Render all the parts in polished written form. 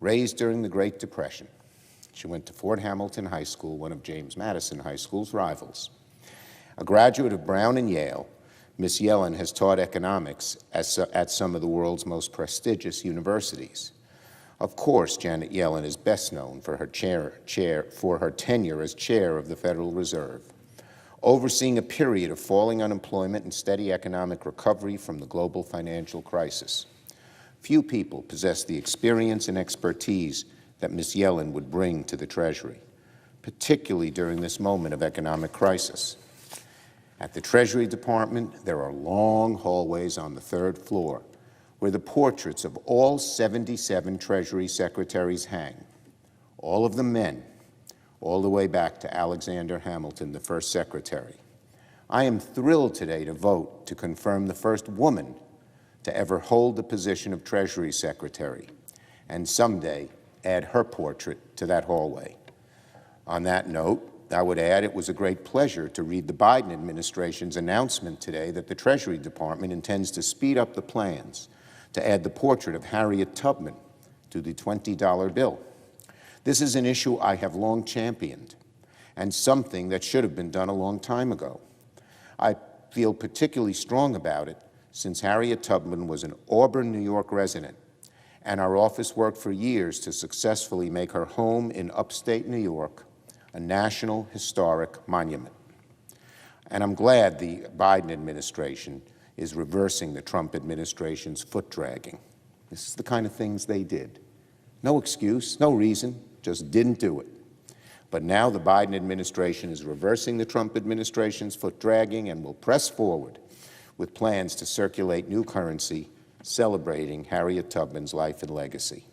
Raised during the Great Depression, she went to Fort Hamilton High School, one of James Madison High School's rivals. A graduate of Brown and Yale, Miss Yellen has taught economics at some of the world's most prestigious universities. Of course, Janet Yellen is best known for her tenure as chair of the Federal Reserve, overseeing a period of falling unemployment and steady economic recovery from the global financial crisis. Few people possess the experience and expertise that Ms. Yellen would bring to the Treasury, particularly during this moment of economic crisis. At the Treasury Department, there are long hallways on the third floor where the portraits of all 77 Treasury secretaries hang, all of them men, all the way back to Alexander Hamilton, the first secretary. I am thrilled today to vote to confirm the first woman to ever hold the position of Treasury Secretary, and someday add her portrait to that hallway. On that note, I would add it was a great pleasure to read the Biden administration's announcement today that the Treasury Department intends to speed up the plans to add the portrait of Harriet Tubman to the $20 bill. This is an issue I have long championed, and something that should have been done a long time ago. I feel particularly strong about it since Harriet Tubman was an Auburn, New York resident, and our office worked for years to successfully make her home in upstate New York a national historic monument. And I'm glad the Biden administration is reversing the Trump administration's foot dragging. This is the kind of things they did. No excuse, no reason, just didn't do it. But now the Biden administration is reversing the Trump administration's foot dragging and will press forward with plans to circulate new currency celebrating Harriet Tubman's life and legacy.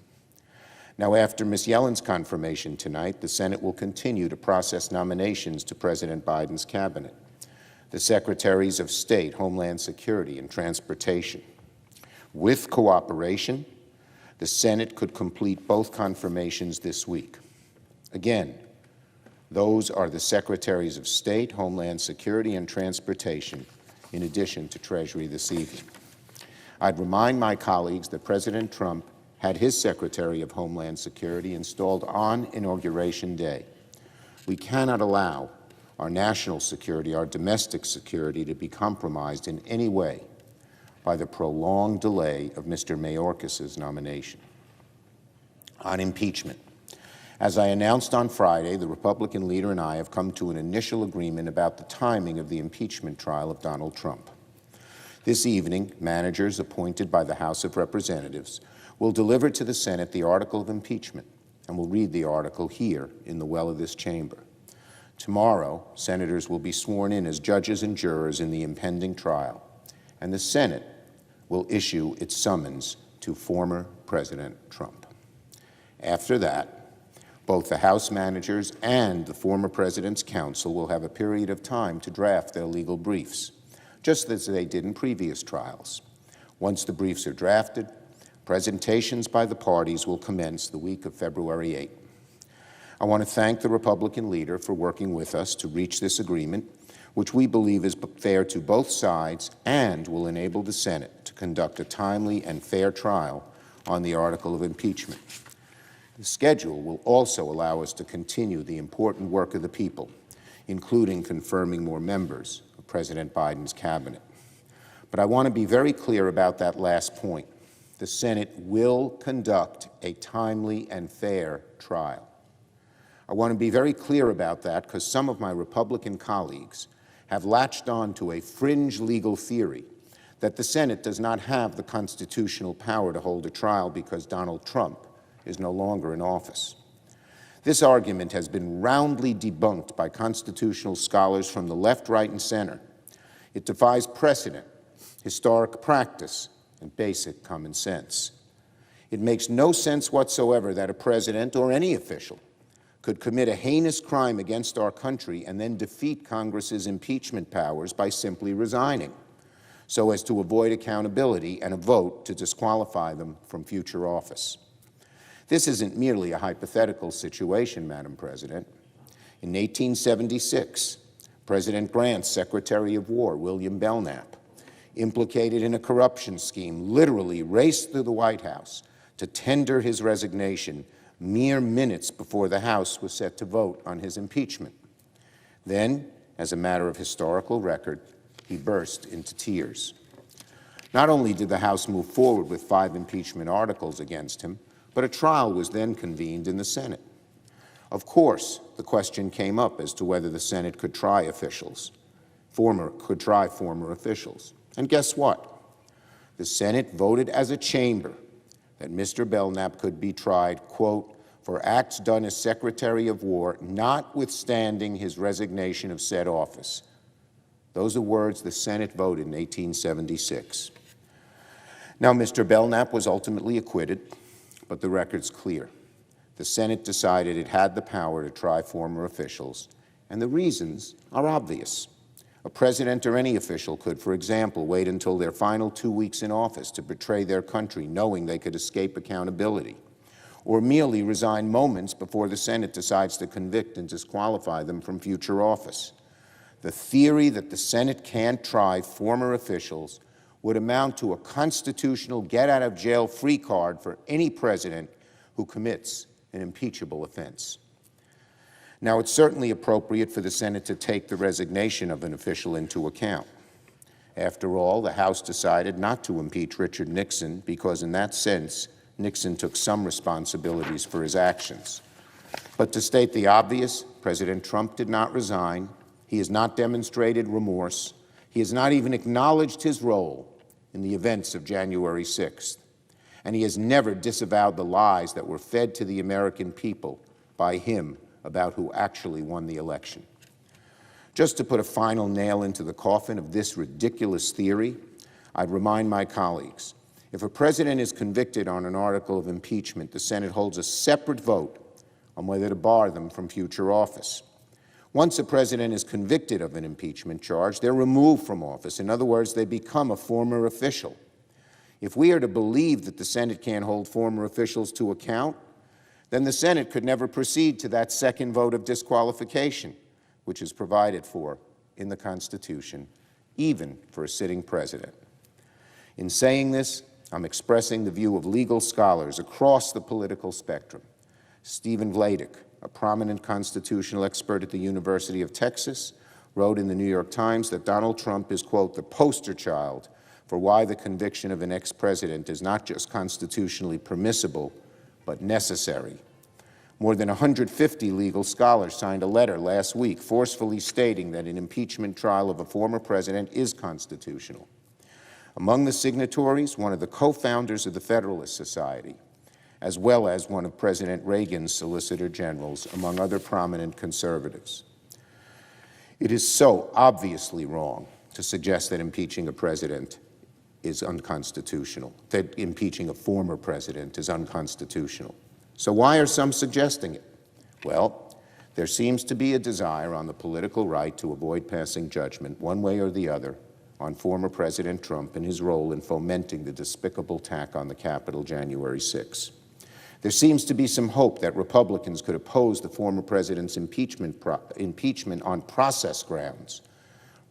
Now, after Ms. Yellen's confirmation tonight, the Senate will continue to process nominations to President Biden's cabinet, the Secretaries of State, Homeland Security, and Transportation. With cooperation, the Senate could complete both confirmations this week. Again, those are the Secretaries of State, Homeland Security, and Transportation, in addition to Treasury this evening. I'd remind my colleagues that President Trump had his Secretary of Homeland Security installed on Inauguration Day. We cannot allow our national security, our domestic security, to be compromised in any way by the prolonged delay of Mr. Mayorkas's nomination. On impeachment, as I announced on Friday, the Republican leader and I have come to an initial agreement about the timing of the impeachment trial of Donald Trump. This evening, managers appointed by the House of Representatives will deliver to the Senate the article of impeachment, and will read the article here in the well of this chamber. Tomorrow, senators will be sworn in as judges and jurors in the impending trial, and the Senate will issue its summons to former President Trump. After that, both the House managers and the former President's counsel will have a period of time to draft their legal briefs, just as they did in previous trials. Once the briefs are drafted, presentations by the parties will commence the week of February 8th. I want to thank the Republican leader for working with us to reach this agreement, which we believe is fair to both sides and will enable the Senate to conduct a timely and fair trial on the article of impeachment. The schedule will also allow us to continue the important work of the people, including confirming more members of President Biden's cabinet. But I want to be very clear about that last point. The Senate will conduct a timely and fair trial. I want to be very clear about that because some of my Republican colleagues have latched on to a fringe legal theory that the Senate does not have the constitutional power to hold a trial because Donald Trump is no longer in office. This argument has been roundly debunked by constitutional scholars from the left, right, and center. It defies precedent, historic practice, and basic common sense. It makes no sense whatsoever that a president or any official could commit a heinous crime against our country and then defeat Congress's impeachment powers by simply resigning, so as to avoid accountability and a vote to disqualify them from future office. This isn't merely a hypothetical situation, Madam President. In 1876, President Grant's Secretary of War, William Belknap, implicated in a corruption scheme, literally raced through the White House to tender his resignation mere minutes before the House was set to vote on his impeachment. Then, as a matter of historical record, he burst into tears. Not only did the House move forward with 5 impeachment articles against him, but a trial was then convened in the Senate. Of course, the question came up as to whether the Senate could try former officials. And guess what? The Senate voted as a chamber that Mr. Belknap could be tried, quote, for acts done as Secretary of War, notwithstanding his resignation of said office. Those are words the Senate voted in 1876. Now, Mr. Belknap was ultimately acquitted, but the record's clear. The Senate decided it had the power to try former officials, and the reasons are obvious. A president or any official could, for example, wait until their final 2 weeks in office to betray their country, knowing they could escape accountability, or merely resign moments before the Senate decides to convict and disqualify them from future office. The theory that the Senate can't try former officials would amount to a constitutional get-out-of-jail-free card for any president who commits an impeachable offense. Now, it's certainly appropriate for the Senate to take the resignation of an official into account. After all, the House decided not to impeach Richard Nixon because, in that sense, Nixon took some responsibilities for his actions. But to state the obvious, President Trump did not resign. He has not demonstrated remorse. He has not even acknowledged his role in the events of January 6th. And he has never disavowed the lies that were fed to the American people by him about who actually won the election. Just to put a final nail into the coffin of this ridiculous theory, I'd remind my colleagues, if a president is convicted on an article of impeachment, the Senate holds a separate vote on whether to bar them from future office. Once a president is convicted of an impeachment charge, they're removed from office. In other words, they become a former official. If we are to believe that the Senate can't hold former officials to account, then the Senate could never proceed to that second vote of disqualification, which is provided for in the Constitution, even for a sitting president. In saying this, I'm expressing the view of legal scholars across the political spectrum. Stephen Vladeck, a prominent constitutional expert at the University of Texas, wrote in the New York Times that Donald Trump is, quote, the poster child for why the conviction of an ex-president is not just constitutionally permissible, but necessary. More than 150 legal scholars signed a letter last week forcefully stating that an impeachment trial of a former president is constitutional. Among the signatories, one of the co-founders of the Federalist Society, as well as one of President Reagan's Solicitor Generals, among other prominent conservatives. It is so obviously wrong to suggest that impeaching a president is unconstitutional, that impeaching a former president is unconstitutional. So why are some suggesting it? Well, there seems to be a desire on the political right to avoid passing judgment, one way or the other, on former President Trump and his role in fomenting the despicable attack on the Capitol January 6. There seems to be some hope that Republicans could oppose the former president's impeachment on process grounds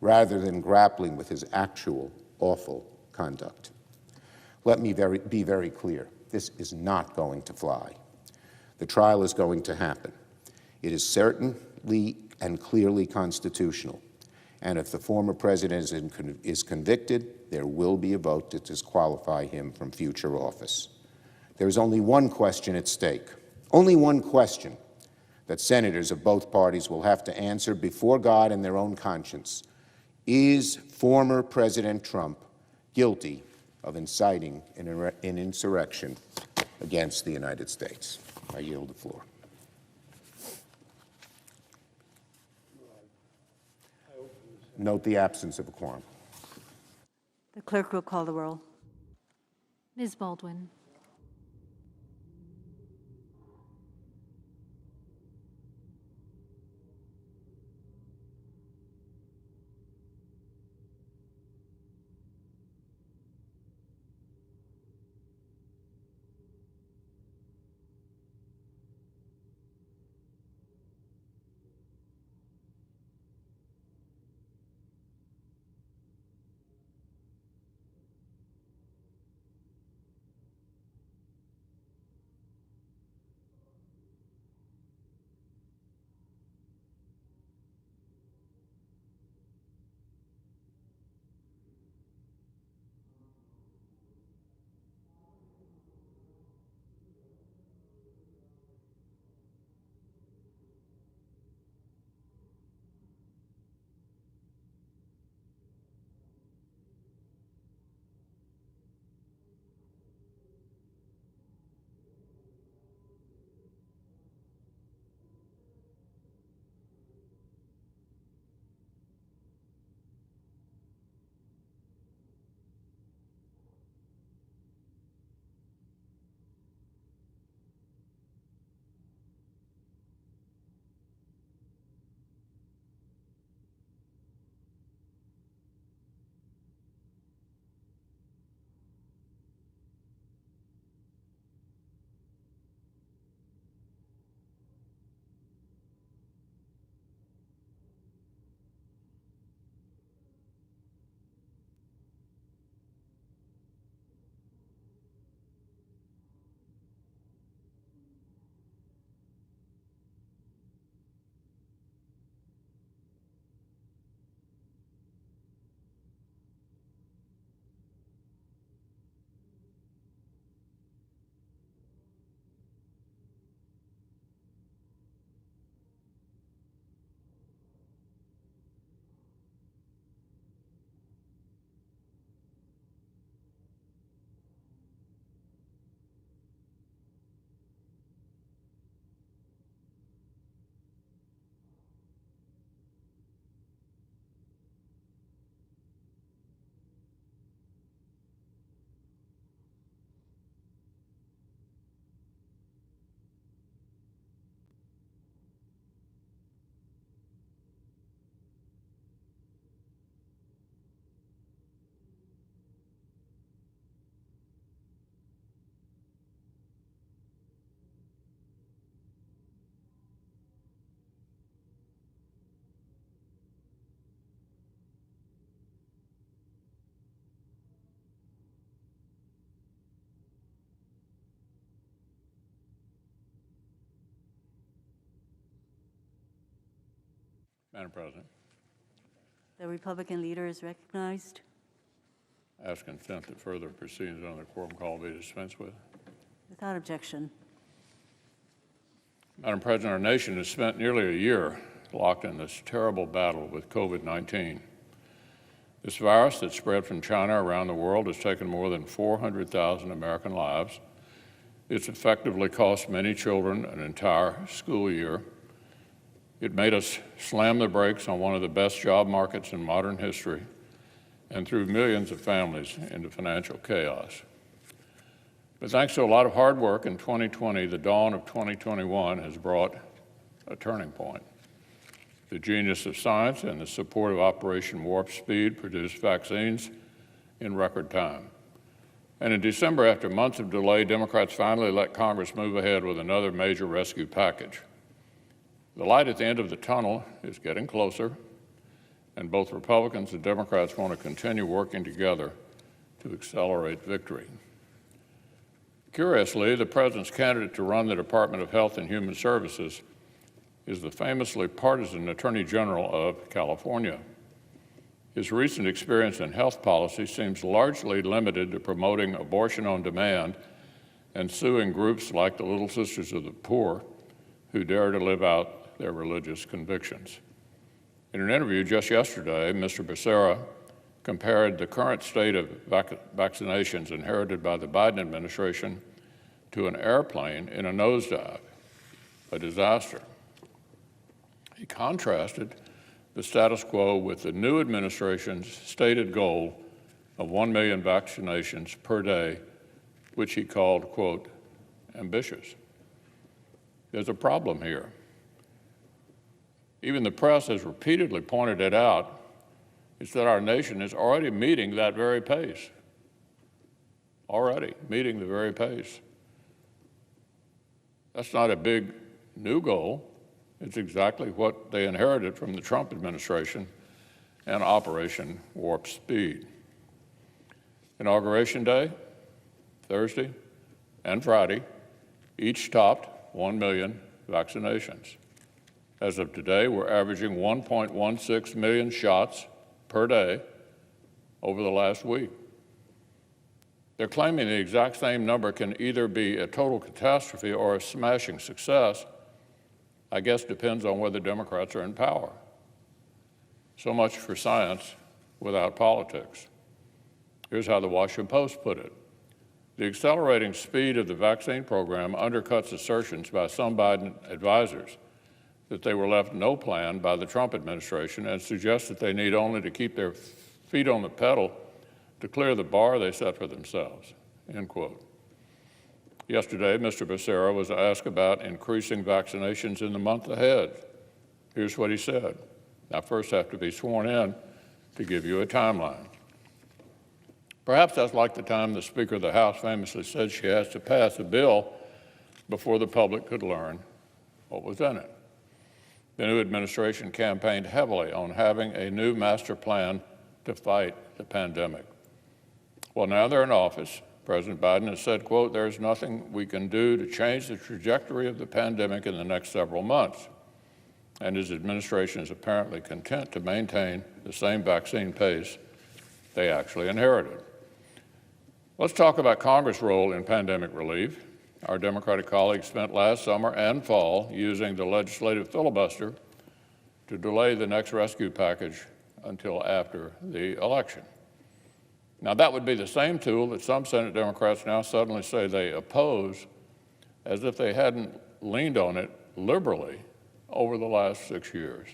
rather than grappling with his actual awful conduct. Let me be very clear. This is not going to fly. The trial is going to happen. It is certainly and clearly constitutional. And if the former president is convicted, there will be a vote to disqualify him from future office. There is only one question at stake, only one question that senators of both parties will have to answer before God and their own conscience. Is former President Trump guilty of inciting an insurrection against the United States? I yield the floor. Note the absence of a quorum. The clerk will call the roll. Ms. Baldwin. Madam President, The Republican leader is recognized. ask consent that further proceedings on the quorum call be dispensed with. Without objection. Madam President, our nation has spent nearly a year locked in this terrible battle with COVID-19. This virus that spread from China around the world has taken more than 400,000 American lives. It's effectively cost many children an entire school year. It made us slam the brakes on one of the best job markets in modern history and threw millions of families into financial chaos. But thanks to a lot of hard work in 2020, the dawn of 2021 has brought a turning point. The genius of science and the support of Operation Warp Speed produced vaccines in record time. And in December, after months of delay, Democrats finally let Congress move ahead with another major rescue package. The light at the end of the tunnel is getting closer, and both Republicans and Democrats want to continue working together to accelerate victory. Curiously, the President's candidate to run the Department of Health and Human Services is the famously partisan Attorney General of California. His recent experience in health policy seems largely limited to promoting abortion on demand and suing groups like the Little Sisters of the Poor who dare to live out their religious convictions. In an interview just yesterday, Mr. Becerra compared the current state of vaccinations inherited by the Biden administration to an airplane in a nosedive, a disaster. He contrasted the status quo with the new administration's stated goal of 1 million vaccinations per day, which he called, quote, ambitious. There's a problem here. Even the press has repeatedly pointed it out. It's that our nation is already meeting that very pace. Already meeting the very pace. That's not a big new goal. It's exactly what they inherited from the Trump administration and Operation Warp Speed. Inauguration Day, Thursday, and Friday each topped 1 million vaccinations. As of today, we're averaging 1.16 million shots per day over the last week. They're claiming the exact same number can either be a total catastrophe or a smashing success. I guess depends on whether Democrats are in power. So much for science without politics. Here's how the Washington Post put it. The accelerating speed of the vaccine program undercuts assertions by some Biden advisors that they were left no plan by the Trump administration and suggests that they need only to keep their feet on the pedal to clear the bar they set for themselves, end quote. Yesterday, Mr. Becerra was asked about increasing vaccinations in the month ahead. Here's what he said. I first have to be sworn in to give you a timeline. Perhaps that's like the time the Speaker of the House famously said she has to pass a bill before the public could learn what was in it. The new administration campaigned heavily on having a new master plan to fight the pandemic. Well, now they're in office. President Biden has said, quote, there's nothing we can do to change the trajectory of the pandemic in the next several months. And his administration is apparently content to maintain the same vaccine pace they actually inherited. Let's talk about Congress' role in pandemic relief. Our Democratic colleagues spent last summer and fall using the legislative filibuster to delay the next rescue package until after the election. Now, that would be the same tool that some Senate Democrats now suddenly say they oppose, as if they hadn't leaned on it liberally over the last 6 years.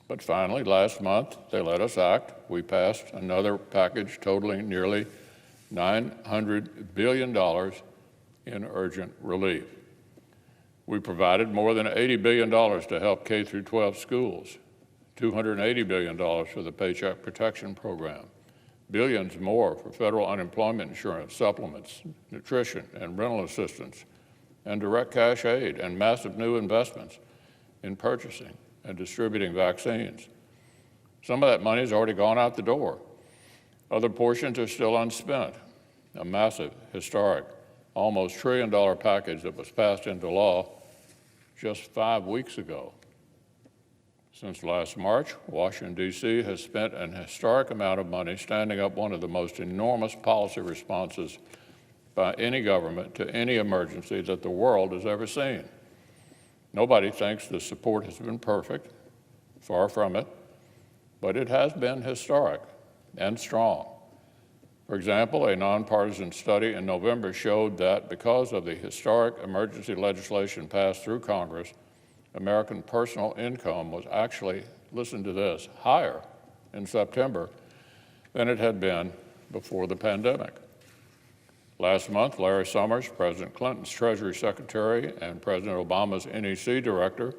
But finally, last month, they let us act. We passed another package totaling nearly $900 billion in urgent relief. We provided more than $80 billion to help K through 12 schools, $280 billion for the Paycheck Protection Program, billions more for federal unemployment insurance, supplements, nutrition, and rental assistance, and direct cash aid, and massive new investments in purchasing and distributing vaccines. Some of that money has already gone out the door. Other portions are still unspent. A massive, historic, almost $1 trillion package that was passed into law just 5 weeks ago. Since last March, Washington, D.C. has spent an historic amount of money standing up one of the most enormous policy responses by any government to any emergency that the world has ever seen. Nobody thinks the support has been perfect, far from it, but it has been historic and strong. For example, a nonpartisan study in November showed that because of the historic emergency legislation passed through Congress, American personal income was actually, listen to this, higher in September than it had been before the pandemic. Last month, Larry Summers, President Clinton's Treasury Secretary and President Obama's NEC Director,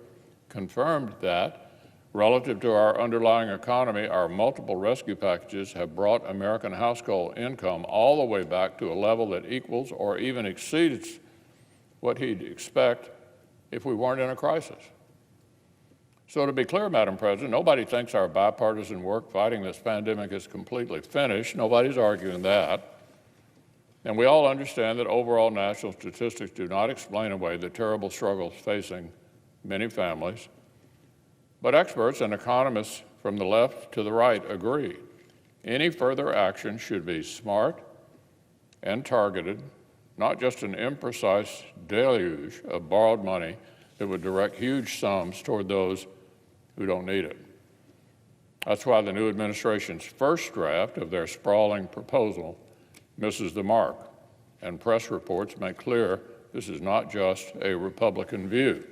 confirmed that relative to our underlying economy, our multiple rescue packages have brought American household income all the way back to a level that equals or even exceeds what he'd expect if we weren't in a crisis. So to be clear, Madam President, nobody thinks our bipartisan work fighting this pandemic is completely finished. Nobody's arguing that. And we all understand that overall national statistics do not explain away the terrible struggles facing many families. But experts and economists from the left to the right agree. Any further action should be smart and targeted, not just an imprecise deluge of borrowed money that would direct huge sums toward those who don't need it. That's why the new administration's first draft of their sprawling proposal misses the mark, and press reports make clear this is not just a Republican view.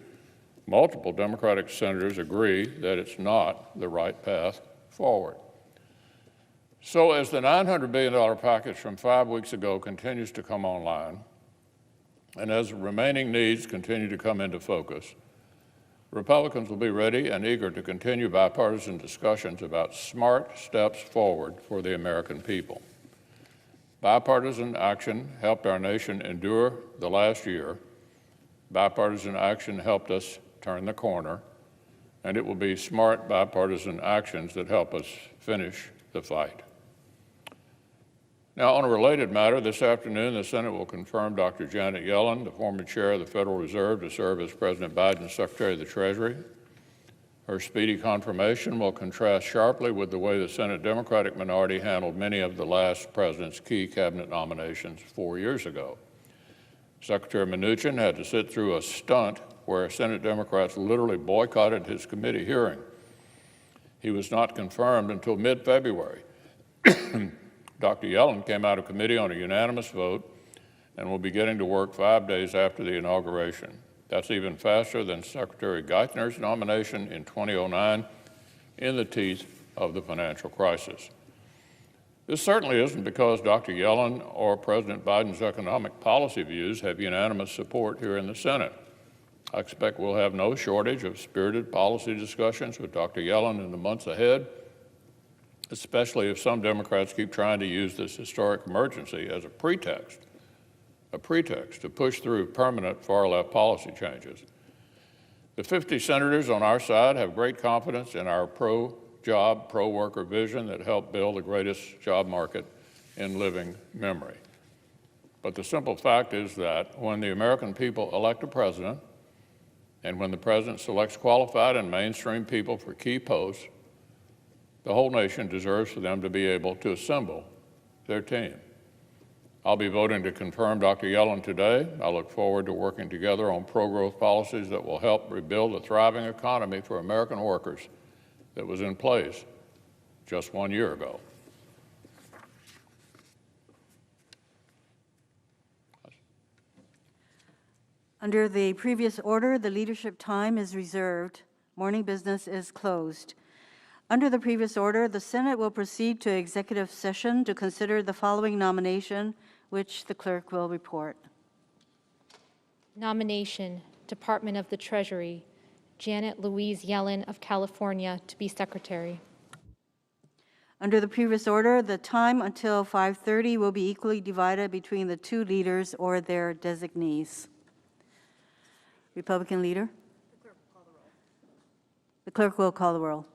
Multiple Democratic senators agree that it's not the right path forward. So as the $900 billion package from 5 weeks ago continues to come online, and as remaining needs continue to come into focus, Republicans will be ready and eager to continue bipartisan discussions about smart steps forward for the American people. Bipartisan action helped our nation endure the last year. Bipartisan action helped us turn the corner, and it will be smart bipartisan actions that help us finish the fight. Now, on a related matter, this afternoon, the Senate will confirm Dr. Janet Yellen, the former chair of the Federal Reserve, to serve as President Biden's Secretary of the Treasury. Her speedy confirmation will contrast sharply with the way the Senate Democratic minority handled many of the last president's key cabinet nominations 4 years ago. Secretary Mnuchin had to sit through a stunt where Senate Democrats literally boycotted his committee hearing. He was not confirmed until mid-February. Dr. Yellen came out of committee on a unanimous vote and will be getting to work 5 days after the inauguration. That's even faster than Secretary Geithner's nomination in 2009 in the teeth of the financial crisis. This certainly isn't because Dr. Yellen or President Biden's economic policy views have unanimous support here in the Senate. I expect we'll have no shortage of spirited policy discussions with Dr. Yellen in the months ahead, especially if some Democrats keep trying to use this historic emergency as a pretext to push through permanent far-left policy changes. The 50 senators on our side have great confidence in our pro-job, pro-worker vision that helped build the greatest job market in living memory. But the simple fact is that when the American people elect a president, and when the president selects qualified and mainstream people for key posts, the whole nation deserves for them to be able to assemble their team. I'll be voting to confirm Dr. Yellen today. I look forward to working together on pro-growth policies that will help rebuild a thriving economy for American workers that was in place just 1 year ago. Under the previous order, the leadership time is reserved. Morning business is closed. Under the previous order, the Senate will proceed to executive session to consider the following nomination, which the clerk will report. Nomination, Department of the Treasury, Janet Louise Yellen of California to be Secretary. Under the previous order, the time until 5:30 will be equally divided between the two leaders or their designees. Republican leader? The clerk will call the roll.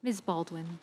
Ms. Baldwin.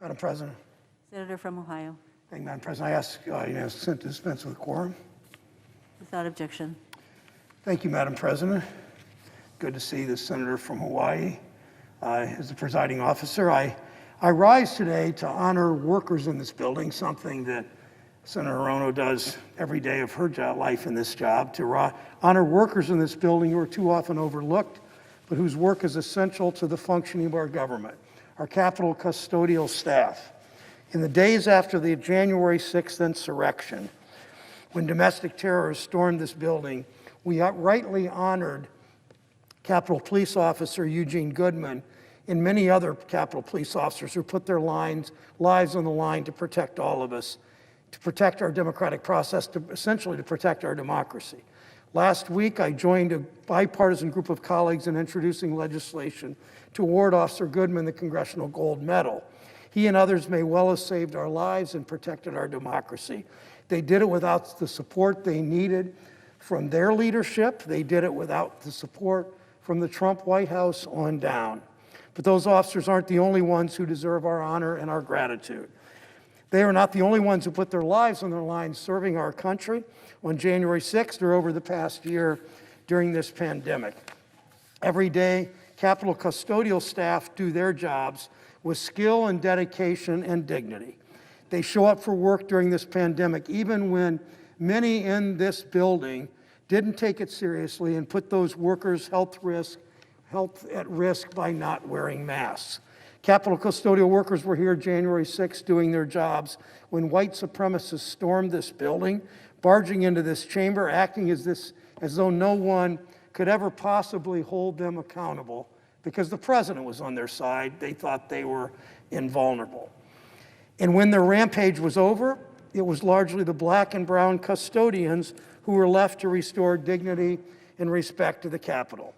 Madam President. Senator from Ohio. Thank you, Madam President. I ask unanimous consent to dispense with quorum. Without objection. Thank you, Madam President. Good to see the senator from Hawaii as the presiding officer. I rise today to honor workers in this building, something that Senator Hirono does every day of her life in this job, to honor workers in this building who are too often overlooked, but whose work is essential to the functioning of our government, our Capitol custodial staff. In the days after the January 6th insurrection, when domestic terrorists stormed this building, we rightly honored Capitol Police Officer Eugene Goodman and many other Capitol Police officers who put their lives on the line to protect all of us, to protect our democratic process, essentially to protect our democracy. Last week, I joined a bipartisan group of colleagues in introducing legislation to award Officer Goodman the Congressional Gold Medal. He and others may well have saved our lives and protected our democracy. They did it without the support they needed from their leadership. They did it without the support from the Trump White House on down. But those officers aren't the only ones who deserve our honor and our gratitude. They are not the only ones who put their lives on the line serving our country on January 6th or over the past year during this pandemic. Every day, Capitol custodial staff do their jobs with skill and dedication and dignity. They show up for work during this pandemic, even when many in this building didn't take it seriously and put those workers' health at risk by not wearing masks. Capitol custodial workers were here January 6th doing their jobs when white supremacists stormed this building, barging into this chamber, acting as though no one could ever possibly hold them accountable because the president was on their side. They thought they were invulnerable. And when their rampage was over, it was largely the black and brown custodians who were left to restore dignity and respect to the Capitol.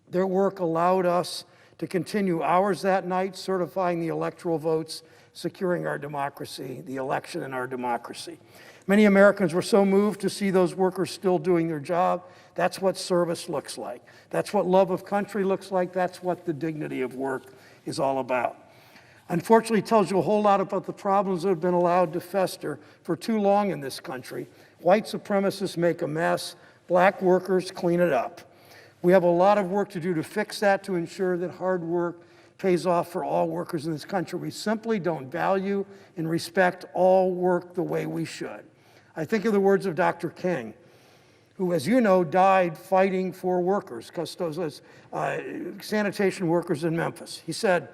Their work allowed us to continue hours that night certifying the electoral votes, securing our democracy, the election in our democracy. Many Americans were so moved to see those workers still doing their job. That's what service looks like. That's what love of country looks like. That's what the dignity of work is all about. Unfortunately, it tells you a whole lot about the problems that have been allowed to fester for too long in this country. White supremacists make a mess. Black workers clean it up. We have a lot of work to do to fix that, to ensure that hard work pays off for all workers in this country. We simply don't value and respect all work the way we should. I think of the words of Dr. King, who, as you know, died fighting for workers, sanitation workers in Memphis. He said,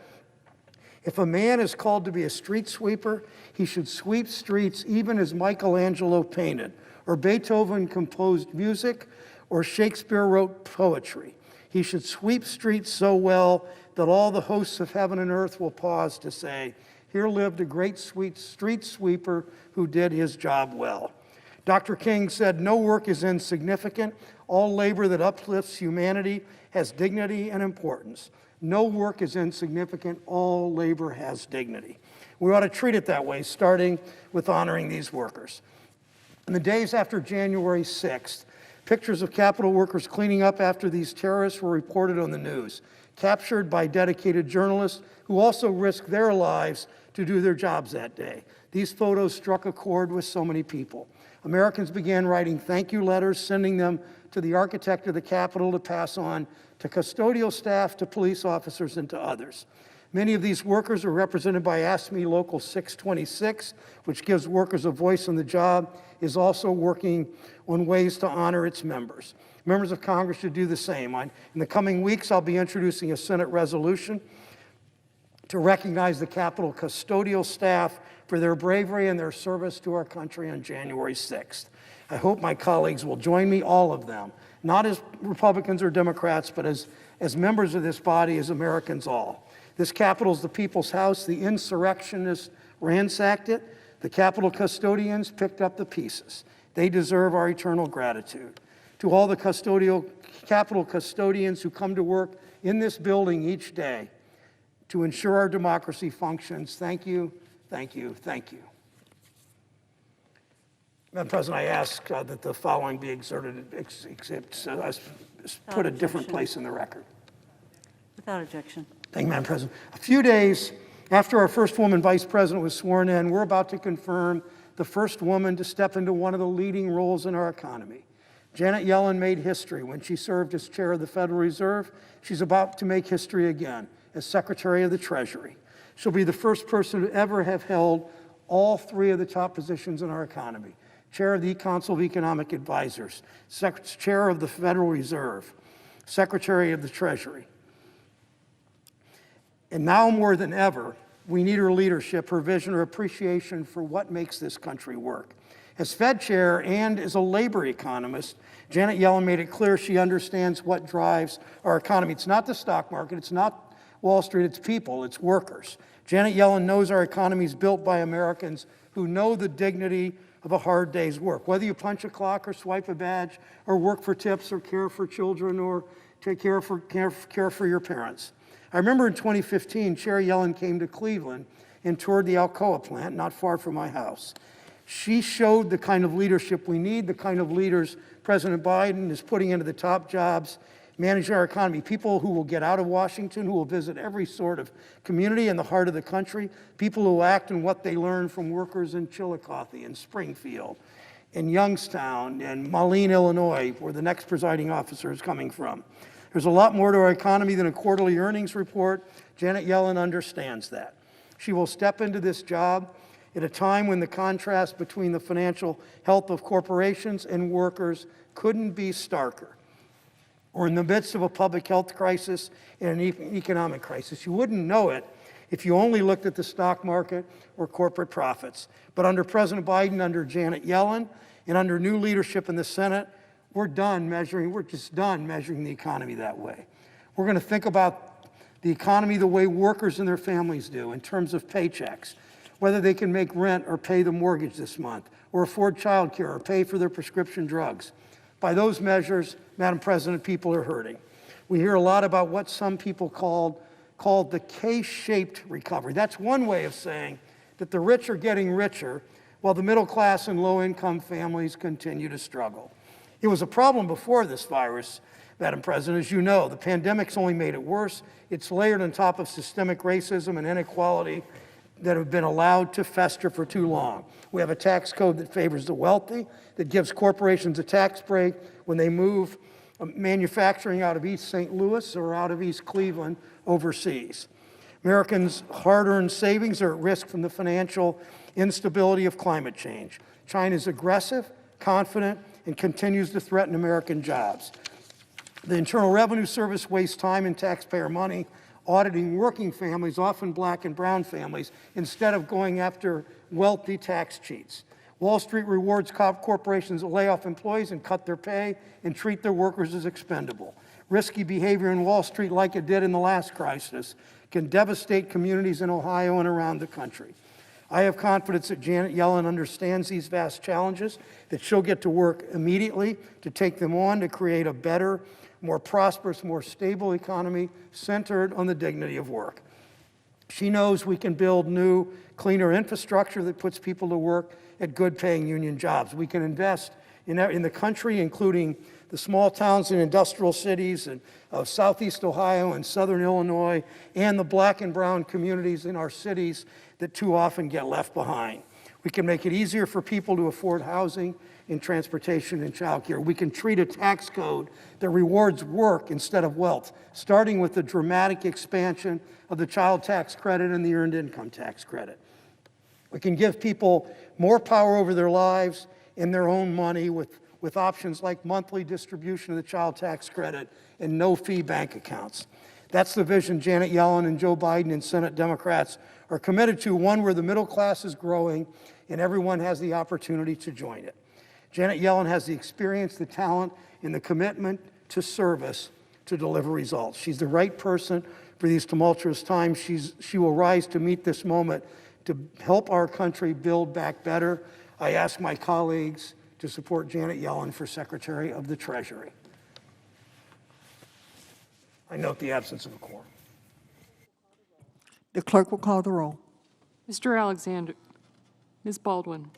"If a man is called to be a street sweeper, he should sweep streets even as Michelangelo painted, or Beethoven composed music, or Shakespeare wrote poetry. He should sweep streets so well that all the hosts of heaven and earth will pause to say, 'Here lived a great street sweeper who did his job well.'" Dr. King said, "No work is insignificant. All labor that uplifts humanity has dignity and importance. No work is insignificant. All labor has dignity." We ought to treat it that way, starting with honoring these workers. In the days after January 6th, pictures of Capitol workers cleaning up after these terrorists were reported on the news, captured by dedicated journalists who also risked their lives to do their jobs that day. These photos struck a chord with so many people. Americans began writing thank you letters, sending them to the architect of the Capitol to pass on to custodial staff, to police officers, and to others. Many of these workers are represented by ASME Local 626, which gives workers a voice on the job, is also working on ways to honor its members. Members of Congress should do the same. In the coming weeks, I'll be introducing a Senate resolution to recognize the Capitol custodial staff for their bravery and their service to our country on January 6th. I hope my colleagues will join me, all of them, not as Republicans or Democrats, but as members of this body, as Americans all. This Capitol is the people's house. The insurrectionists ransacked it. The Capitol custodians picked up the pieces. They deserve our eternal gratitude. To all the Capitol custodians who come to work in this building each day to ensure our democracy functions, thank you, thank you, thank you. Madam President, I ask that the following be put a different place in the record. Without objection. Thank you, Madam President. A few days After our first woman vice president was sworn in, we're about to confirm the first woman to step into one of the leading roles in our economy. Janet Yellen made history when she served as chair of the Federal Reserve. She's about to make history again as Secretary of the Treasury. She'll be the first person to ever have held all three of the top positions in our economy: chair of the Council of Economic Advisors, chair of the Federal Reserve, Secretary of the Treasury. And now more than ever, we need her leadership, her vision, her appreciation for what makes this country work. As Fed chair and as a labor economist, Janet Yellen made it clear she understands what drives our economy. It's not the stock market, it's not Wall Street, it's people, it's workers. Janet Yellen knows our economy is built by Americans who know the dignity of a hard day's work. Whether you punch a clock or swipe a badge or work for tips or care for children or take care for your parents. I remember in 2015, Chair Yellen came to Cleveland and toured the Alcoa plant, not far from my house. She showed the kind of leadership we need, the kind of leaders President Biden is putting into the top jobs managing our economy. People who will get out of Washington, who will visit every sort of community in the heart of the country, people who act on what they learn from workers in Chillicothe and Springfield, in Youngstown, and Moline, Illinois, where the next presiding officer is coming from. There's a lot more to our economy than a quarterly earnings report. Janet Yellen understands that. She will step into this job at a time when the contrast between the financial health of corporations and workers couldn't be starker. We're in the midst of a public health crisis and an economic crisis. You wouldn't know it if you only looked at the stock market or corporate profits. But under President Biden, under Janet Yellen, and under new leadership in the Senate, we're just done measuring the economy that way. We're going to think about the economy the way workers and their families do, in terms of paychecks, whether they can make rent or pay the mortgage this month, or afford child care or pay for their prescription drugs. By those measures, Madam President, people are hurting. We hear a lot about what some people called the K-shaped recovery. That's one way of saying that the rich are getting richer while the middle class and low-income families continue to struggle. It was a problem before this virus, Madam President. As you know, the pandemic's only made it worse. It's layered on top of systemic racism and inequality that have been allowed to fester for too long. We have a tax code that favors the wealthy, that gives corporations a tax break when they move manufacturing out of East St. Louis or out of East Cleveland overseas. Americans' hard-earned savings are at risk from the financial instability of climate change. China's aggressive, confident, and continues to threaten American jobs. The Internal Revenue Service wastes time and taxpayer money auditing working families, often black and brown families, instead of going after wealthy tax cheats. Wall Street rewards corporations that lay off employees and cut their pay and treat their workers as expendable. Risky behavior in Wall Street, like it did in the last crisis, can devastate communities in Ohio and around the country. I have confidence that Janet Yellen understands these vast challenges, that she'll get to work immediately to take them on to create a better, more prosperous, more stable economy centered on the dignity of work. She knows we can build new, cleaner infrastructure that puts people to work at good-paying union jobs. We can invest in the country, including the small towns and industrial cities of Southeast Ohio and Southern Illinois, and the black and brown communities in our cities that too often get left behind. We can make it easier for people to afford housing and transportation and childcare. We can treat a tax code that rewards work instead of wealth, starting with the dramatic expansion of the child tax credit and the earned income tax credit. We can give people more power over their lives and their own money with options like monthly distribution of the child tax credit and no-fee bank accounts. That's the vision Janet Yellen and Joe Biden and Senate Democrats are committed to, one where the middle class is growing and everyone has the opportunity to join it. Janet Yellen has the experience, the talent, and the commitment to service to deliver results. She's the right person for these tumultuous times. She will rise to meet this moment to help our country build back better. I ask my colleagues to support Janet Yellen for Secretary of the Treasury. I note the absence of a quorum. The clerk will call the roll. Mr. Alexander, Ms. Baldwin,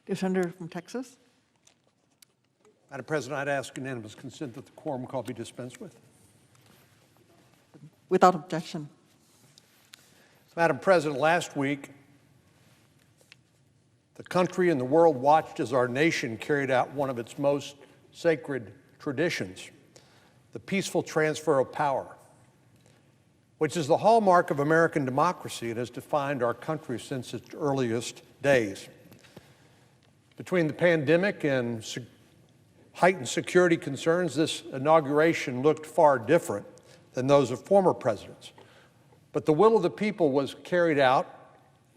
The senator from Texas. Madam President, I'd ask unanimous consent that the quorum call be dispensed with. Without objection. Madam President, last week, the country and the world watched as our nation carried out one of its most sacred traditions, the peaceful transfer of power, which is the hallmark of American democracy and has defined our country since its earliest days. Between the pandemic and heightened security concerns, this inauguration looked far different than those of former presidents. But the will of the people was carried out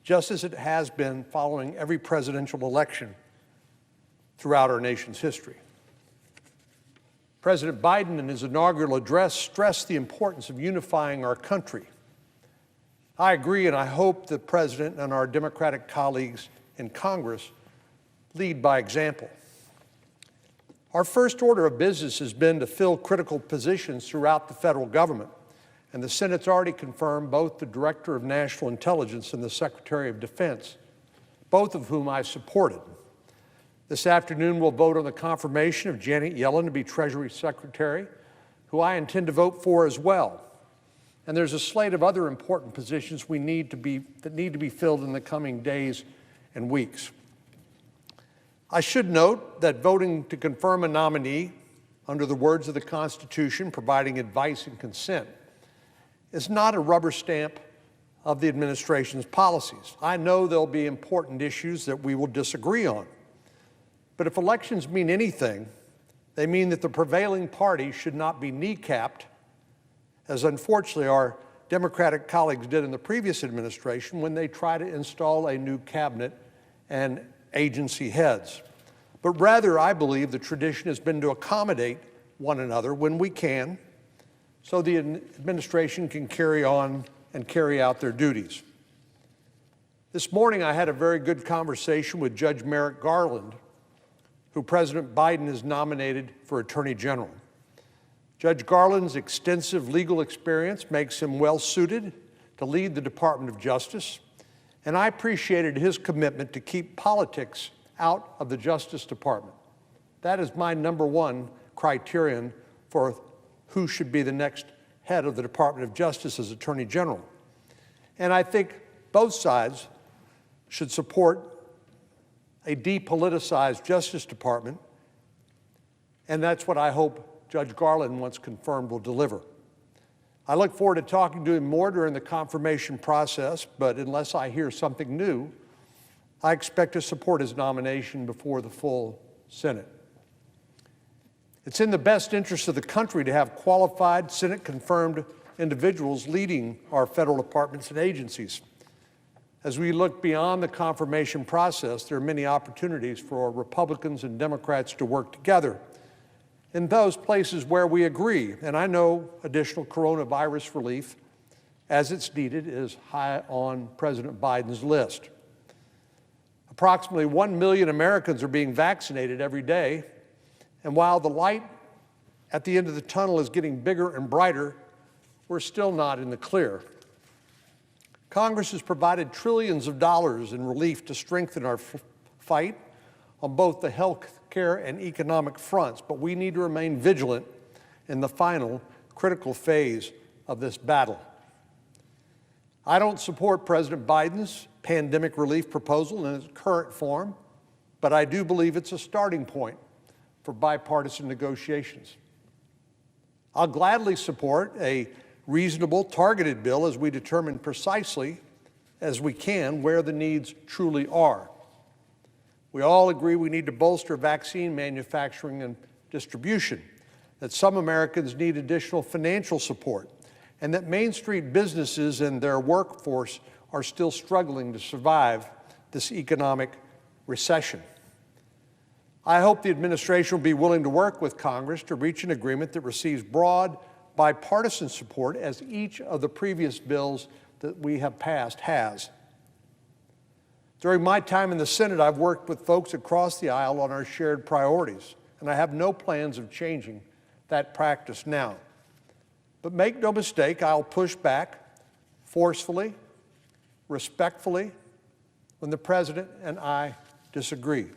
just as it has been following every presidential election throughout our nation's history. President Biden, in his inaugural address, stressed the importance of unifying our country. I agree, and I hope the President and our Democratic colleagues in Congress lead by example. Our first order of business has been to fill critical positions throughout the federal government, and the Senate's already confirmed both the Director of National Intelligence and the Secretary of Defense, both of whom I supported. This afternoon, we'll vote on the confirmation of Janet Yellen to be Treasury Secretary, who I intend to vote for as well. And there's a slate of other important positions that need to be filled in the coming days and weeks. I should note that voting to confirm a nominee under the words of the Constitution, providing advice and consent, is not a rubber stamp of the administration's policies. I know there'll be important issues that we will disagree on. But if elections mean anything, they mean that the prevailing party should not be kneecapped, as unfortunately our Democratic colleagues did in the previous administration when they tried to install a new cabinet and agency heads. But rather, I believe the tradition has been to accommodate one another when we can, so the administration can carry on and carry out their duties. This morning, I had a very good conversation with Judge Merrick Garland, who President Biden has nominated for Attorney General. Judge Garland's extensive legal experience makes him well-suited to lead the Department of Justice, and I appreciated his commitment to keep politics out of the Justice Department. That is my number one criterion for who should be the next head of the Department of Justice as Attorney General. And I think both sides should support a depoliticized Justice Department, and that's what I hope Judge Garland, once confirmed, will deliver. I look forward to talking to him more during the confirmation process, but unless I hear something new, I expect to support his nomination before the full Senate. It's in the best interest of the country to have qualified, Senate-confirmed individuals leading our federal departments and agencies. As we look beyond the confirmation process, there are many opportunities for Republicans and Democrats to work together in those places where we agree. And I know additional coronavirus relief, as it's needed, is high on President Biden's list. Approximately 1 million Americans are being vaccinated every day, and while the light at the end of the tunnel is getting bigger and brighter, we're still not in the clear. Congress has provided trillions of dollars in relief to strengthen our fight on both the health care and economic fronts, but we need to remain vigilant in the final critical phase of this battle. I don't support President Biden's pandemic relief proposal in its current form, but I do believe it's a starting point for bipartisan negotiations. I'll gladly support a reasonable, targeted bill as we determine precisely as we can where the needs truly are. We all agree we need to bolster vaccine manufacturing and distribution, that some Americans need additional financial support, and that Main Street businesses and their workforce are still struggling to survive this economic recession. I hope the administration will be willing to work with Congress to reach an agreement that receives broad bipartisan support, as each of the previous bills that we have passed has. During my time in the Senate, I've worked with folks across the aisle on our shared priorities, and I have no plans of changing that practice now. But make no mistake, I'll push back forcefully, respectfully, when the President and I disagree.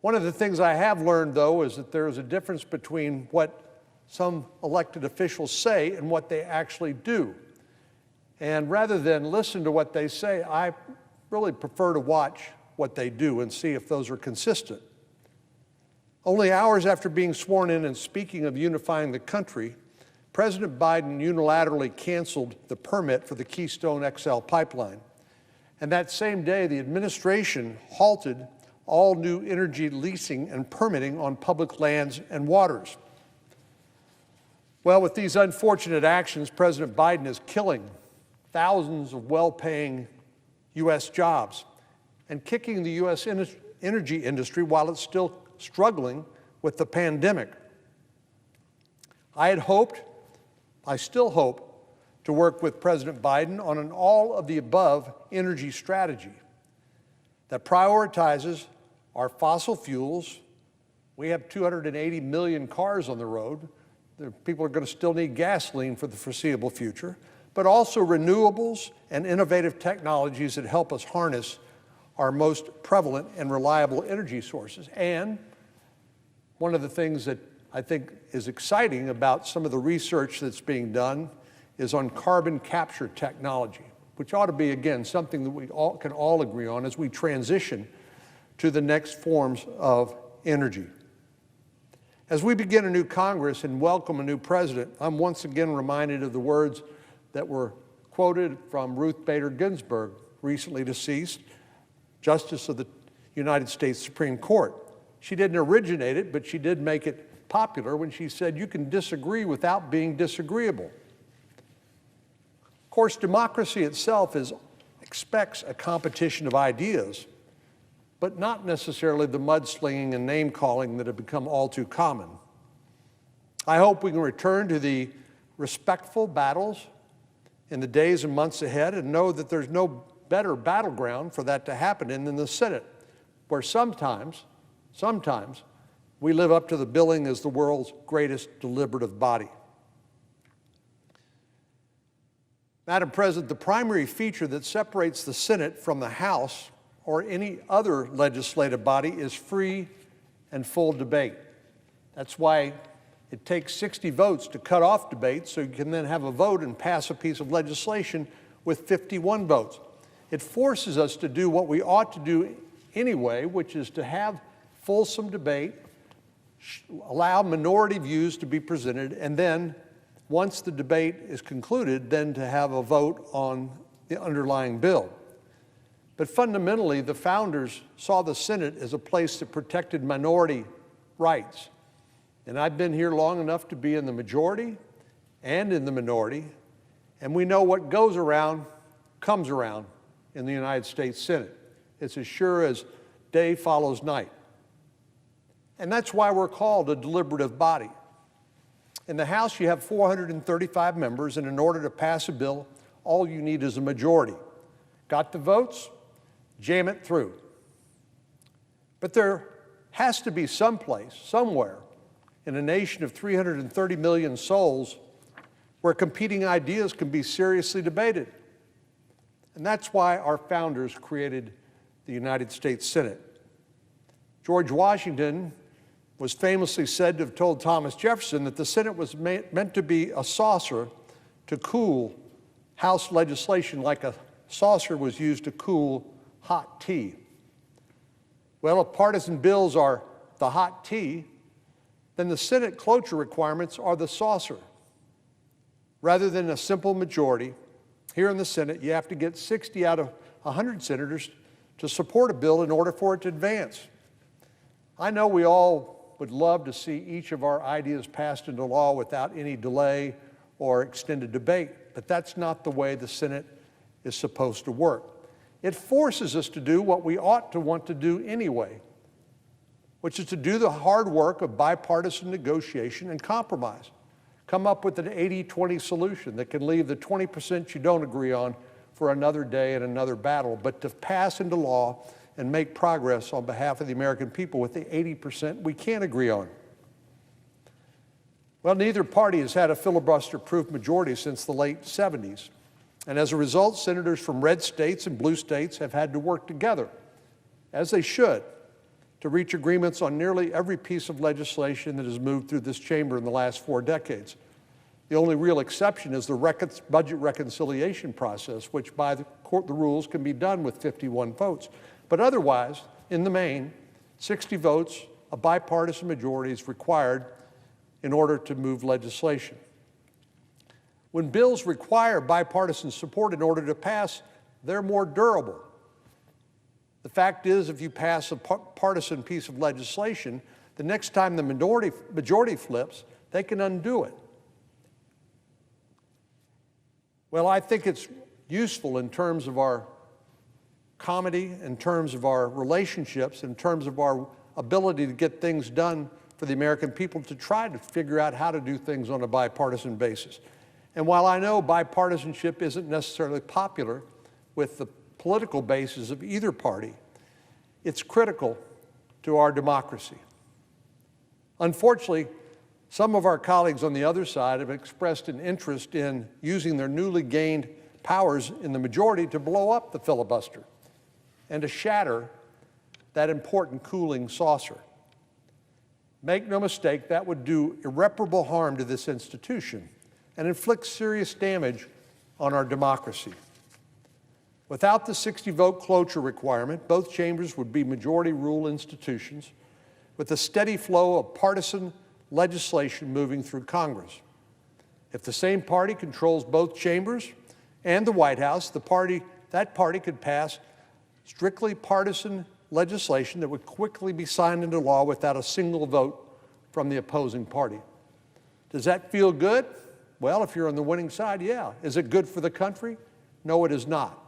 One of the things I have learned, though, is that there is a difference between what some elected officials say and what they actually do. And rather than listen to what they say, I really prefer to watch what they do and see if those are consistent. Only hours after being sworn in and speaking of unifying the country, President Biden unilaterally canceled the permit for the Keystone XL Pipeline. And that same day, the administration halted all new energy leasing and permitting on public lands and waters. Well, with these unfortunate actions, President Biden is killing thousands of well-paying U.S. jobs and kicking the U.S. energy industry while it's still struggling with the pandemic. I had hoped, I still hope, to work with President Biden on an all-of-the-above energy strategy that prioritizes our fossil fuels. We have 280 million cars on the road. People are going to still need gasoline for the foreseeable future, but also renewables and innovative technologies that help us harness our most prevalent and reliable energy sources. And one of the things that I think is exciting about some of the research that's being done is on carbon capture technology, which ought to be, again, something that we can all agree on as we transition to the next forms of energy. As we begin a new Congress and welcome a new president, I'm once again reminded of the words that were quoted from Ruth Bader Ginsburg, recently deceased, Justice of the United States Supreme Court. She didn't originate it, but she did make it popular when she said, "You can disagree without being disagreeable." Of course, democracy itself expects a competition of ideas, but not necessarily the mudslinging and name-calling that have become all too common. I hope we can return to the respectful battles in the days and months ahead and know that there's no better battleground for that to happen in than the Senate, where sometimes we live up to the billing as the world's greatest deliberative body. Madam President, the primary feature that separates the Senate from the House or any other legislative body is free and full debate. That's why it takes 60 votes to cut off debate, so you can then have a vote and pass a piece of legislation with 51 votes. It forces us to do what we ought to do anyway, which is to have fulsome debate, allow minority views to be presented, and then, once the debate is concluded, then to have a vote on the underlying bill. But fundamentally, the founders saw the Senate as a place that protected minority rights. And I've been here long enough to be in the majority and in the minority, and we know what goes around comes around in the United States Senate. It's as sure as day follows night. And that's why we're called a deliberative body. In the House, you have 435 members, and in order to pass a bill, all you need is a majority. Got the votes? Jam it through. But there has to be some place, somewhere, in a nation of 330 million souls where competing ideas can be seriously debated. And that's why our founders created the United States Senate. George Washington was famously said to have told Thomas Jefferson that the Senate was meant to be a saucer to cool House legislation, like a saucer was used to cool hot tea. Well, if partisan bills are the hot tea, then the Senate cloture requirements are the saucer. Rather than a simple majority, here in the Senate, you have to get 60 out of 100 senators to support a bill in order for it to advance. I know we all would love to see each of our ideas passed into law without any delay or extended debate, but that's not the way the Senate is supposed to work. It forces us to do what we ought to want to do anyway, which is to do the hard work of bipartisan negotiation and compromise. Come up with an 80-20 solution that can leave the 20% you don't agree on for another day and another battle, but to pass into law and make progress on behalf of the American people with the 80% we can't agree on. Well, neither party has had a filibuster-proof majority since the late 70s. And as a result, senators from red states and blue states have had to work together, as they should, to reach agreements on nearly every piece of legislation that has moved through this chamber in the last 4 decades. The only real exception is the budget reconciliation process, which by the rules can be done with 51 votes. But otherwise, in the main, 60 votes, a bipartisan majority is required in order to move legislation. When bills require bipartisan support in order to pass, they're more durable. The fact is, if you pass a partisan piece of legislation, the next time the majority flips, they can undo it. Well, I think it's useful in terms of our comedy, in terms of our relationships, in terms of our ability to get things done for the American people, to try to figure out how to do things on a bipartisan basis. And while I know bipartisanship isn't necessarily popular with the political bases of either party, it's critical to our democracy. Unfortunately, some of our colleagues on the other side have expressed an interest in using their newly gained powers in the majority to blow up the filibuster and to shatter that important cooling saucer. Make no mistake, that would do irreparable harm to this institution and inflict serious damage on our democracy. Without the 60-vote cloture requirement, both chambers would be majority rule institutions with a steady flow of partisan legislation moving through Congress. If the same party controls both chambers and the White House, that party could pass strictly partisan legislation that would quickly be signed into law without a single vote from the opposing party. Does that feel good? Well, if you're on the winning side, yeah. Is it good for the country? No, it is not.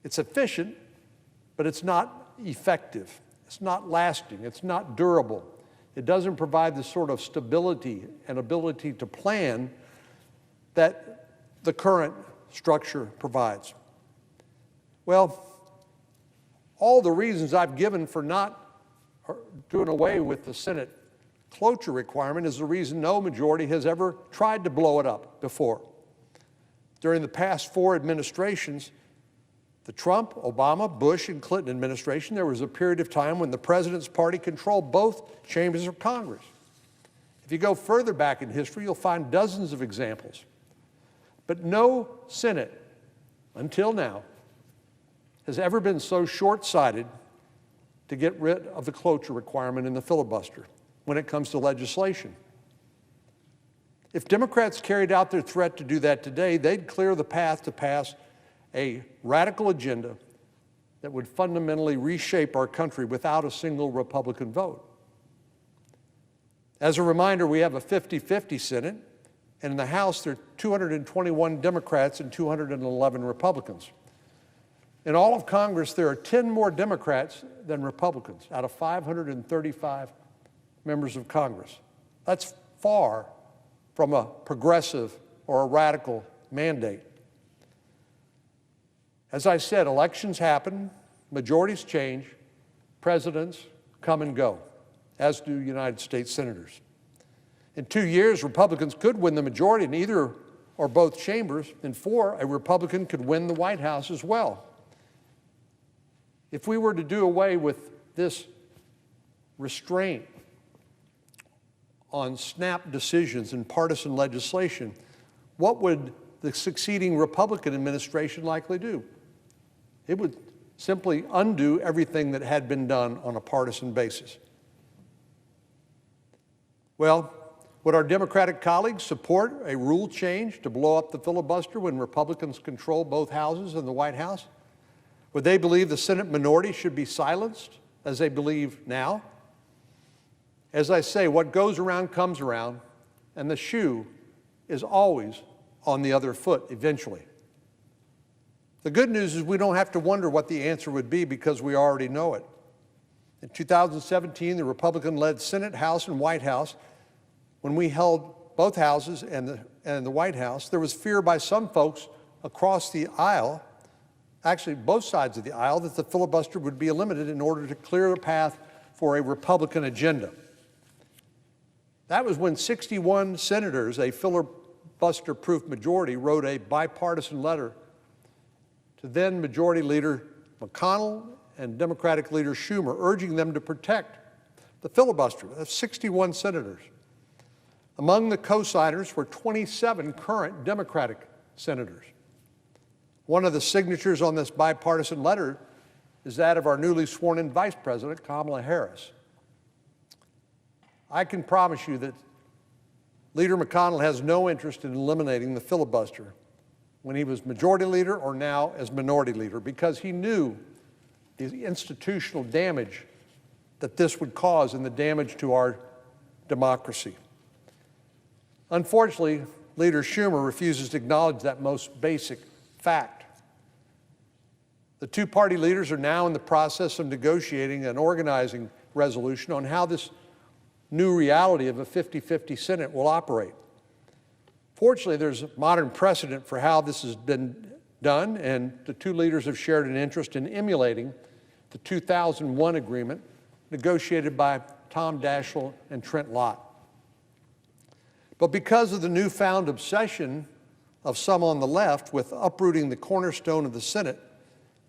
It's efficient, but it's not effective. It's not lasting. It's not durable. It doesn't provide the sort of stability and ability to plan that the current structure provides. Well, all the reasons I've given for not doing away with the Senate cloture requirement is the reason no majority has ever tried to blow it up before. During the past 4 administrations, the Trump, Obama, Bush, and Clinton administration, there was a period of time when the president's party controlled both chambers of Congress. If you go further back in history, you'll find dozens of examples. But no Senate, until now, has ever been so short-sighted to get rid of the cloture requirement in the filibuster when it comes to legislation. If Democrats carried out their threat to do that today, they'd clear the path to pass a radical agenda that would fundamentally reshape our country without a single Republican vote. As a reminder, we have a 50-50 Senate, and in the House there are 221 Democrats and 211 Republicans. In all of Congress, there are 10 more Democrats than Republicans out of 535 members of Congress. That's far from a progressive or a radical mandate. As I said, elections happen, majorities change, presidents come and go, as do United States senators. In 2 years, Republicans could win the majority in either or both chambers. In 4, a Republican could win the White House as well. If we were to do away with this restraint on snap decisions and partisan legislation, what would the succeeding Republican administration likely do? It would simply undo everything that had been done on a partisan basis. Well, would our Democratic colleagues support a rule change to blow up the filibuster when Republicans control both houses and the White House? Would they believe the Senate minority should be silenced, as they believe now? As I say, what goes around comes around, and the shoe is always on the other foot eventually. The good news is we don't have to wonder what the answer would be because we already know it. In 2017, the Republican-led Senate, House, and White House, when we held both houses and the White House, there was fear by some folks across the aisle, actually both sides of the aisle, that the filibuster would be eliminated in order to clear the path for a Republican agenda. That was when 61 senators, a filibuster-proof majority, wrote a bipartisan letter to then Majority Leader McConnell and Democratic leader Schumer, urging them to protect the filibuster of 61 senators. Among the co-signers were 27 current Democratic senators. One of the signatures on this bipartisan letter is that of our newly sworn-in Vice President, Kamala Harris. I can promise you that Leader McConnell has no interest in eliminating the filibuster when he was majority leader or now as minority leader, because he knew the institutional damage that this would cause and the damage to our democracy. Unfortunately, Leader Schumer refuses to acknowledge that most basic fact. The two-party leaders are now in the process of negotiating an organizing resolution on how this new reality of a 50-50 Senate will operate. Fortunately, there's a modern precedent for how this has been done, and the two leaders have shared an interest in emulating the 2001 agreement negotiated by Tom Daschle and Trent Lott. But because of the newfound obsession of some on the left with uprooting the cornerstone of the Senate,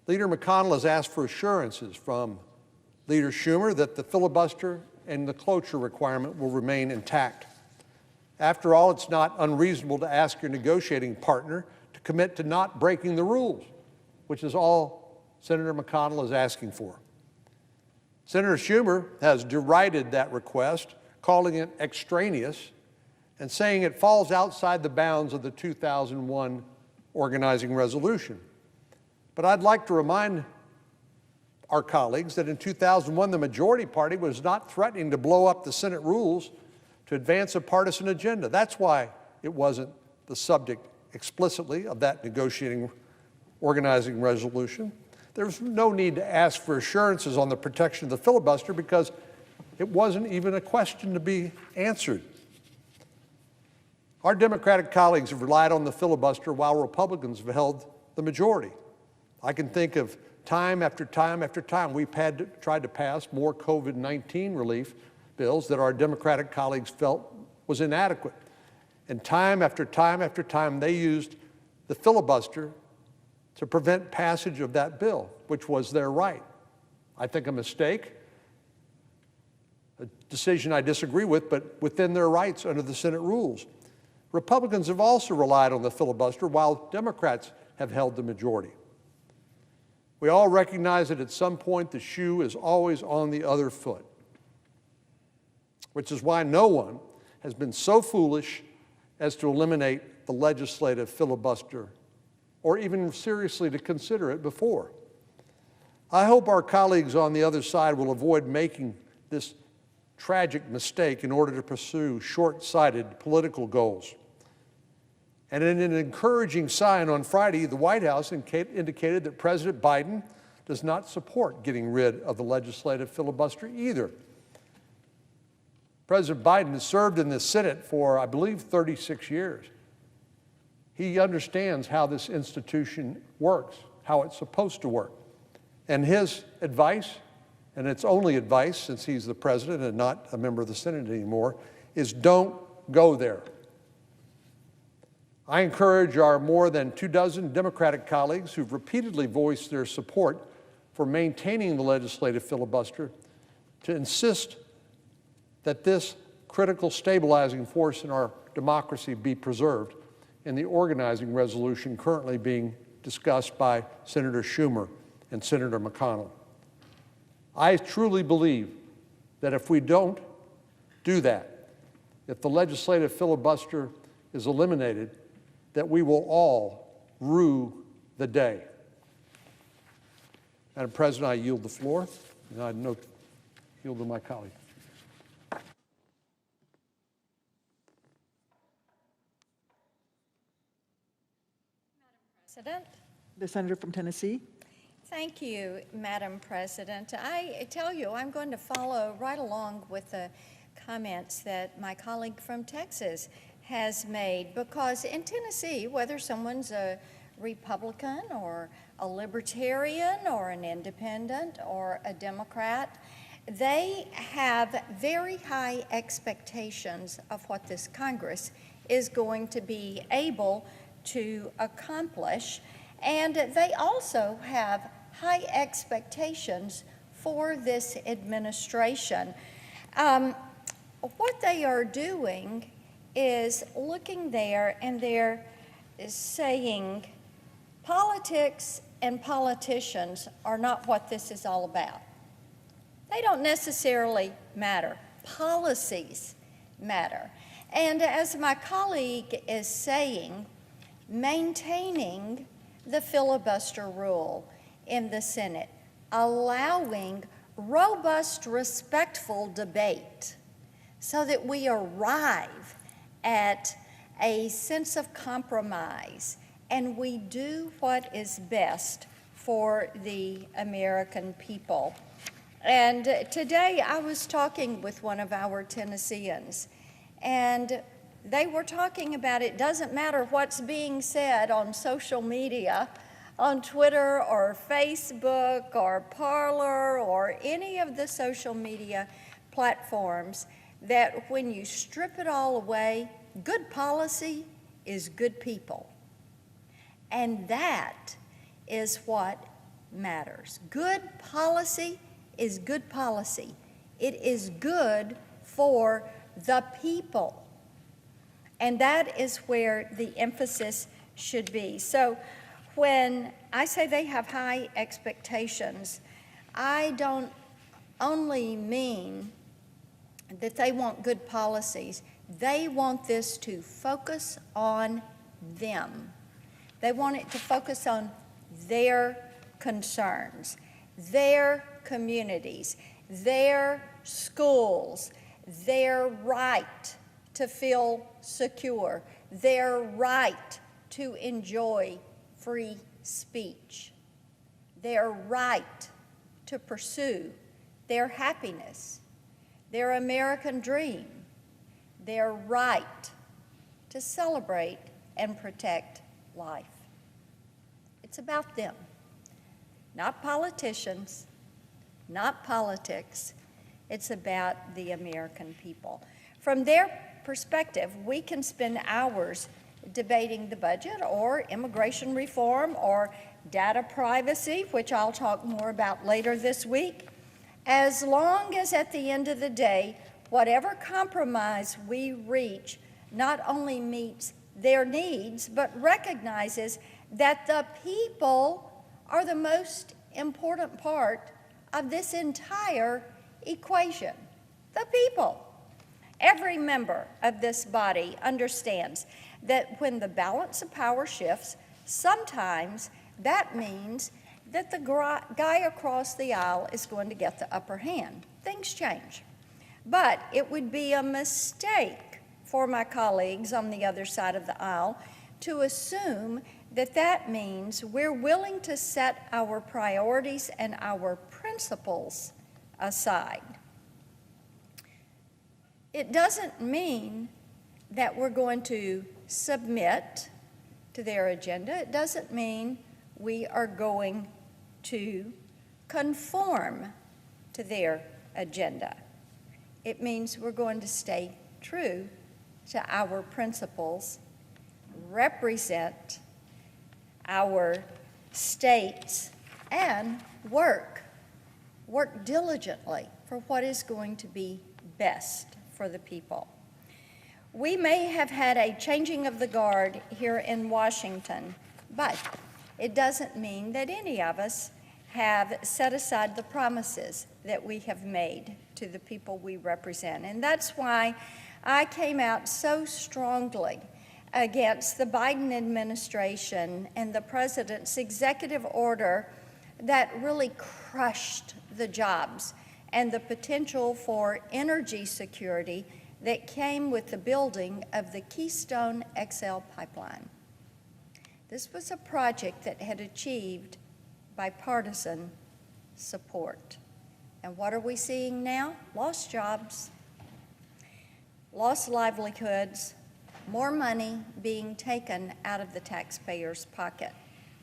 Leader McConnell has asked for assurances from Leader Schumer that the filibuster and the cloture requirement will remain intact. After all, it's not unreasonable to ask your negotiating partner to commit to not breaking the rules, which is all Senator McConnell is asking for. Senator Schumer has derided that request, calling it extraneous and saying it falls outside the bounds of the 2001 organizing resolution. But I'd like to remind our colleagues that in 2001, the majority party was not threatening to blow up the Senate rules to advance a partisan agenda. That's why it wasn't the subject explicitly of that negotiating organizing resolution. There was no need to ask for assurances on the protection of the filibuster because it wasn't even a question to be answered. Our Democratic colleagues have relied on the filibuster while Republicans have held the majority. I can think of time after time after time we've tried to pass more COVID-19 relief bills that our Democratic colleagues felt was inadequate. And time after time after time, they used the filibuster to prevent passage of that bill, which was their right. I think a mistake, a decision I disagree with, but within their rights under the Senate rules. Republicans have also relied on the filibuster while Democrats have held the majority. We all recognize that at some point the shoe is always on the other foot, which is why no one has been so foolish as to eliminate the legislative filibuster or even seriously to consider it before. I hope our colleagues on the other side will avoid making this tragic mistake in order to pursue short-sighted political goals. And in an encouraging sign on Friday, the White House indicated that President Biden does not support getting rid of the legislative filibuster either. President Biden has served in the Senate for, I believe, 36 years. He understands how this institution works, how it's supposed to work. And his advice, and it's only advice since he's the president and not a member of the Senate anymore, is don't go there. I encourage our more than 24 Democratic colleagues who've repeatedly voiced their support for maintaining the legislative filibuster to insist that this critical stabilizing force in our democracy be preserved in the organizing resolution currently being discussed by Senator Schumer and Senator McConnell. I truly believe that if we don't do that, if the legislative filibuster is eliminated, that we will all rue the day. Madam President, I yield the floor, and I yield to my colleague. President. The senator from Tennessee. Thank you, Madam President. I tell you, I'm going to follow right along with the comments that my colleague from Texas has made, because in Tennessee, whether someone's a Republican or a Libertarian or an Independent or a Democrat, they have very high expectations of what this Congress is going to be able to accomplish, and they also have high expectations for this administration. What they are doing is looking there and they're saying politics and politicians are not what this is all about. They don't necessarily matter. Policies matter. And as my colleague is saying, maintaining the filibuster rule in the Senate, allowing robust, respectful debate so that we arrive at a sense of compromise and we do what is best for the American people. And today I was talking with one of our Tennesseans, and they were talking about it doesn't matter what's being said on social media, on Twitter or Facebook or Parler or any of the social media platforms, that when you strip it all away, good policy is good people. And that is what matters. Good policy is good policy. It is good for the people. And that is where the emphasis should be. So when I say they have high expectations, I don't only mean that they want good policies. They want this to focus on them. They want it to focus on their concerns, their communities, their schools, their right to feel secure, their right to enjoy free speech, their right to pursue their happiness, their American dream, their right to celebrate and protect life. It's about them, not politicians, not politics. It's about the American people. From their perspective, we can spend hours debating the budget or immigration reform or data privacy, which I'll talk more about later this week, as long as at the end of the day, whatever compromise we reach not only meets their needs, but recognizes that the people are the most important part of this entire equation. The people. Every member of this body understands that when the balance of power shifts, sometimes that means that the guy across the aisle is going to get the upper hand. Things change. But it would be a mistake for my colleagues on the other side of the aisle to assume that that means we're willing to set our priorities and our principles aside. It doesn't mean that we're going to submit to their agenda. It doesn't mean we are going to conform to their agenda. It means we're going to stay true to our principles, represent our states, and work diligently for what is going to be best for the people. We may have had a changing of the guard here in Washington, but it doesn't mean that any of us have set aside the promises that we have made to the people we represent. And that's why I came out so strongly against the Biden administration and the president's executive order that really crushed the jobs and the potential for energy security that came with the building of the Keystone XL Pipeline. This was a project that had achieved bipartisan support. And what are we seeing now? Lost jobs, lost livelihoods, more money being taken out of the taxpayer's pocket.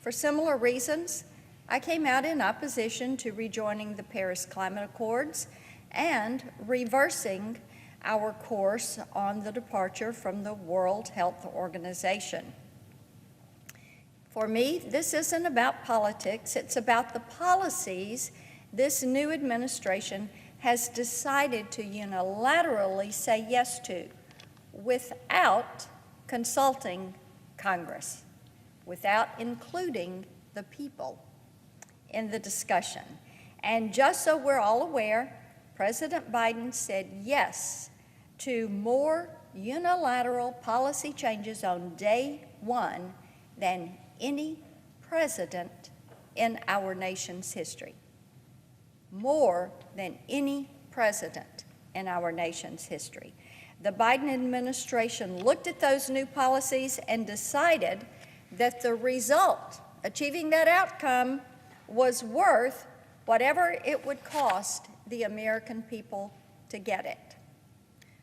For similar reasons, I came out in opposition to rejoining the Paris Climate Accords and reversing our course on the departure from the World Health Organization. For me, this isn't about politics, it's about the policies this new administration has decided to unilaterally say yes to without consulting Congress, without including the people in the discussion. And just so we're all aware, President Biden said yes to more unilateral policy changes on day one than any president in our nation's history. More than any president in our nation's history. The Biden administration looked at those new policies and decided that the result, achieving that outcome, was worth whatever it would cost the American people to get it.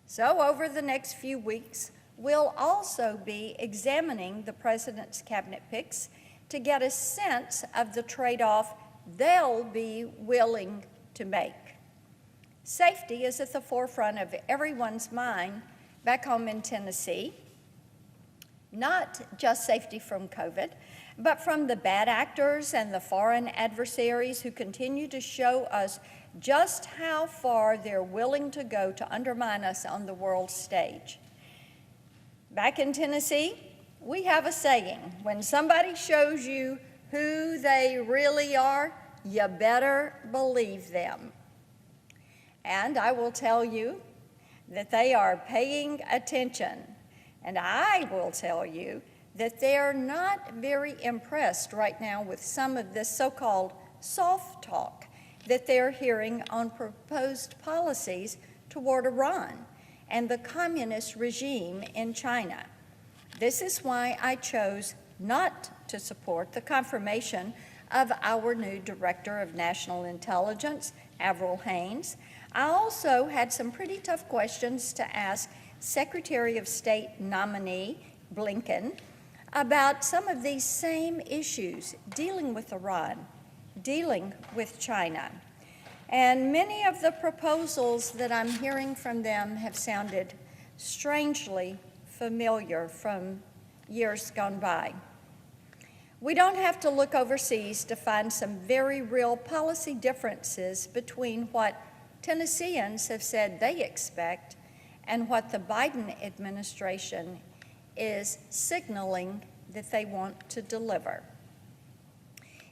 So over the next few weeks, we'll also be examining the president's cabinet picks to get a sense of the trade-off they'll be willing to make. Safety is at the forefront of everyone's mind back home in Tennessee. Not just safety from COVID, but from the bad actors and the foreign adversaries who continue to show us just how far they're willing to go to undermine us on the world stage. Back in Tennessee, we have a saying, when somebody shows you who they really are, you better believe them. And I will tell you that they are paying attention. And I will tell you that they're not very impressed right now with some of this so-called soft talk that they're hearing on proposed policies toward Iran and the communist regime in China. This is why I chose not to support the confirmation of our new Director of National Intelligence, Avril Haines. I also had some pretty tough questions to ask Secretary of State nominee Blinken about some of these same issues, dealing with Iran, dealing with China. And many of the proposals that I'm hearing from them have sounded strangely familiar from years gone by. We don't have to look overseas to find some very real policy differences between what Tennesseans have said they expect and what the Biden administration is signaling that they want to deliver.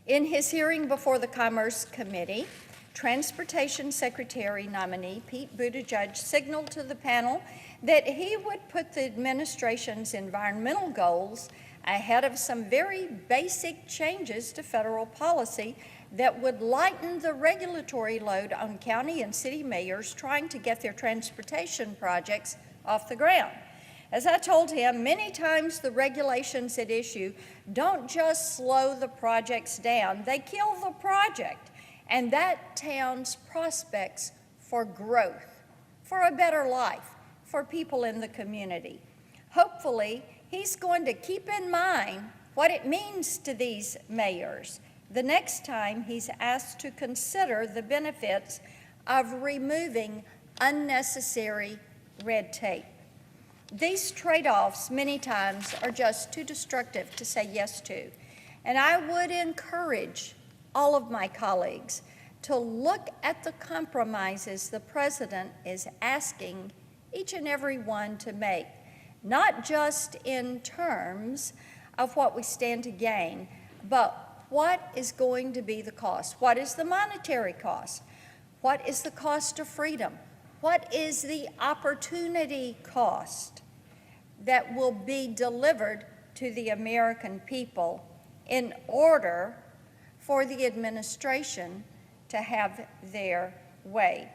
In his hearing before the Commerce Committee, Transportation Secretary nominee Pete Buttigieg signaled to the panel that he would put the administration's environmental goals ahead of some very basic changes to federal policy that would lighten the regulatory load on county and city mayors trying to get their transportation projects off the ground. As I told him, many times the regulations at issue don't just slow the projects down, they kill the project and that town's prospects for growth, for a better life, for people in the community. Hopefully, he's going to keep in mind what it means to these mayors the next time he's asked to consider the benefits of removing unnecessary red tape. These trade-offs many times are just too destructive to say yes to. And I would encourage all of my colleagues to look at the compromises the president is asking each and every one to make, not just in terms of what we stand to gain, but what is going to be the cost? What is the monetary cost? What is the cost of freedom? What is the opportunity cost that will be delivered to the American people in order for the administration to have their way,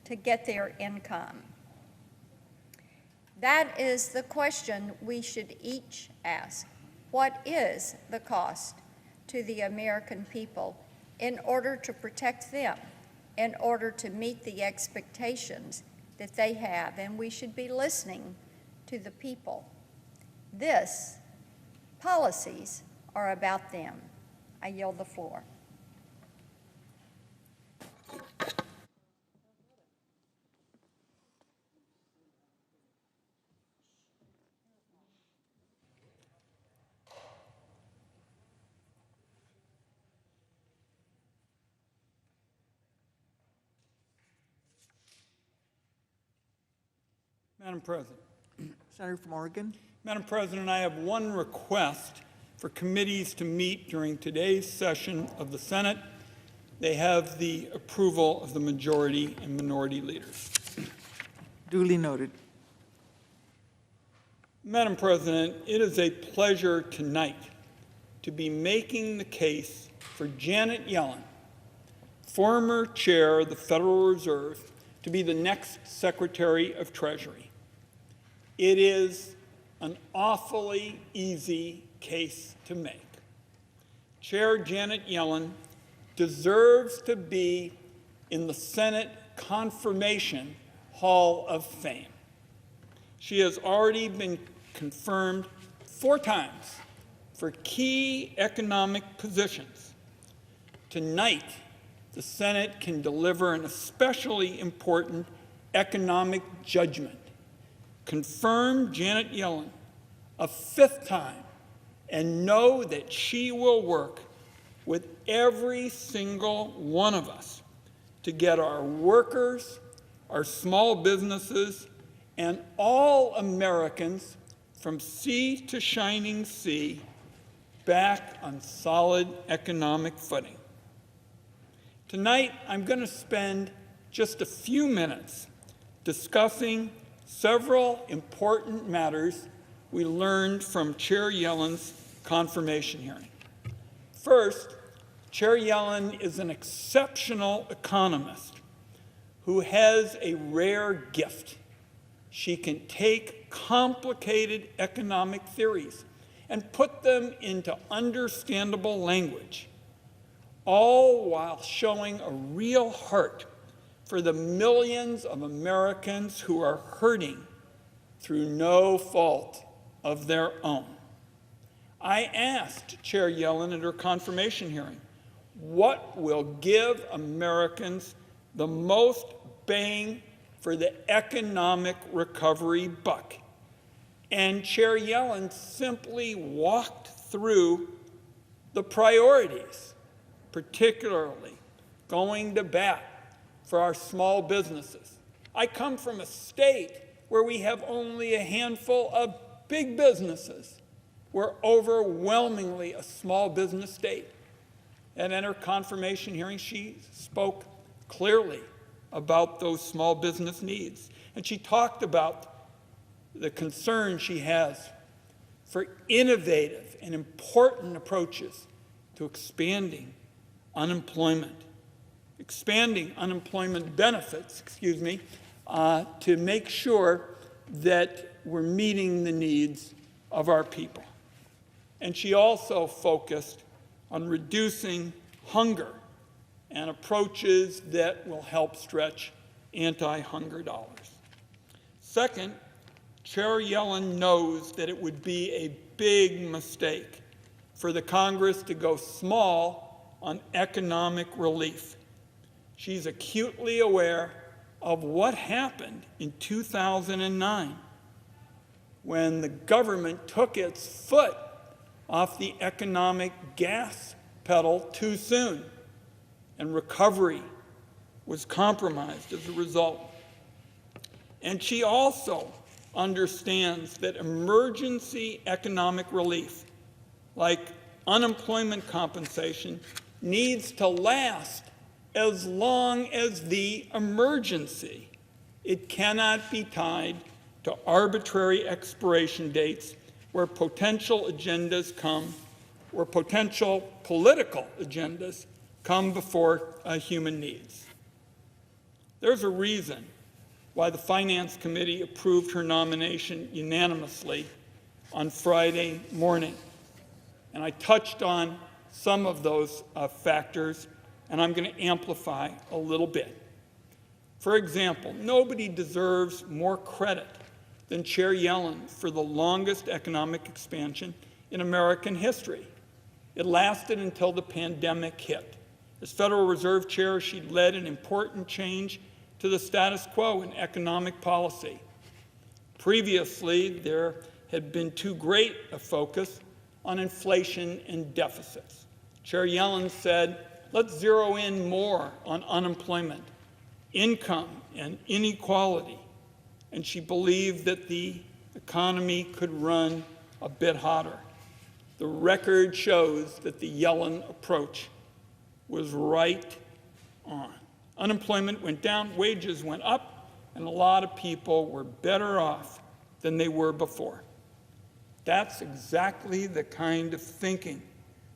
to get their income? That is the question we should each ask. What is the cost to the American people in order to protect them, in order to meet the expectations that they have? And we should be listening to the people. Policies are about them. I yield the floor. Madam President. Senator from Oregon. Madam President, I have one request for committees to meet during today's session of the Senate. They have the approval of the majority and minority leaders. Duly noted. Madam President, it is a pleasure tonight to be making the case for Janet Yellen, former chair of the Federal Reserve, to be the next Secretary of Treasury. It is an awfully easy case to make. Chair Janet Yellen deserves to be in the Senate Confirmation Hall of Fame. She has already been confirmed 4 times for key economic positions. Tonight, the Senate can deliver an especially important economic judgment. Confirm Janet Yellen a 5th time and know that she will work with every single one of us to get our workers, our small businesses, and all Americans from sea to shining sea back on solid economic footing. Tonight, I'm going to spend just a few minutes discussing several important matters we learned from Chair Yellen's confirmation hearing. First, Chair Yellen is an exceptional economist who has a rare gift. She can take complicated economic theories and put them into understandable language, all while showing a real heart for the millions of Americans who are hurting through no fault of their own. I asked Chair Yellen at her confirmation hearing, what will give Americans the most bang for the economic recovery buck? And Chair Yellen simply walked through the priorities, particularly going to bat for our small businesses. I come from a state where we have only a handful of big businesses. We're overwhelmingly a small business state. And in her confirmation hearing, she spoke clearly about those small business needs. And she talked about the concern she has for innovative and important approaches to expanding unemployment benefits, to make sure that we're meeting the needs of our people. And she also focused on reducing hunger and approaches that will help stretch anti-hunger dollars. Second, Chair Yellen knows that it would be a big mistake for the Congress to go small on economic relief. She's acutely aware of what happened in 2009 when the government took its foot off the economic gas pedal too soon, and recovery was compromised as a result. And she also understands that emergency economic relief, like unemployment compensation, needs to last as long as the emergency. It cannot be tied to arbitrary expiration dates where potential political agendas come before human needs. There's a reason why the Finance Committee approved her nomination unanimously on Friday morning. And I touched on some of those factors, and I'm going to amplify a little bit. For example, nobody deserves more credit than Chair Yellen for the longest economic expansion in American history. It lasted until the pandemic hit. As Federal Reserve Chair, she led an important change to the status quo in economic policy. Previously, there had been too great a focus on inflation and deficits. Chair Yellen said, let's zero in more on unemployment, income, and inequality, and she believed that the economy could run a bit hotter. The record shows that the Yellen approach was right on. Unemployment went down, wages went up, and a lot of people were better off than they were before. That's exactly the kind of thinking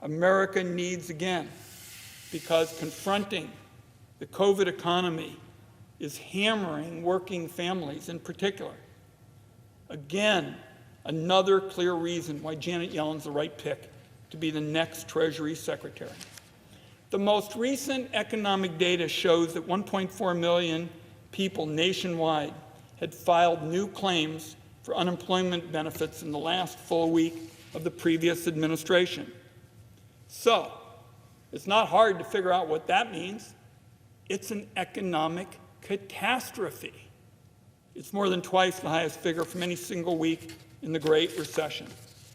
America needs again, because confronting the COVID economy is hammering working families in particular. Again, another clear reason why Janet Yellen's the right pick to be the next Treasury Secretary. The most recent economic data shows that 1.4 million people nationwide had filed new claims for unemployment benefits in the last full week of the previous administration. So, it's not hard to figure out what that means. It's an economic catastrophe. It's more than twice the highest figure from any single week in the Great Recession.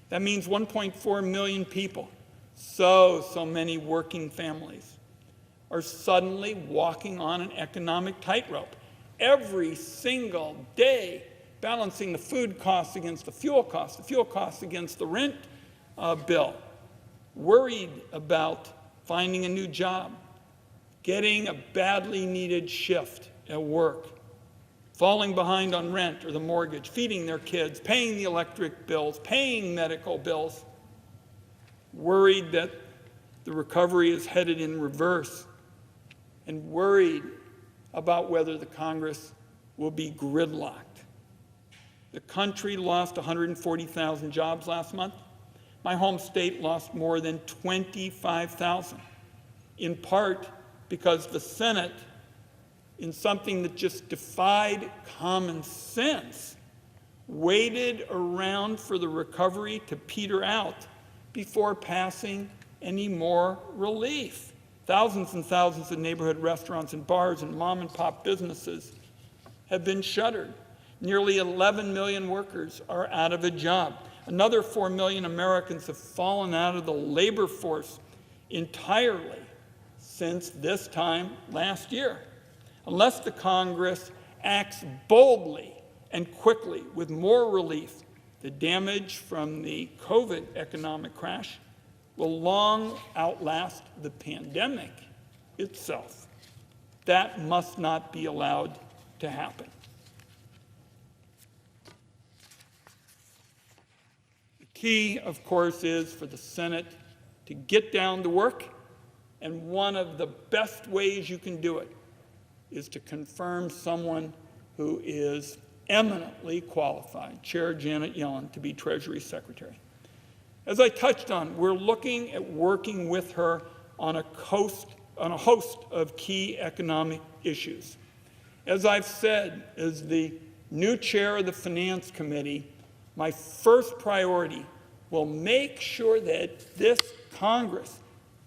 That means 1.4 million people, so many working families, are suddenly walking on an economic tightrope. Every single day, balancing the food costs against the fuel costs against the rent bill, worried about finding a new job, getting a badly needed shift at work, falling behind on rent or the mortgage, feeding their kids, paying the electric bills, paying medical bills, worried that the recovery is headed in reverse, and worried about whether the Congress will be gridlocked. The country lost 140,000 jobs last month. My home state lost more than 25,000, in part because the Senate, in something that just defied common sense, waited around for the recovery to peter out before passing any more relief. Thousands and thousands of neighborhood restaurants and bars and mom-and-pop businesses have been shuttered. Nearly 11 million workers are out of a job. Another 4 million Americans have fallen out of the labor force entirely since this time last year. Unless the Congress acts boldly and quickly with more relief, the damage from the COVID economic crash will long outlast the pandemic itself. That must not be allowed to happen. The key, of course, is for the Senate to get down to work, and one of the best ways you can do it is to confirm someone who is eminently qualified, Chair Janet Yellen, to be Treasury Secretary. As I touched on, we're looking at working with her on a host of key economic issues. As I've said, as the new chair of the Finance Committee, my first priority will make sure that this Congress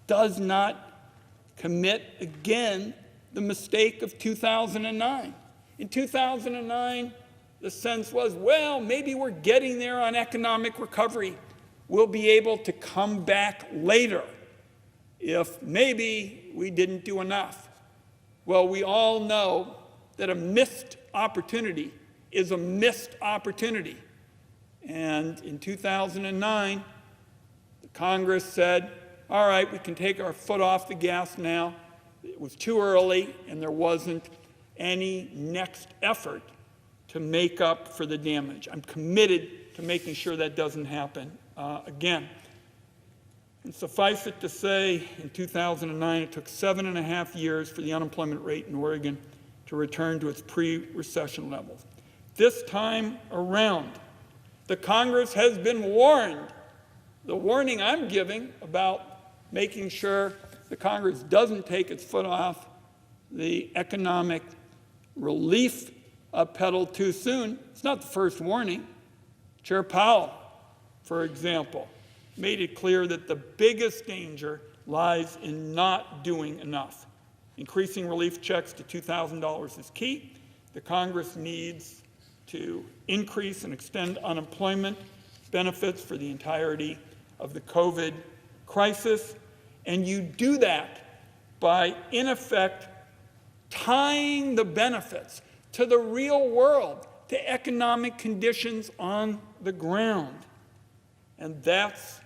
does not commit again the mistake of 2009. In 2009, the sense was, well, maybe we're getting there on economic recovery. We'll be able to come back later if maybe we didn't do enough. Well, we all know that a missed opportunity is a missed opportunity. And in 2009, the Congress said, all right, we can take our foot off the gas now. It was too early, and there wasn't any next effort to make up for the damage. I'm committed to making sure that doesn't happen again. And suffice it to say, in 2009, it took 7.5 years for the unemployment rate in Oregon to return to its pre-recession levels. This time around, the Congress has been warned. The warning I'm giving about making sure the Congress doesn't take its foot off the economic relief pedal too soon. It's not the first warning. Chair Powell, for example, made it clear that the biggest danger lies in not doing enough. Increasing relief checks to $2,000 is key. The Congress needs to increase and extend unemployment benefits for the entirety of the COVID crisis. And you do that by, in effect, tying the benefits to the real world, to to economic conditions on the ground. And that's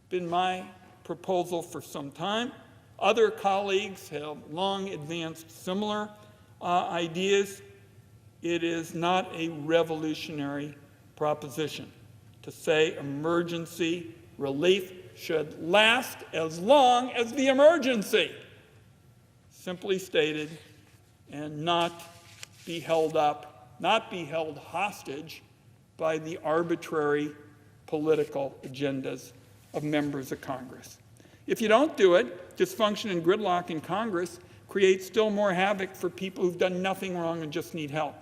been my proposal for some time. Other colleagues have long advanced similar ideas. It is not a revolutionary proposition to say emergency relief should last as long as the emergency. Simply stated, and not be held up, not be held hostage by the arbitrary political agendas of members of Congress. If you don't do it, dysfunction and gridlock in Congress creates still more havoc for people who've done nothing wrong and just need help.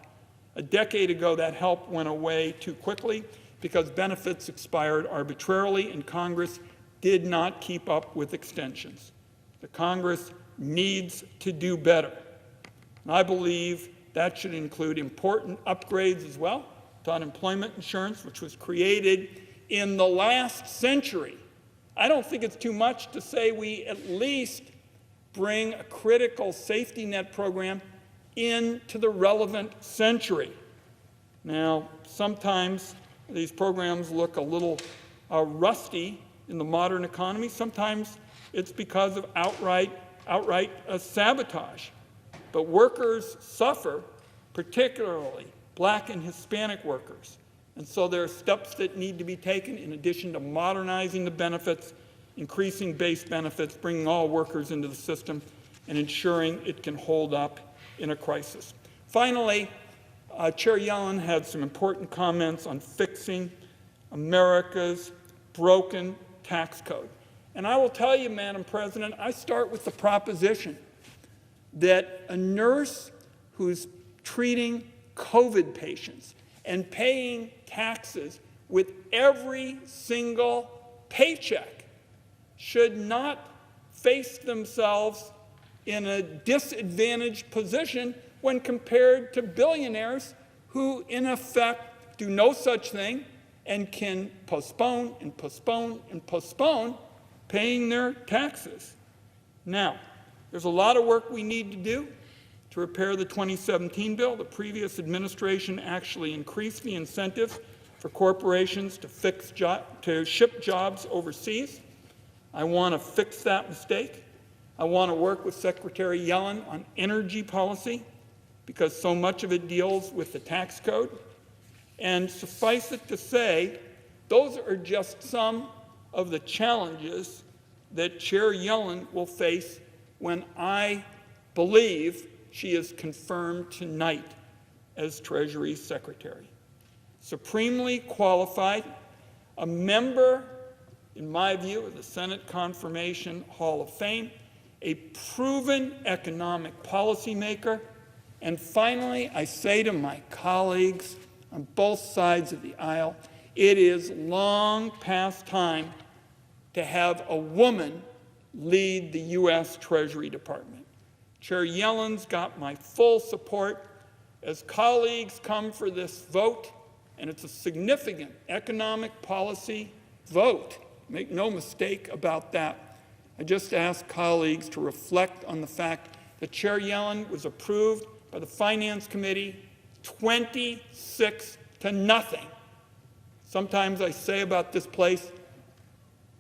A decade ago, that help went away too quickly because benefits expired arbitrarily and Congress did not keep up with extensions. The Congress needs to do better. And I believe that should include important upgrades as well to unemployment insurance, which was created in the last century. I don't think it's too much to say we at least bring a critical safety net program into the relevant century. Now, sometimes these programs look a little rusty in the modern economy. Sometimes it's because of outright sabotage. But workers suffer, particularly Black and Hispanic workers. And so there are steps that need to be taken in addition to modernizing the benefits, increasing base benefits, bringing all workers into the system, and ensuring it can hold up in a crisis. Finally, Chair Yellen had some important comments on fixing America's broken tax code. And I will tell you, Madam President, I start with the proposition that a nurse who's treating COVID patients and paying taxes with every single paycheck should not face themselves in a disadvantaged position when compared to billionaires who, in effect, do no such thing and can postpone and postpone and postpone paying their taxes. Now, there's a lot of work we need to do to repair the 2017 bill. The previous administration actually increased the incentives for corporations to ship jobs overseas. I want to fix that mistake. I want to work with Secretary Yellen on energy policy because so much of it deals with the tax code. And suffice it to say, those are just some of the challenges that Chair Yellen will face when I believe she is confirmed tonight as Treasury Secretary. Supremely qualified, a member, in my view, of the Senate Confirmation Hall of Fame, a proven economic policymaker, and finally, I say to my colleagues on both sides of the aisle, it is long past time to have a woman lead the U.S. Treasury Department. Chair Yellen's got my full support as colleagues come for this vote, and it's a significant economic policy vote. Make no mistake about that. I just ask colleagues to reflect on the fact that Chair Yellen was approved by the Finance Committee 26-0. Sometimes I say about this place,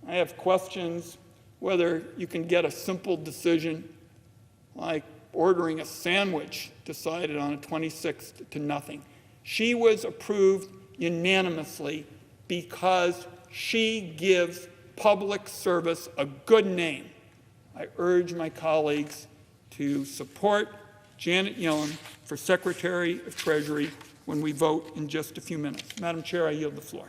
I have questions whether you can get a simple decision like ordering a sandwich decided on a 26-0. She was approved unanimously because she gives public service a good name. I urge my colleagues to support Janet Yellen for Secretary of Treasury when we vote in just a few minutes. Madam Chair, I yield the floor.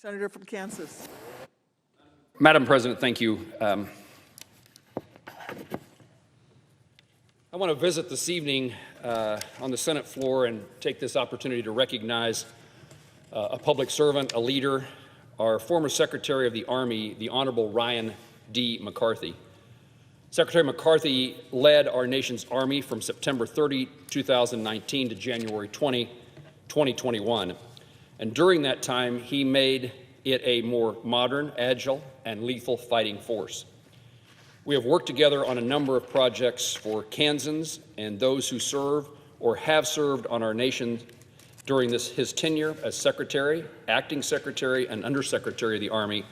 Senator from Kansas. Madam President, thank you. I want to visit this evening on the Senate floor and take this opportunity to recognize a public servant, a leader, our former Secretary of the Army, the Honorable Ryan D. McCarthy. Secretary McCarthy led our nation's Army from September 30, 2019 to January 20, 2021. And during that time, he made it a more modern, agile, and lethal fighting force. We have worked together on a number of projects for Kansans and those who serve or have served on our nation during his tenure as Secretary, Acting Secretary, and Undersecretary of the Army,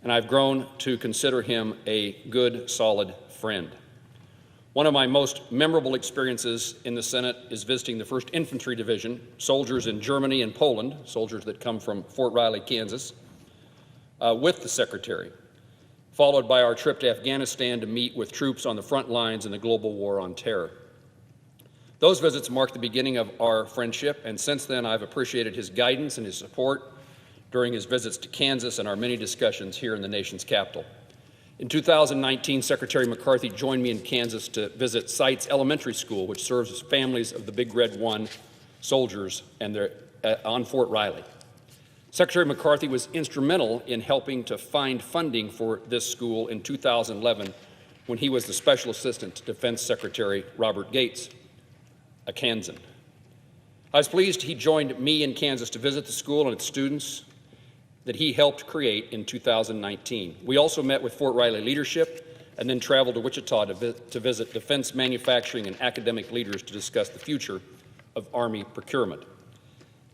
and I've grown to consider him a good, solid friend. One of my most memorable experiences in the Senate is visiting the 1st Infantry Division, soldiers in Germany and Poland, soldiers that come from Fort Riley, Kansas, with the Secretary, followed by our trip to Afghanistan to meet with troops on the front lines in the global war on terror. Those visits marked the beginning of our friendship, and since then I've appreciated his guidance and his support during his visits to Kansas and our many discussions here in the nation's capital. In 2019, Secretary McCarthy joined me in Kansas to visit Sites Elementary School, which serves families of the Big Red 1 soldiers and on Fort Riley. Secretary McCarthy was instrumental in helping to find funding for this school in 2011 when he was the Special Assistant to Defense Secretary Robert Gates, a Kansan. I was pleased he joined me in Kansas to visit the school and its students that he helped create in 2019. We also met with Fort Riley leadership and then traveled to Wichita to visit defense manufacturing and academic leaders to discuss the future of Army procurement.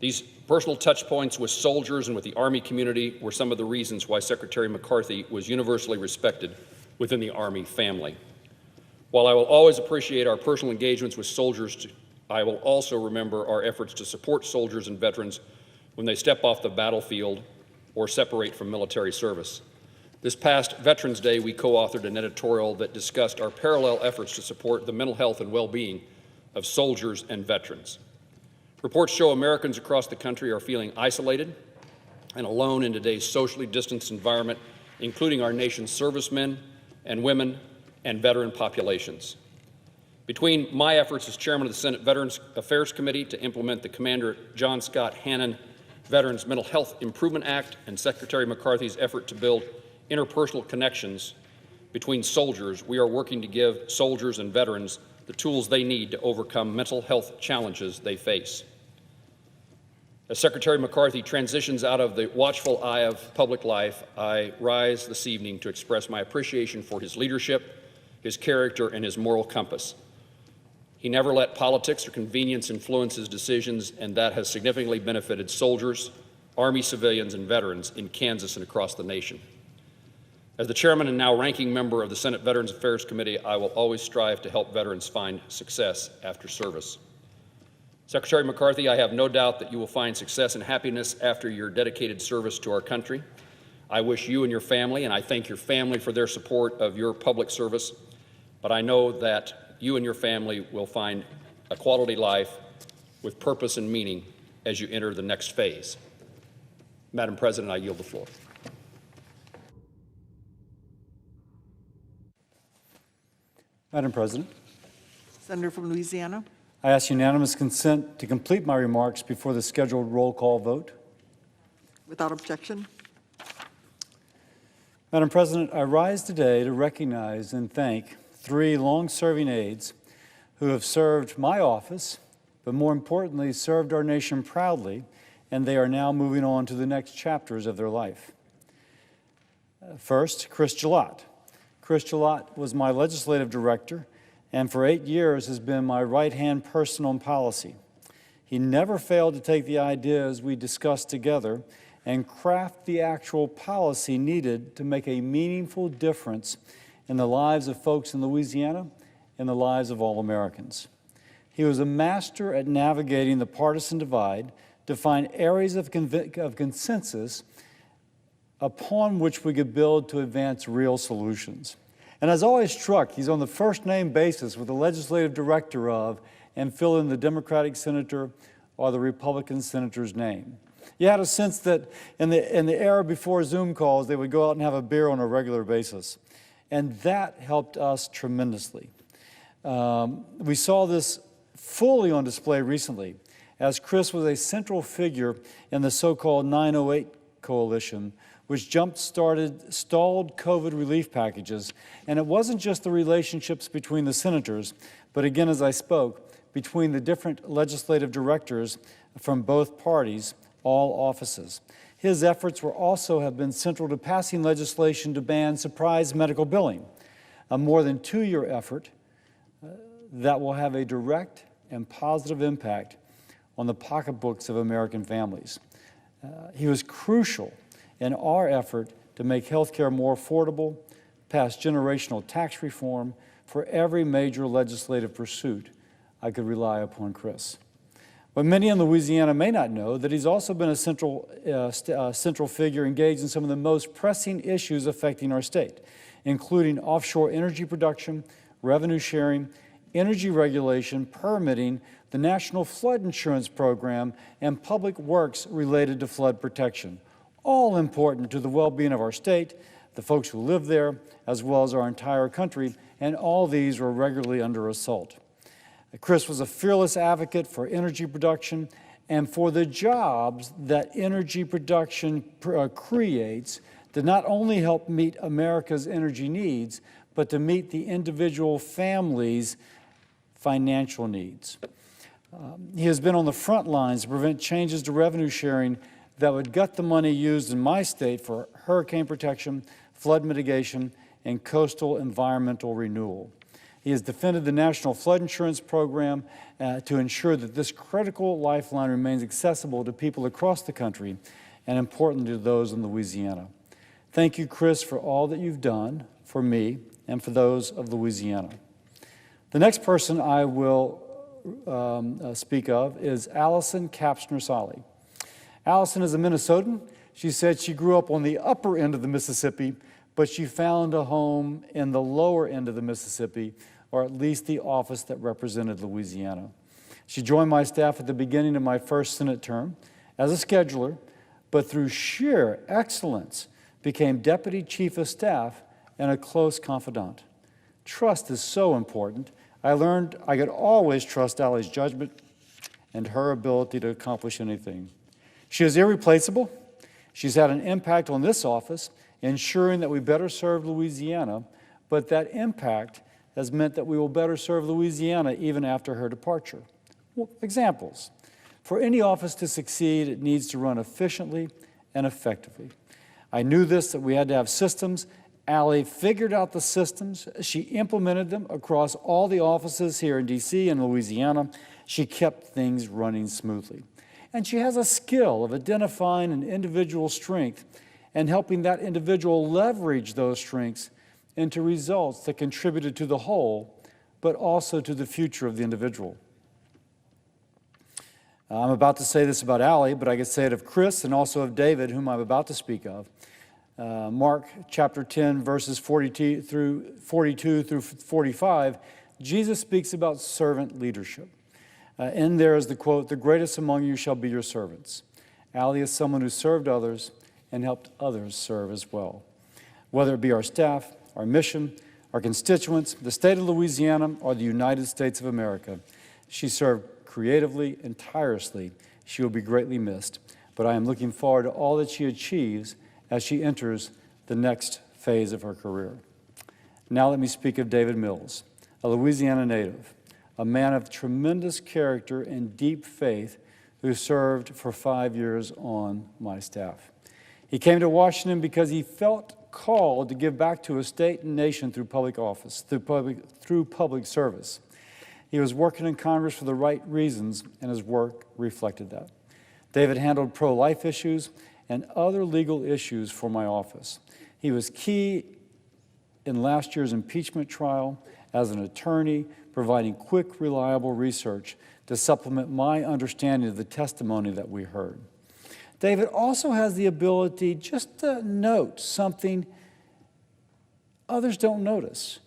These personal touch points with soldiers and with the Army community were some of the reasons why Secretary McCarthy was universally respected within the Army family. While I will always appreciate our personal engagements with soldiers, I will also remember our efforts to support soldiers and veterans when they step off the battlefield or separate from military service. This past Veterans Day, we co-authored an editorial that discussed our parallel efforts to support the mental health and well-being of soldiers and veterans. Reports show Americans across the country are feeling isolated and alone in today's socially distanced environment, including our nation's servicemen and women and veteran populations. Between my efforts as chairman of the Senate Veterans Affairs Committee to implement the Commander John Scott Hannon Veterans Mental Health Improvement Act and Secretary McCarthy's effort to build interpersonal connections between soldiers, we are working to give soldiers and veterans the tools they need to overcome mental health challenges they face. As Secretary McCarthy transitions out of the watchful eye of public life, I rise this evening to express my appreciation for his leadership, his character, and his moral compass. He never let politics or convenience influence his decisions, and that has significantly benefited soldiers, Army civilians, and veterans in Kansas and across the nation. As the chairman and now ranking member of the Senate Veterans Affairs Committee, I will always strive to help veterans find success after service. Secretary McCarthy, I have no doubt that you will find success and happiness after your dedicated service to our country. I wish you and your family, and I thank your family for their support of your public service, but I know that you and your family will find a quality life with purpose and meaning as you enter the next phase. Madam President, I yield the floor. Madam President, Senator from Louisiana. I ask unanimous consent to complete my remarks before the scheduled roll call vote. Without objection. Madam President, I rise today to recognize and thank 3 long-serving aides who have served my office, but more importantly, served our nation proudly, and they are now moving on to the next chapters of their life. First, Chris Gillott. Chris Gillott was my legislative director and for 8 years has been my right-hand person on policy. He never failed to take the ideas we discussed together and craft the actual policy needed to make a meaningful difference in the lives of folks in Louisiana and the lives of all Americans. He was a master at navigating the partisan divide to find areas of consensus upon which we could build to advance real solutions. And as always struck, he's on the first-name basis with the legislative director of and fill in the Democratic senator or the Republican senator's name. You had a sense that in the era before Zoom calls, they would go out and have a beer on a regular basis. And that helped us tremendously. We saw this fully on display recently, as Chris was a central figure in the so-called 908 coalition, which jump-started stalled COVID relief packages. And it wasn't just the relationships between the senators, but again, as I spoke, between the different legislative directors from both parties, all offices. His efforts will also have been central to passing legislation to ban surprise medical billing, a more than 2-year effort that will have a direct and positive impact on the pocketbooks of American families. He was crucial in our effort to make health care more affordable, pass generational tax reform. For every major legislative pursuit, I could rely upon Chris. But many in Louisiana may not know that he's also been a central figure engaged in some of the most pressing issues affecting our state, including offshore energy production, revenue sharing, energy regulation, permitting, the National Flood Insurance Program, and public works related to flood protection, all important to the well-being of our state, the folks who live there, as well as our entire country, and all these were regularly under assault. Chris was a fearless advocate for energy production and for the jobs that energy production creates to not only help meet America's energy needs, but to meet the individual families' financial needs. He has been on the front lines to prevent changes to revenue sharing that would gut the money used in my state for hurricane protection, flood mitigation, and coastal environmental renewal. He has defended the National Flood Insurance Program to ensure that this critical lifeline remains accessible to people across the country and importantly to those in Louisiana. Thank you, Chris, for all that you've done for me and for those of Louisiana. The next person I will speak of is Allison Kapzner. Allison is a Minnesotan. She said she grew up on the upper end of the Mississippi, but she found a home in the lower end of the Mississippi, or at least the office that represented Louisiana. She joined my staff at the beginning of my first Senate term as a scheduler, but through sheer excellence became Deputy Chief of Staff and a close confidant. Trust is so important. I learned I could always trust Allie's judgment and her ability to accomplish anything. She is irreplaceable. She's had an impact on this office, ensuring that we better serve Louisiana, but that impact has meant that we will better serve Louisiana even after her departure. Well, examples. For any office to succeed, it needs to run efficiently and effectively. I knew this, that we had to have systems. Allie figured out the systems. She implemented them across all the offices here in D.C. and Louisiana. She kept things running smoothly. And she has a skill of identifying an individual's strength and helping that individual leverage those strengths into results that contributed to the whole, but also to the future of the individual. I'm about to say this about Allie, but I could say it of Chris and also of David, whom I'm about to speak of. Mark chapter 10, verses 42 through 45, Jesus speaks about servant leadership. In there is the quote, "The greatest among you shall be your servants." Allie is someone who served others and helped others serve as well. Whether it be our staff, our mission, our constituents, the state of Louisiana, or the United States of America, she served creatively and tirelessly. She will be greatly missed, but I am looking forward to all that she achieves as she enters the next phase of her career. Now let me speak of David Mills, a Louisiana native, a man of tremendous character and deep faith who served for 5 years on my staff. He came to Washington because he felt called to give back to his state and nation through public office, through public service. He was working in Congress for the right reasons, and his work reflected that. David handled pro-life issues and other legal issues for my office. He was key in last year's impeachment trial as an attorney, providing quick, reliable research to supplement my understanding of the testimony that we heard. David also has the ability just to note something others don't notice,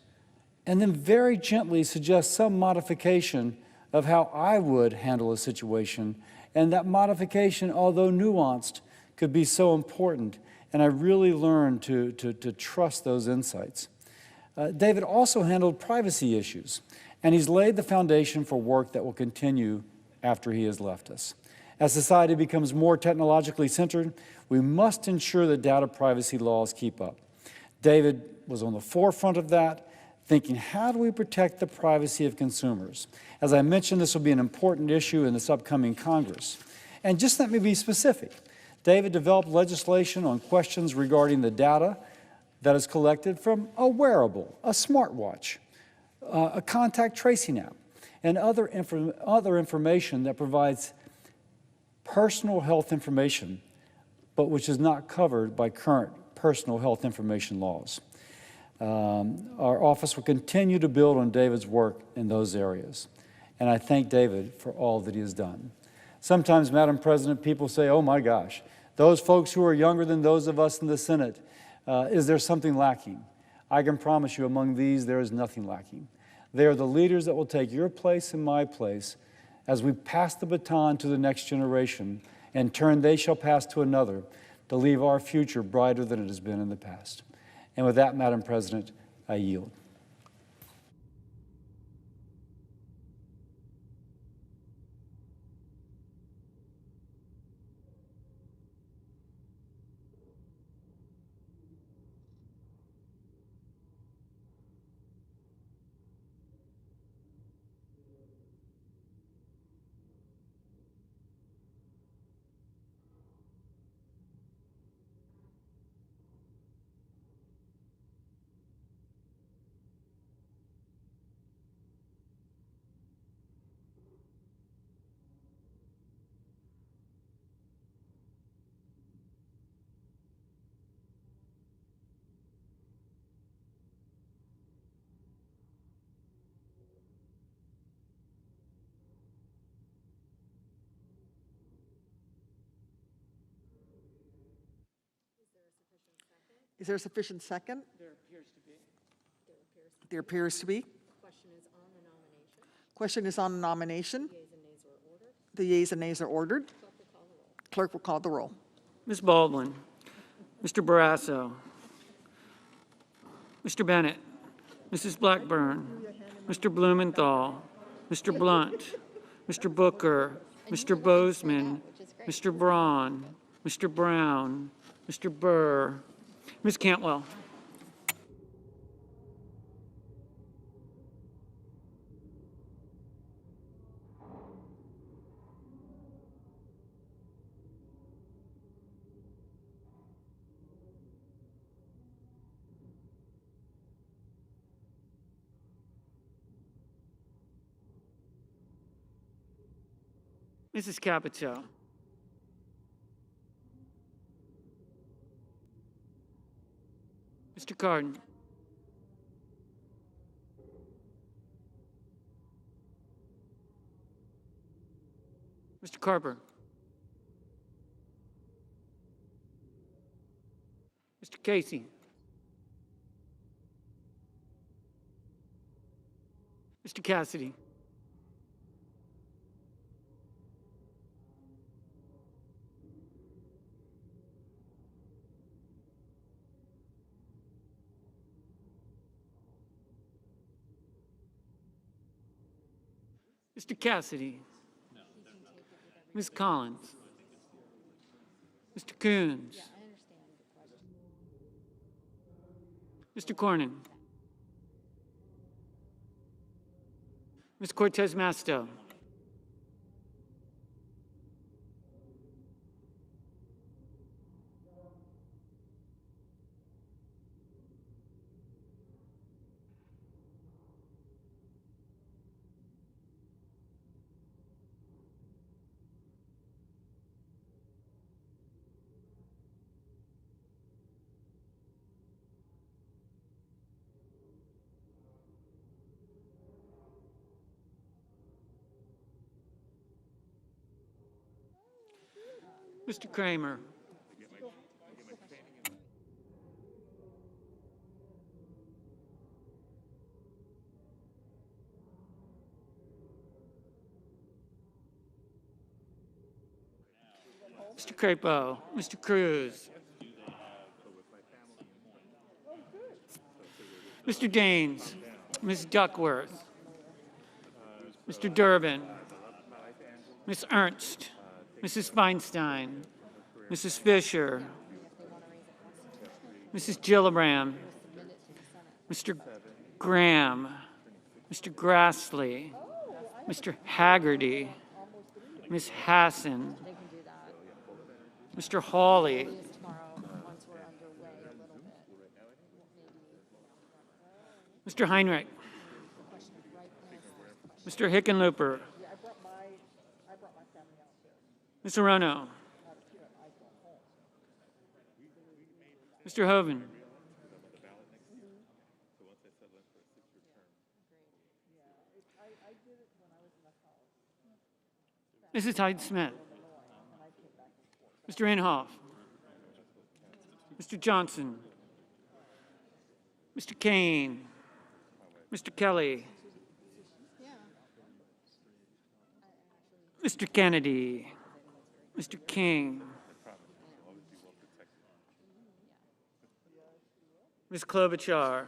and then very gently suggest some modification of how I would handle a situation, And that modification, although nuanced, could be so important. And I really learned to trust those insights. David also handled privacy issues, and he's laid the foundation for work that will continue after he has left us. As society becomes more technologically centered, we must ensure that data privacy laws keep up. David was on the forefront of that, thinking, how do we protect the privacy of consumers? As I mentioned, this will be an important issue in this upcoming Congress. And just let me be specific. David developed legislation on questions regarding the data that is collected from a wearable, a smartwatch, a contact tracing app, and other information that provides personal health information, but which is not covered by current personal health information laws. Our office will continue to build on David's work in those areas, and I thank David for all that he has done. Sometimes, Madam President, people say, oh my gosh, those folks who are younger than those of us in the Senate, is there something lacking? I can promise you among these, there is nothing lacking. They are the leaders that will take your place and my place as we pass the baton to the next generation. In turn, they shall pass to another to leave our future brighter than it has been in the past. And with that, Madam President, I yield. Is there a sufficient second? There appears to be. There appears to be. Question is on the nomination. The yeas and nays are ordered. Clerk will call the roll. Ms. Baldwin, Mr. Barrasso, Mr. Bennett, Mrs. Blackburn, Mr. Blumenthal, Mr. Blunt, Mr. Booker, Mr. Bozeman, Mr. Braun, Mr. Brown, Mr. Burr, Ms. Cantwell. Mrs. Capito. Mr. Cardin. Mr. Carper. Mr. Casey. Mr. Cassidy. Mr. Cassidy. Ms. Collins. Mr. Coons. Mr. Cornyn. Ms. Cortez Masto. Mr. Kramer. Mr. Crapo, Mr. Cruz, Mr. Daines, Ms. Duckworth, Mr. Durbin, Ms. Ernst, Mrs. Feinstein, Mrs. Fisher, Mrs. Gillibrand, Mr. Graham, Mr. Grassley, Mr. Haggerty, Ms. Hassan, Mr. Hawley, Mr. Heinrich, Mr. Hickenlooper, Ms. Arono, Mr. Hoven, Mrs. Hyde-Smith, Mr. Inhofe, Mr. Johnson, Mr. Kane, Mr. Kelly, Mr. Kennedy, Mr. King, Ms. Klobuchar,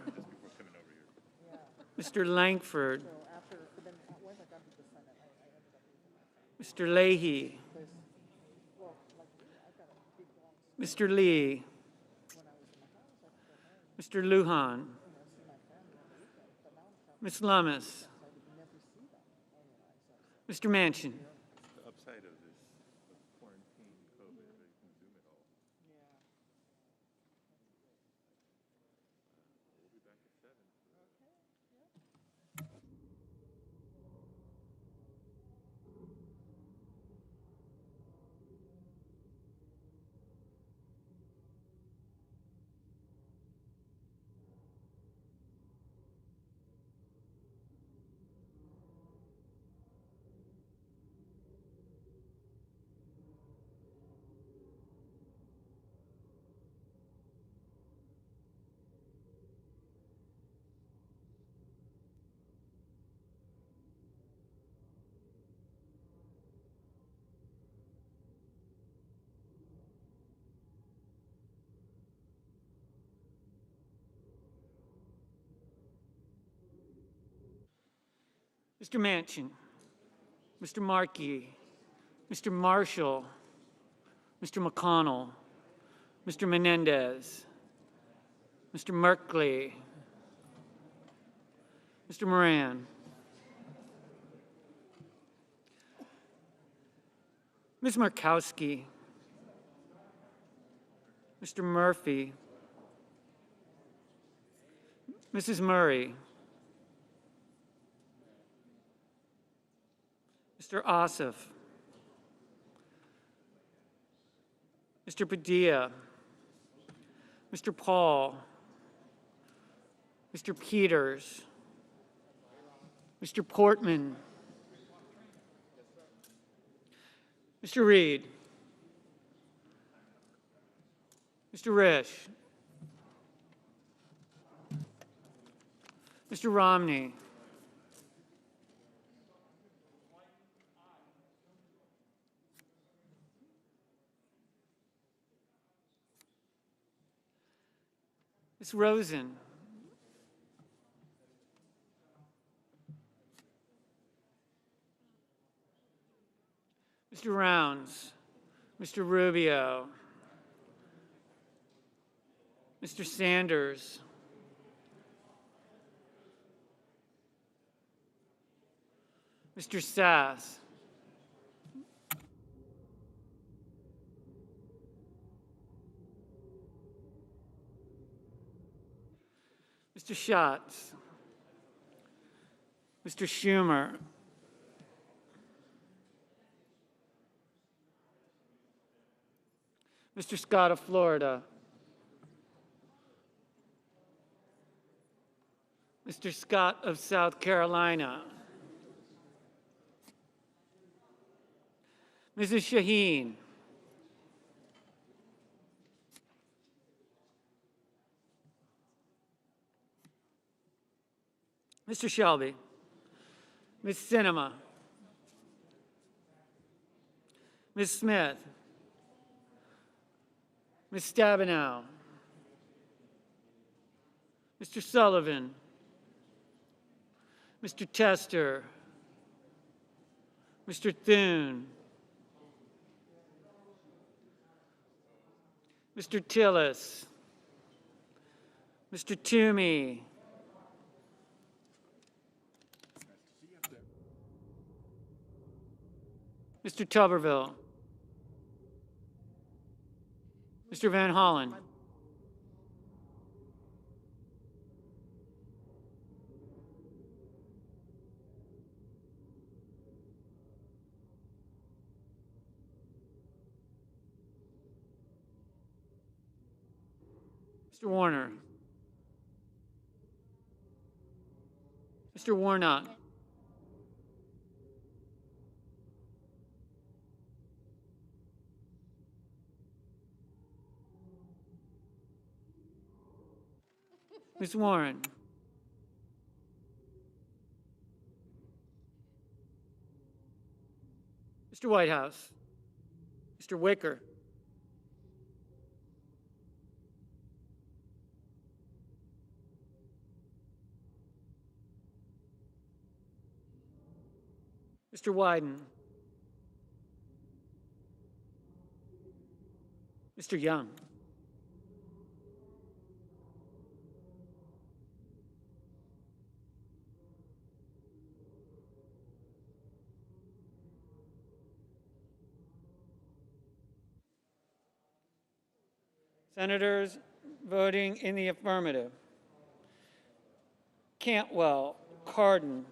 Mr. Langford, Mr. Leahy, Mr. Lee, Mr. Lujan, Ms. Lummis, Mr. Manchin, Mr. Manchin, Mr. Markey, Mr. Marshall, Mr. McConnell, Mr. Menendez, Mr. Merkley, Mr. Moran, Ms. Markowski, Mr. Murphy, Mrs. Murray, Mr. Ossoff, Mr. Padilla, Mr. Paul, Mr. Peters, Mr. Portman, Mr. Reed, Mr. Risch, Mr. Romney, Ms. Rosen, Mr. Rounds, Mr. Rubio, Mr. Sanders, Mr. Sass, Mr. Schatz, Mr. Schumer, Mr. Scott of Florida, Mr. Scott of South Carolina, Mrs. Shaheen, Mr. Shelby, Ms. Sinema, Ms. Smith, Ms. Stabenow, Mr. Sullivan, Mr. Tester, Mr. Thune, Mr. Tillis, Mr. Toomey, Mr. Tuberville, Mr. Van Hollen, Mr. Warner, Mr. Warnock, Ms. Warren, Mr. Whitehouse, Mr. Wicker, Mr. Wyden, Mr. Young, Senators voting in the affirmative: Cantwell, Cardin,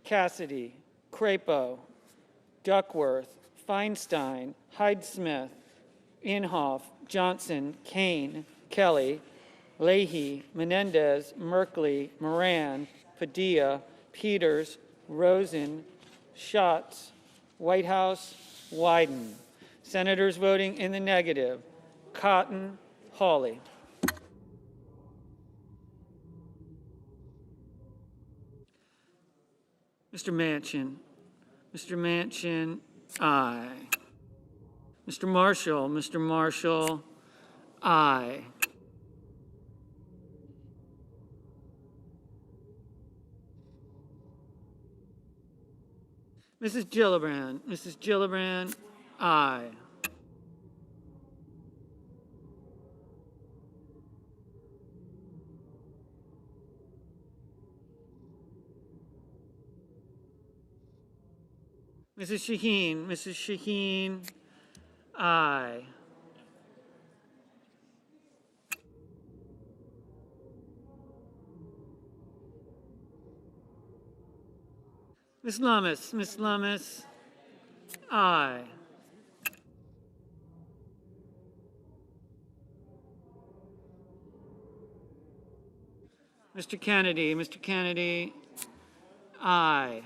Cassidy, Crapo, Duckworth, Feinstein, Hyde-Smith, Inhofe, Johnson, Kane, Kelly, Leahy, Menendez, Merkley, Moran, Padilla, Peters, Rosen, Schatz, Whitehouse, Wyden. Senators voting in the negative: Cotton, Hawley. Mr. Manchin, aye. Mr. Marshall, aye. Mrs. Gillibrand, aye. Mrs. Shaheen, aye. Ms. Lummis, aye. Mr. Kennedy, aye.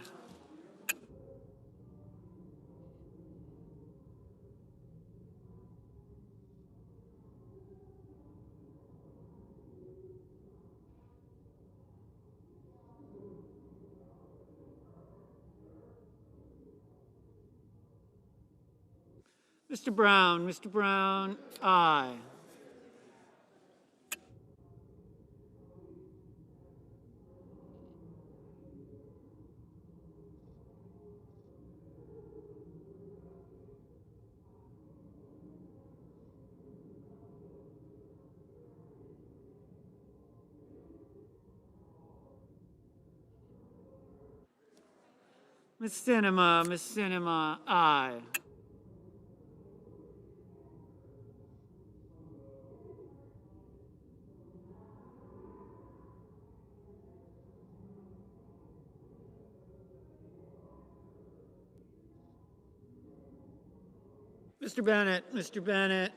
Mr. Brown, aye. Ms. Sinema, aye. Mr. Bennett,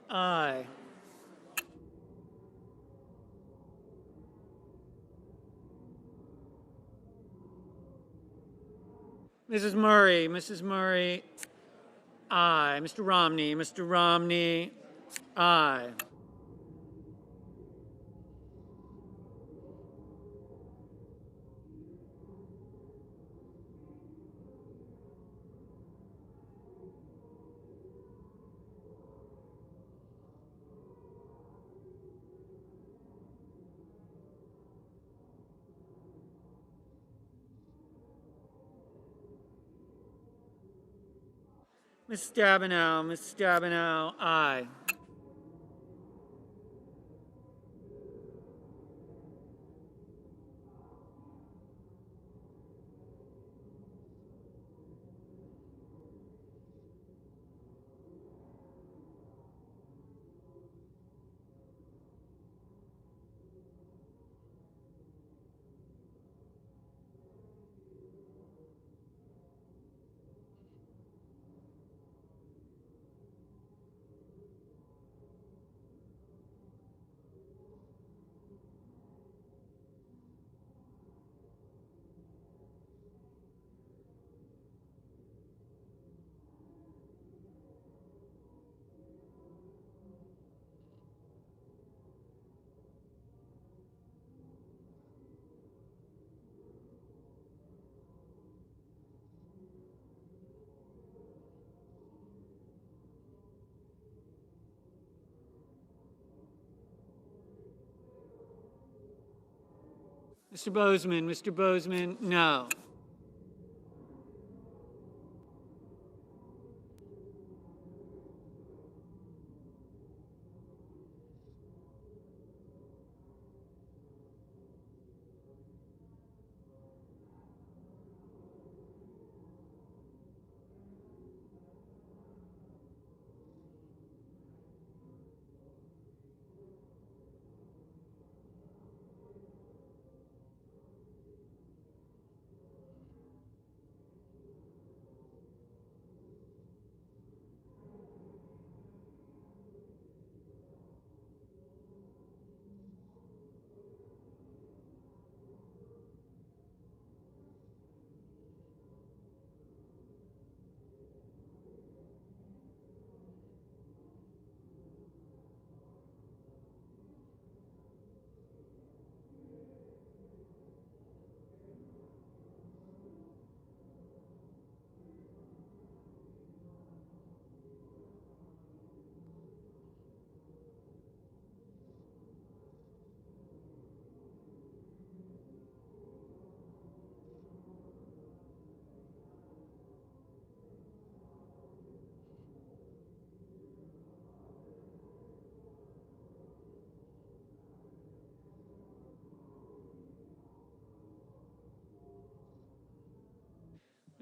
aye. Mrs. Murray, aye. Mr. Romney, aye. Ms. Stabenow, aye. Mr. Bozeman, no.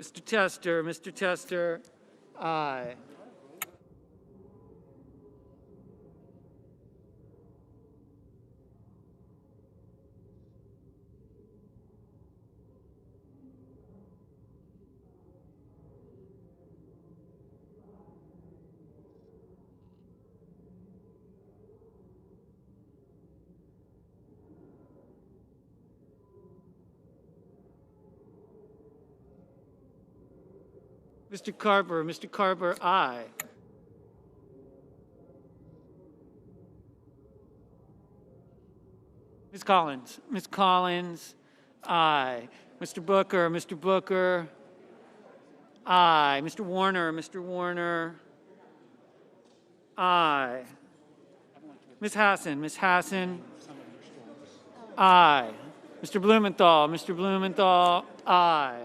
Mr. Tester, aye. Mr. Carper, aye. Ms. Collins, aye. Mr. Booker, aye. Mr. Warner, aye. Ms. Hassan, aye. Mr. Blumenthal, aye.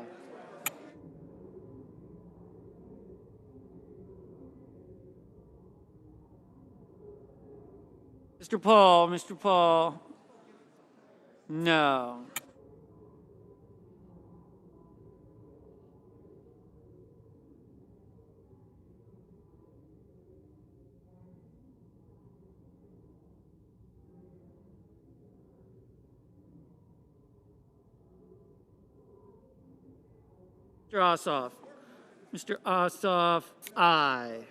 Mr. Paul, no. Mr. Ossoff, aye.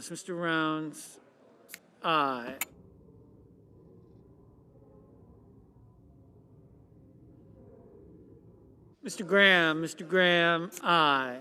Mr. Rounds, aye. Mr. Graham, aye.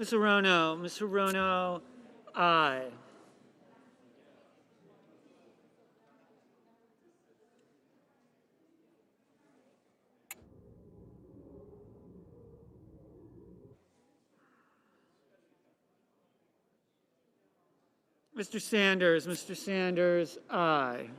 Ms. Arono, aye. Mr. Sanders, aye.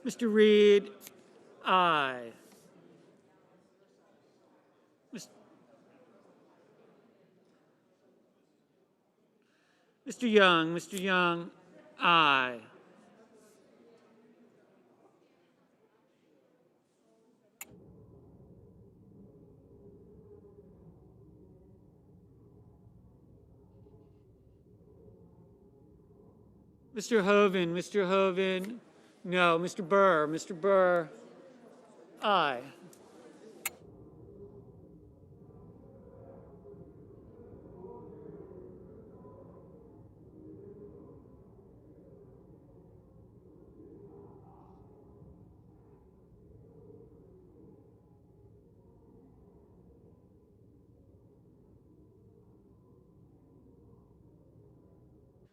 Mr. Reed, aye. Mr. Young, aye. Mr. Hoven, no. Mr. Burr, aye.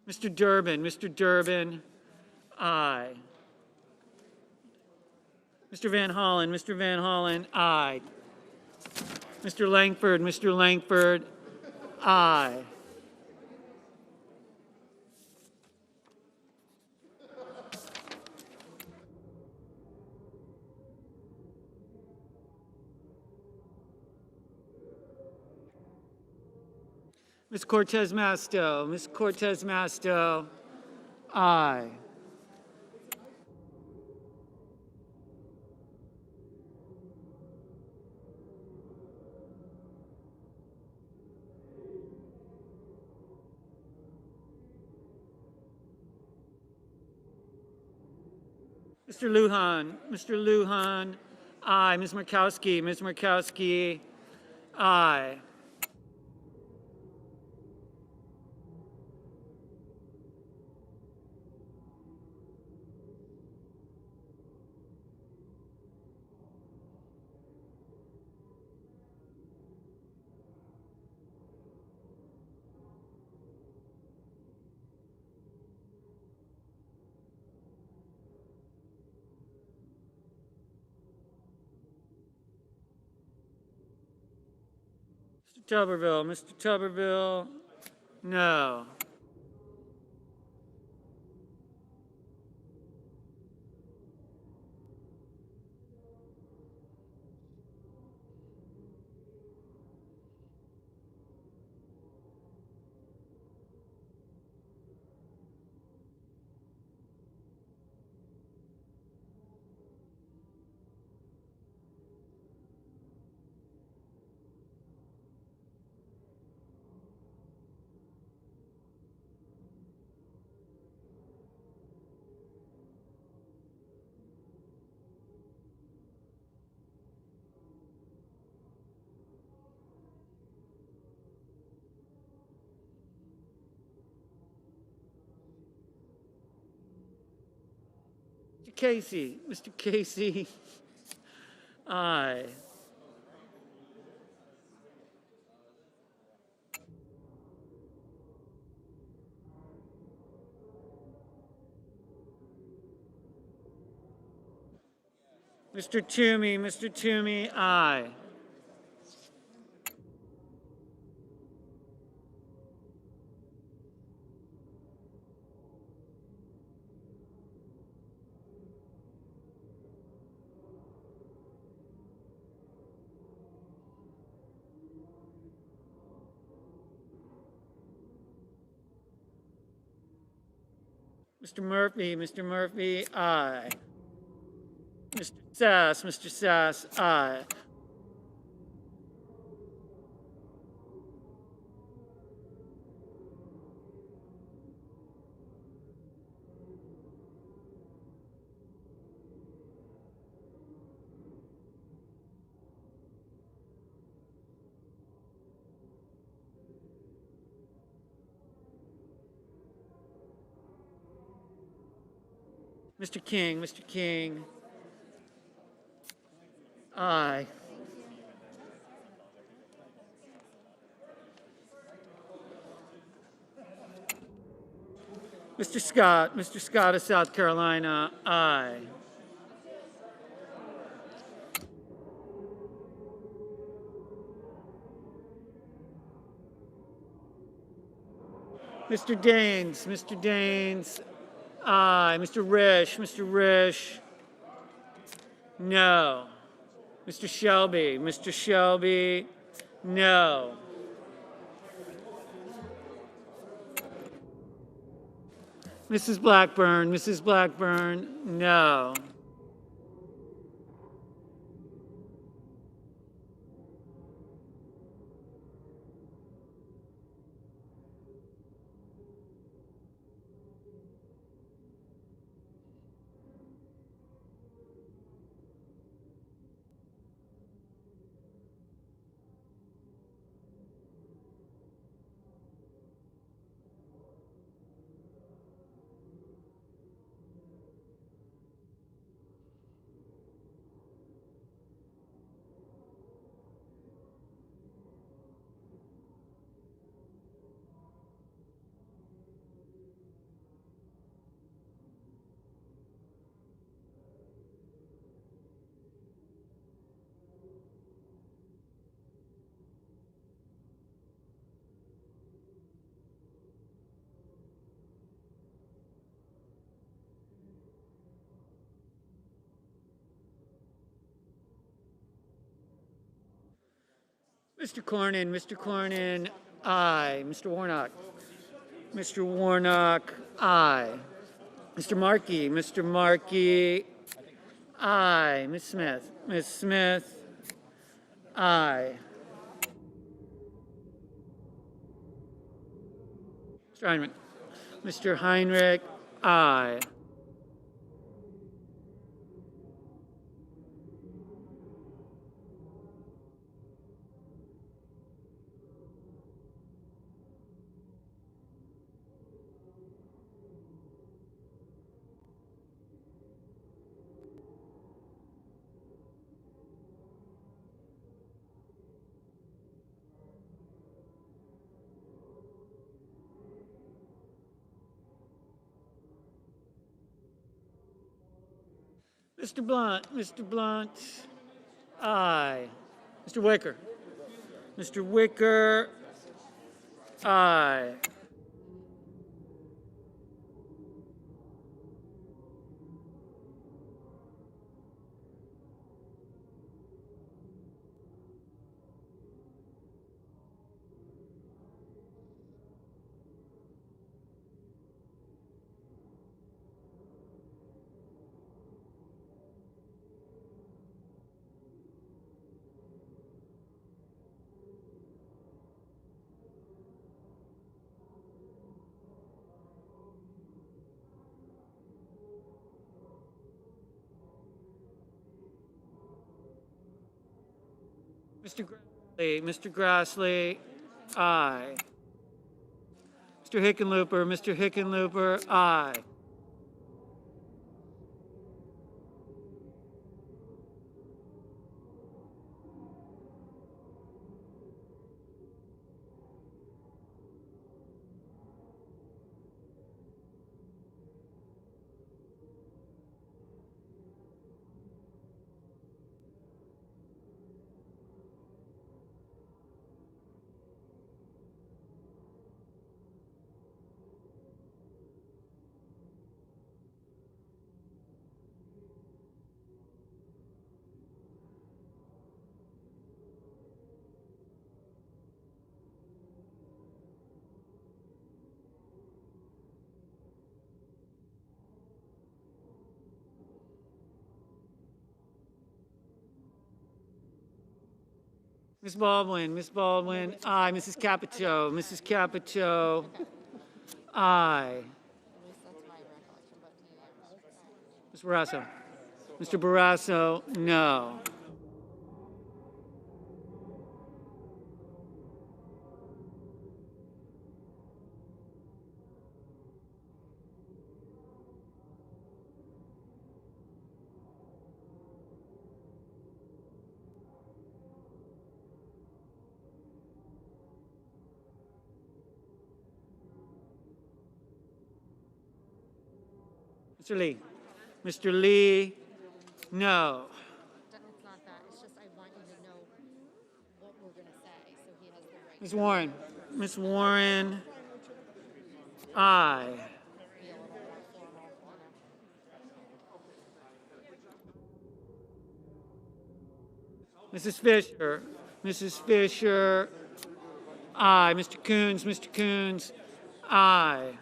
Mr. Durbin, aye. Mr. Van Hollen, aye. Mr. Langford, aye. Ms. Cortez Masto, aye. Mr. Lujan, aye. Ms. Markowski, aye. Mr. Tuberville, no. Mr. Casey. Mr. Casey. Aye. Mr. Toomey. Mr. Toomey. Aye. Mr. Murphy. Mr. Murphy. Aye. Mr. Sass. Mr. Sass. Aye. Mr. King. Mr. King. Aye. Mr. Scott. Mr. Scott of South Carolina. Aye. Mr. Daines. Mr. Daines. Aye. Mr. Risch. Mr. Risch. No. Mr. Shelby. Mr. Shelby. No. Mrs. Blackburn. Mrs. Blackburn. No. Mr. Cornyn. Mr. Cornyn. Aye. Mr. Warnock. Mr. Warnock. Aye. Mr. Markey. Mr. Markey. Aye. Ms. Smith. Ms. Smith. Aye. Mr. Heinrich. Mr. Heinrich. Aye. Mr. Blunt. Mr. Blunt. Aye. Mr. Wicker. Mr. Wicker. Aye. Mr. Grassley. Mr. Grassley. Aye. Mr. Hickenlooper. Mr. Hickenlooper. Aye. Ms. Baldwin, aye. Mrs. Capito, aye. Mr. Barrasso. Mr. Barrasso, no. Mr. Lee. Mr. Lee, no. It's not that, it's just I want you to know what we're going to say, so he has the right. Ms. Warren. Ms. Warren, aye. Mrs. Fisher, aye. Mr. Coons, aye.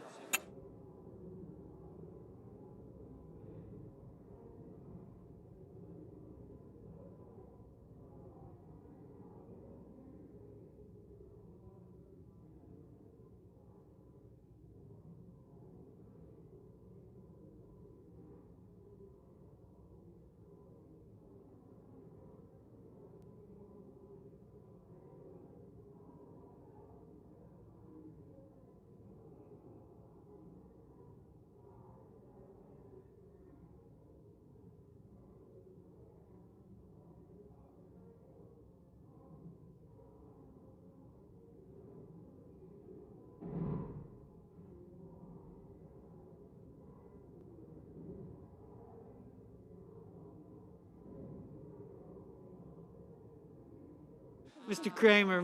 Mr. Kramer,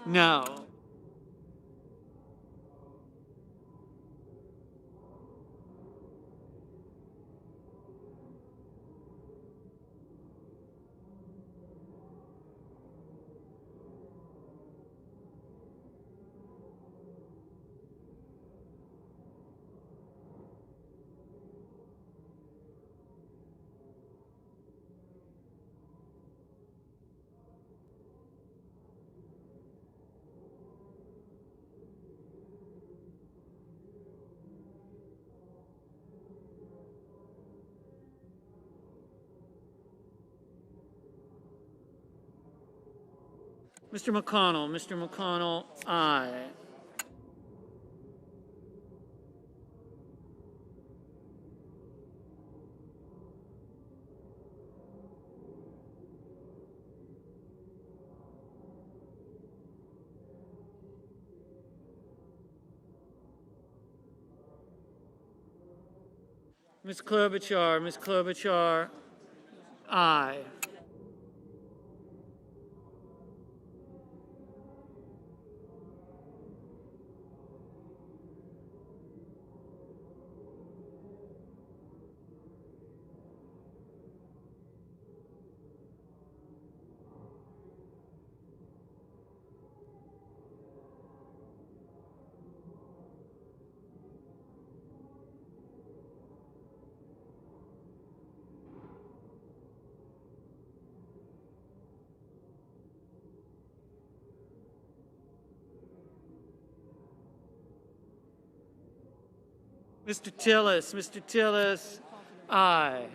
no. Mr. McConnell, aye. Ms. Klobuchar, aye. Mr. Tillis, aye.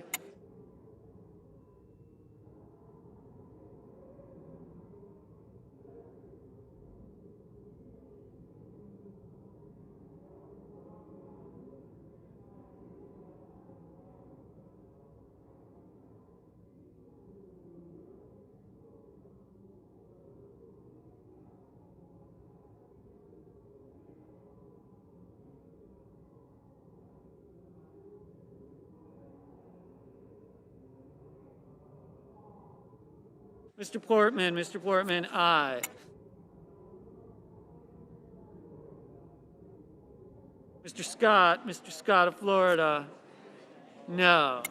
Mr. Portman, aye. Mr. Scott of Florida, no.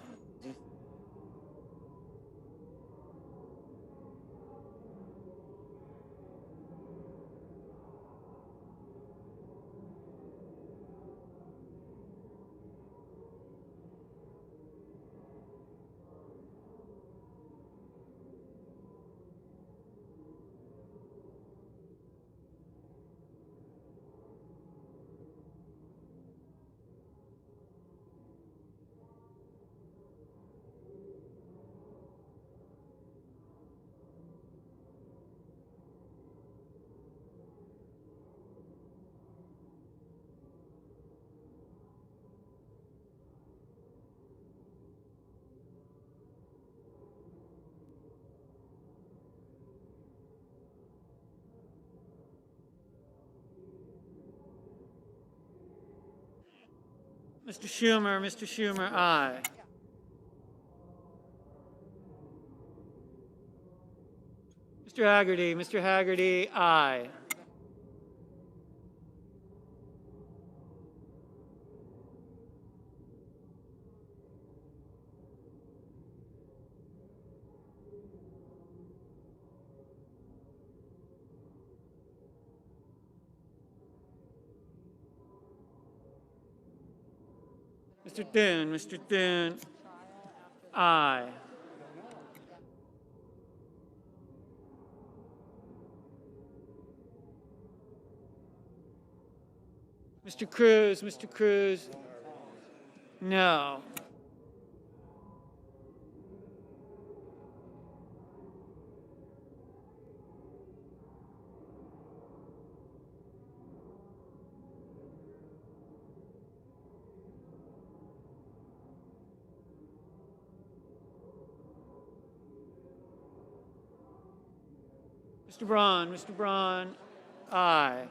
Mr. Schumer, aye. Mr. Haggerty, aye. Mr. Thune, aye. Mr. Cruz, no. Mr. Braun, aye.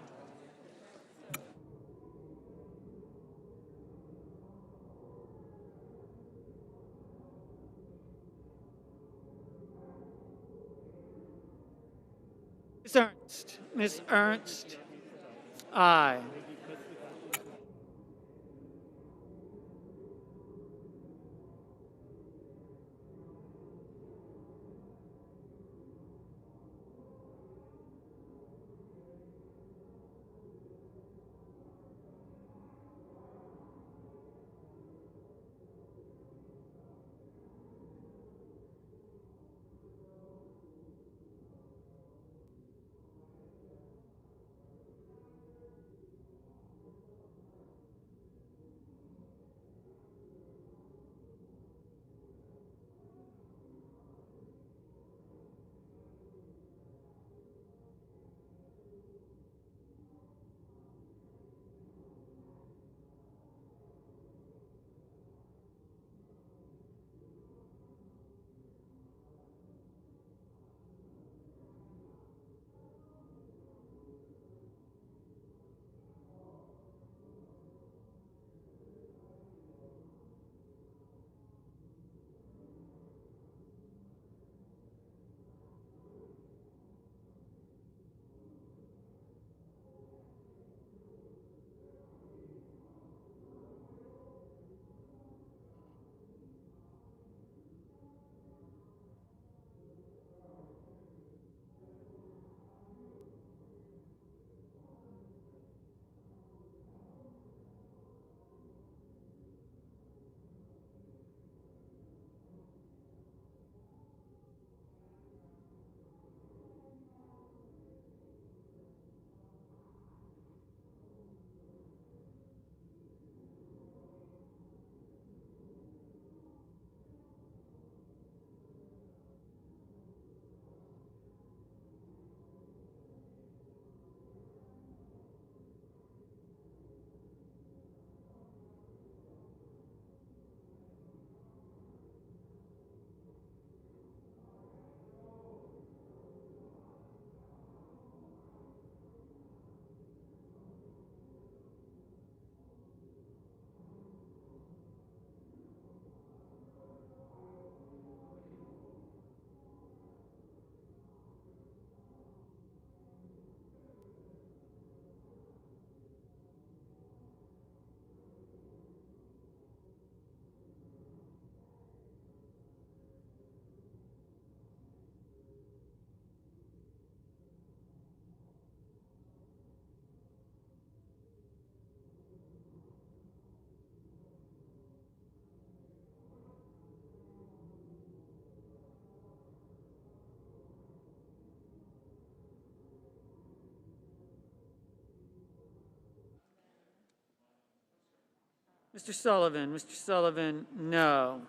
Ms. Ernst, aye. Mr. Sullivan, no.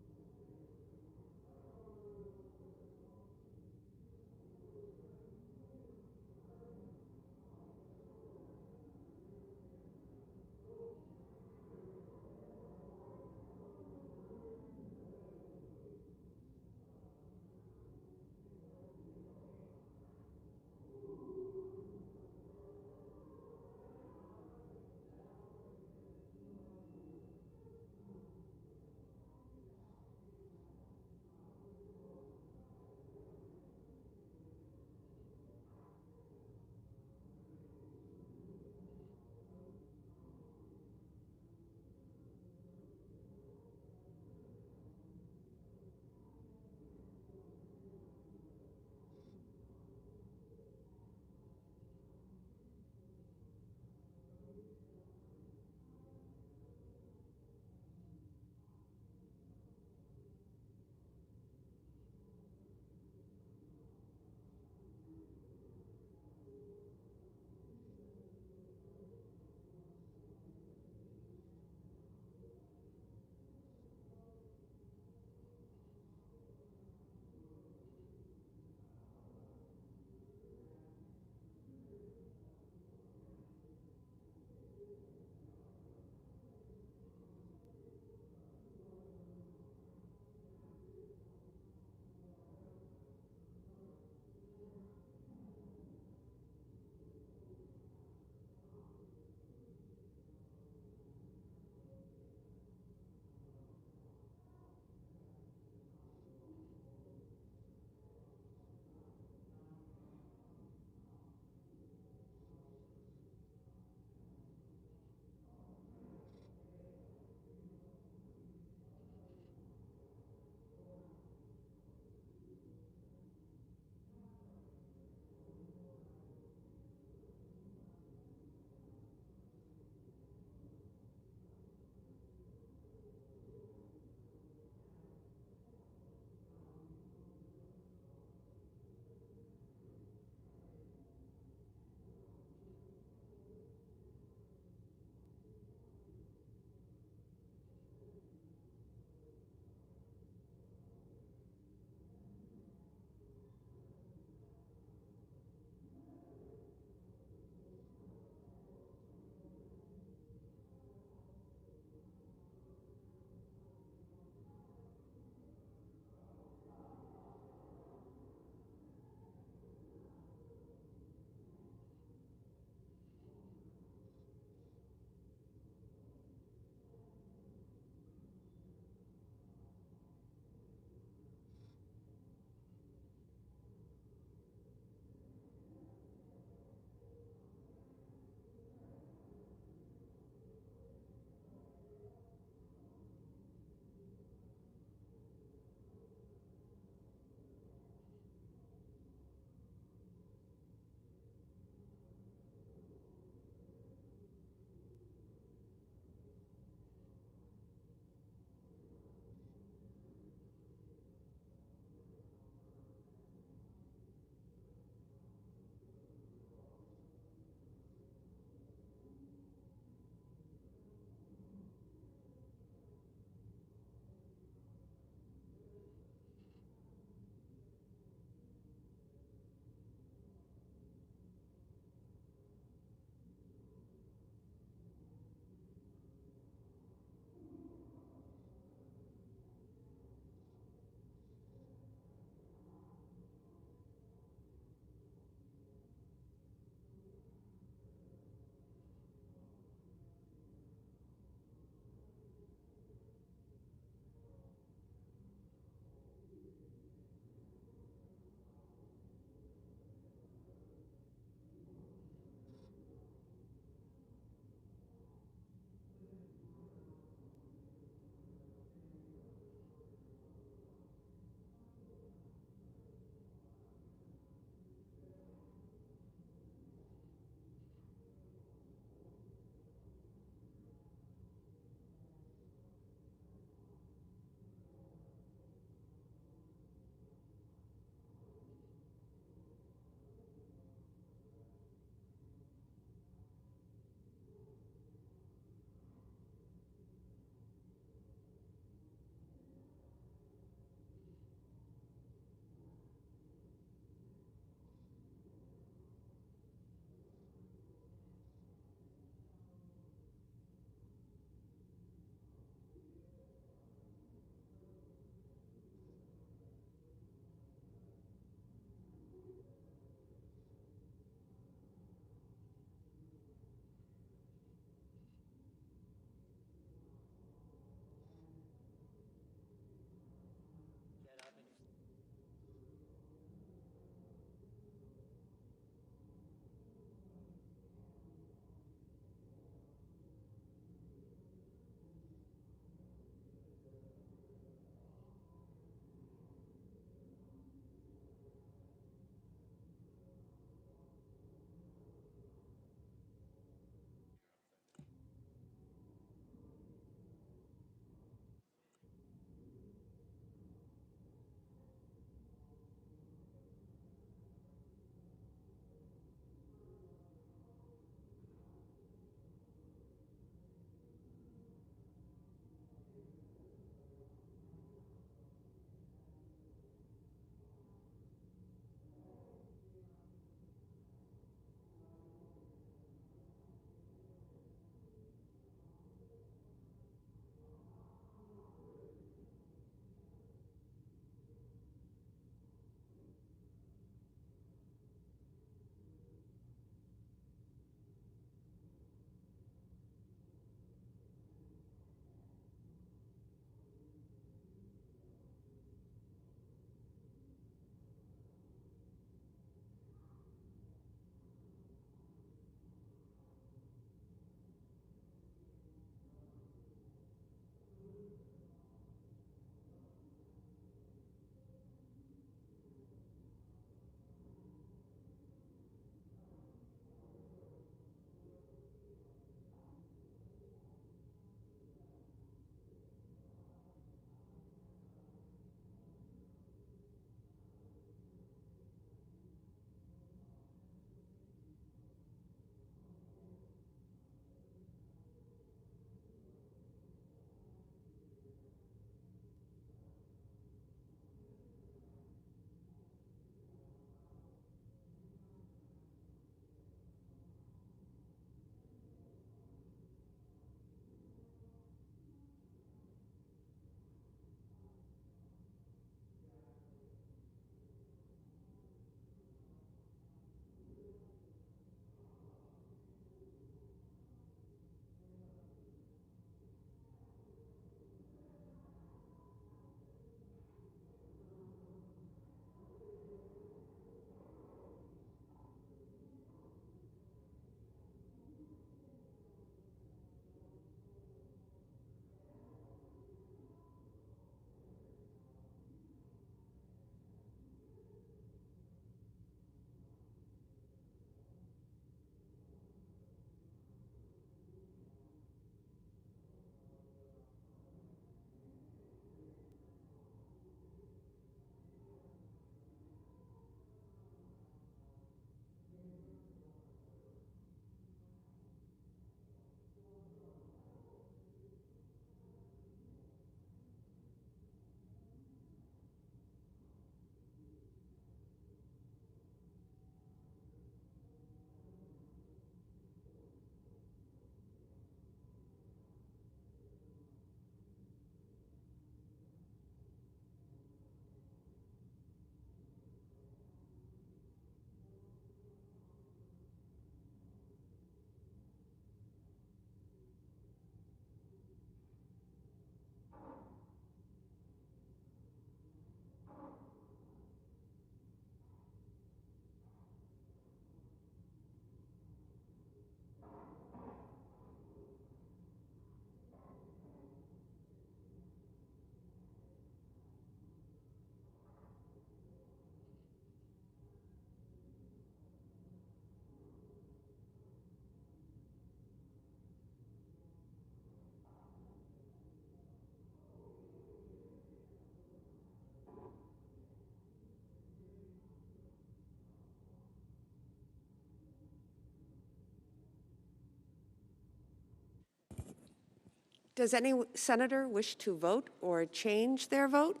Does any senator wish to vote or change their vote?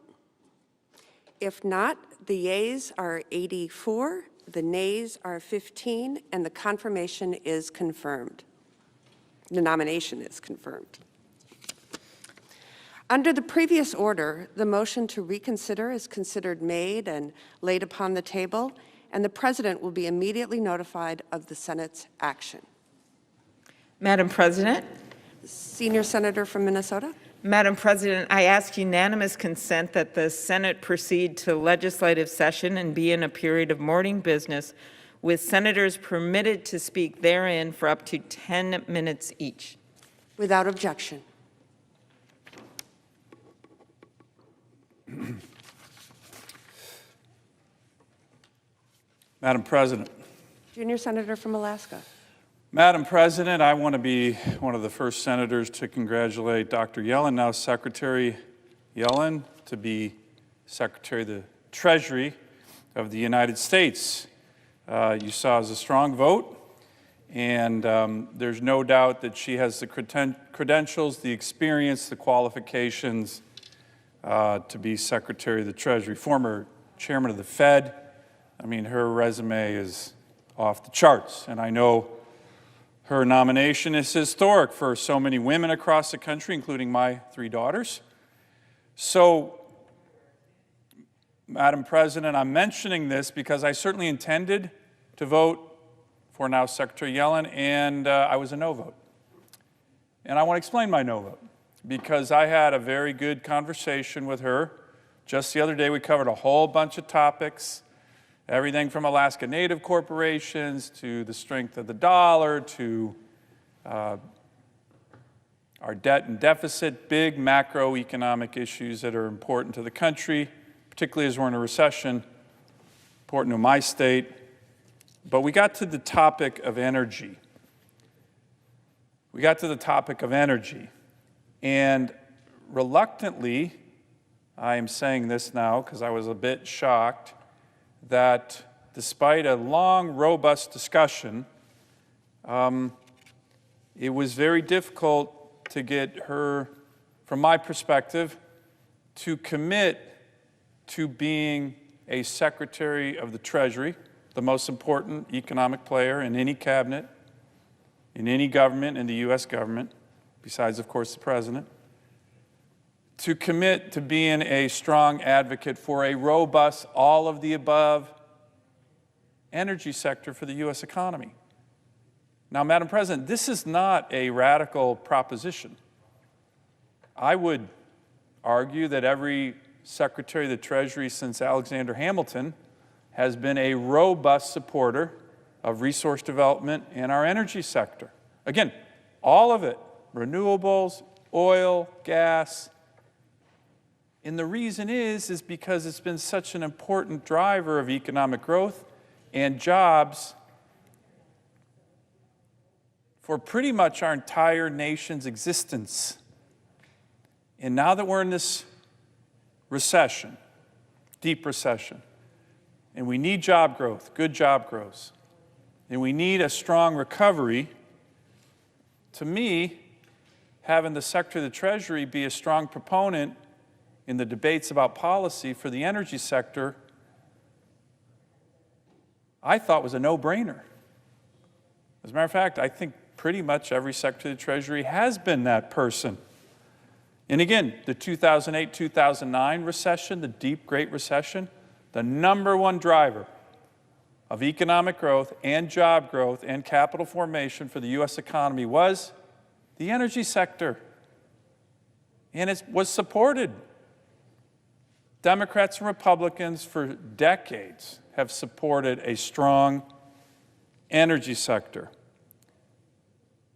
If not, the yeas are 84, the nays are 15, and the confirmation is confirmed. The nomination is confirmed. Under the previous order, the motion to reconsider is considered made and laid upon the table, and the President will be immediately notified of the Senate's action. Madam President. Senior Senator from Minnesota. Madam President, I ask unanimous consent that the Senate proceed to legislative session and be in a period of morning business with senators permitted to speak therein for up to 10 minutes each. Without objection. Madam President. Junior Senator from Alaska. Madam President, I want to be one of the first senators to congratulate Dr. Yellen, now Secretary Yellen, to be Secretary of the Treasury of the United States. You saw it was a strong vote, and there's no doubt that she has the credentials, the experience, the qualifications to be Secretary of the Treasury. Former Chairman of the Fed. I mean, her resume is off the charts, and I know her nomination is historic for so many women across the country, including my 3 daughters. So, Madam President, I'm mentioning this because I certainly intended to vote for now Secretary Yellen, and I was a no vote. And I want to explain my no vote, because I had a very good conversation with her. Just the other day, we covered a whole bunch of topics. Everything from Alaska Native corporations to the strength of the dollar to our debt and deficit, big macroeconomic issues that are important to the country, particularly as we're in a recession, important to my state. But we got to the topic of energy. And reluctantly, I am saying this now because I was a bit shocked, that despite a long, robust discussion, it was very difficult to get her, from my perspective, to commit to being a Secretary of the Treasury, the most important economic player in any cabinet, in any government, in the U.S. government, besides, of course, the President, to commit to being a strong advocate for a robust, all-of-the-above energy sector for the U.S. economy. Now, Madam President, this is not a radical proposition. I would argue that every Secretary of the Treasury since Alexander Hamilton has been a robust supporter of resource development in our energy sector. Again, all of it, renewables, oil, gas. And the reason is because it's been such an important driver of economic growth and jobs for pretty much our entire nation's existence. And now that we're in this recession, deep recession, and we need job growth, good job growth, and we need a strong recovery, to me, having the Secretary of the Treasury be a strong proponent in the debates about policy for the energy sector, I thought was a no-brainer. As a matter of fact, I think pretty much every Secretary of the Treasury has been that person. And again, the 2008-2009 recession, the deep Great Recession, the #1 driver of economic growth and job growth and capital formation for the U.S. economy was the energy sector. And it was supported. Democrats and Republicans for decades have supported a strong energy sector.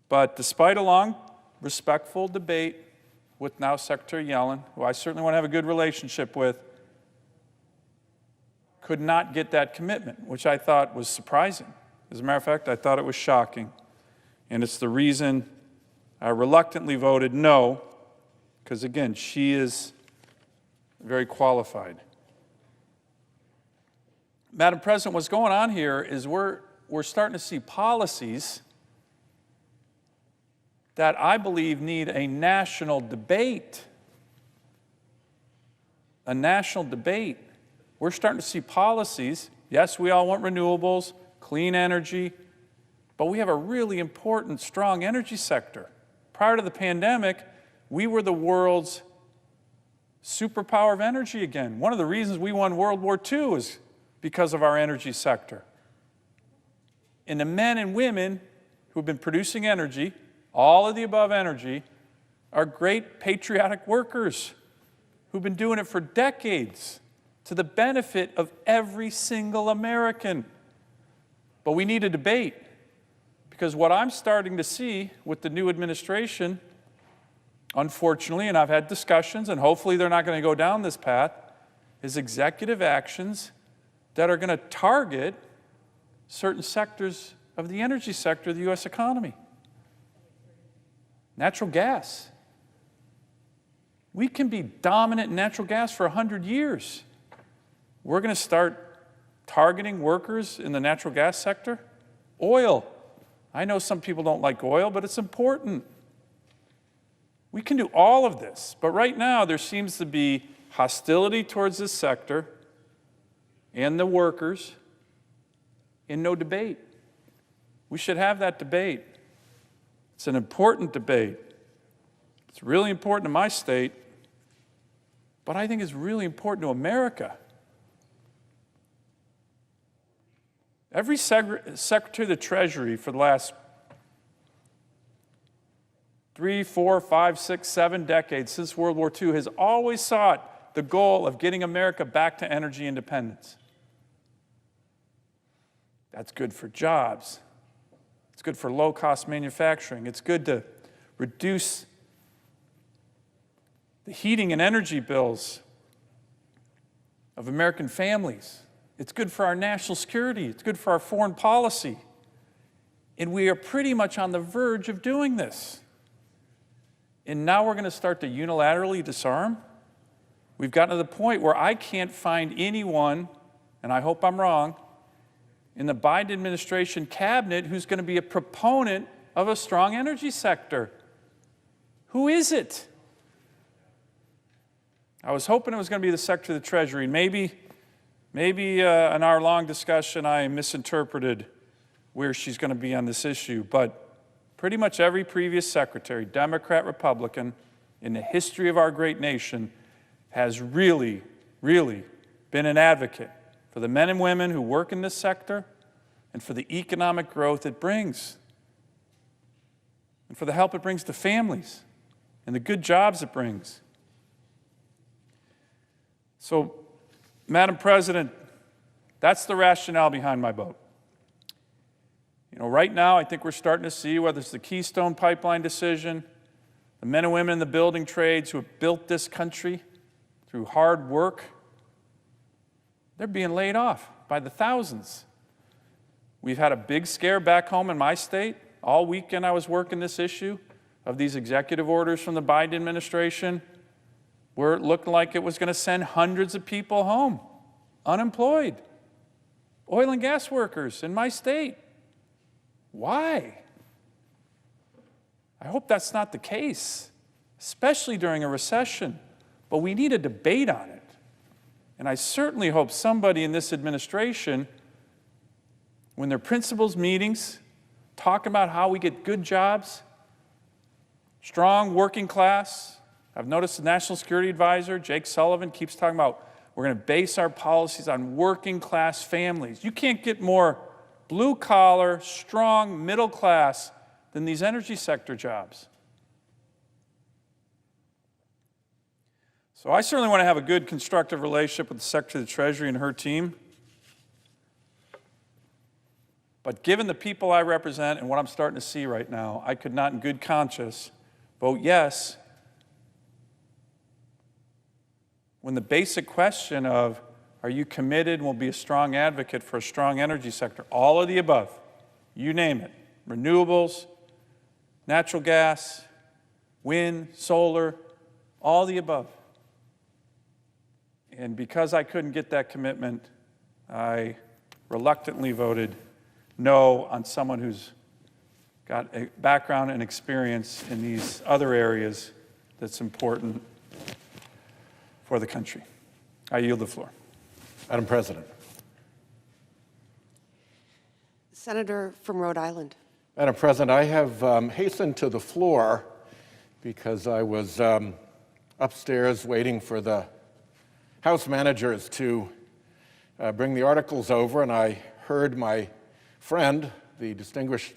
But despite a long, respectful debate with now Secretary Yellen, who I certainly want to have a good relationship with, could not get that commitment, which I thought was surprising. As a matter of fact, I thought it was shocking. And it's the reason I reluctantly voted no, because again, she is very qualified. Madam President, what's going on here is we're starting to see policies that I believe need a national debate. A national debate. We're starting to see policies. Yes, we all want renewables, clean energy, but we have a really important, strong energy sector. Prior to the pandemic, we were the world's superpower of energy again. One of the reasons we won World War II is because of our energy sector. And the men and women who've been producing energy, all of the above energy, are great patriotic workers who've been doing it for decades to the benefit of every single American. But we need a debate, because what I'm starting to see with the new administration, unfortunately, and I've had discussions, and hopefully they're not going to go down this path, is executive actions that are going to target certain sectors of the energy sector of the U.S. economy. Natural gas. We can be dominant in natural gas for 100 years. We're going to start targeting workers in the natural gas sector. Oil. I know some people don't like oil, but it's important. We can do all of this, but right now there seems to be hostility towards this sector and the workers and no debate. We should have that debate. It's an important debate. It's really important to my state, but I think it's really important to America. Every Secretary of the Treasury for the last 3, 4, 5, 6, 7 decades since World War II has always sought the goal of getting America back to energy independence. That's good for jobs. It's good for low-cost manufacturing. It's good to reduce the heating and energy bills of American families. It's good for our national security. It's good for our foreign policy. And we are pretty much on the verge of doing this. And now we're going to start to unilaterally disarm? We've gotten to the point where I can't find anyone, and I hope I'm wrong, in the Biden administration cabinet who's going to be a proponent of a strong energy sector. Who is it? I was hoping it was going to be the Secretary of the Treasury. Maybe in our long discussion I misinterpreted where she's going to be on this issue, but pretty much every previous secretary, Democrat, Republican, in the history of our great nation has really, really been an advocate for the men and women who work in this sector and for the economic growth it brings and for the help it brings to families and the good jobs it brings. So, Madam President, that's the rationale behind my vote. You know, right now, I think we're starting to see, whether it's the Keystone Pipeline decision, the men and women in the building trades who have built this country through hard work, they're being laid off by the thousands. We've had a big scare back home in my state. All weekend I was working this issue of these executive orders from the Biden administration, where it looked like it was going to send hundreds of people home, unemployed, oil and gas workers in my state. Why? I hope that's not the case, especially during a recession, but we need a debate on it. And I certainly hope somebody in this administration, when their principals meetings talk about how we get good jobs, strong working class. I've noticed the National Security Advisor, Jake Sullivan, keeps talking about we're going to base our policies on working class families. You can't get more blue-collar, strong, middle class than these energy sector jobs. So I certainly want to have a good, constructive relationship with the Secretary of the Treasury and her team. But given the people I represent and what I'm starting to see right now, I could not in good conscience vote yes when the basic question of, are you committed and will be a strong advocate for a strong energy sector? All of the above, you name it, renewables, natural gas, wind, solar, all the above. And because I couldn't get that commitment, I reluctantly voted no on someone who's got a background and experience in these other areas that's important for the country. I yield the floor. Madam President. Senator from Rhode Island. Madam President, I have hastened to the floor because I was upstairs waiting for the House managers to bring the articles over, and I heard my friend, the distinguished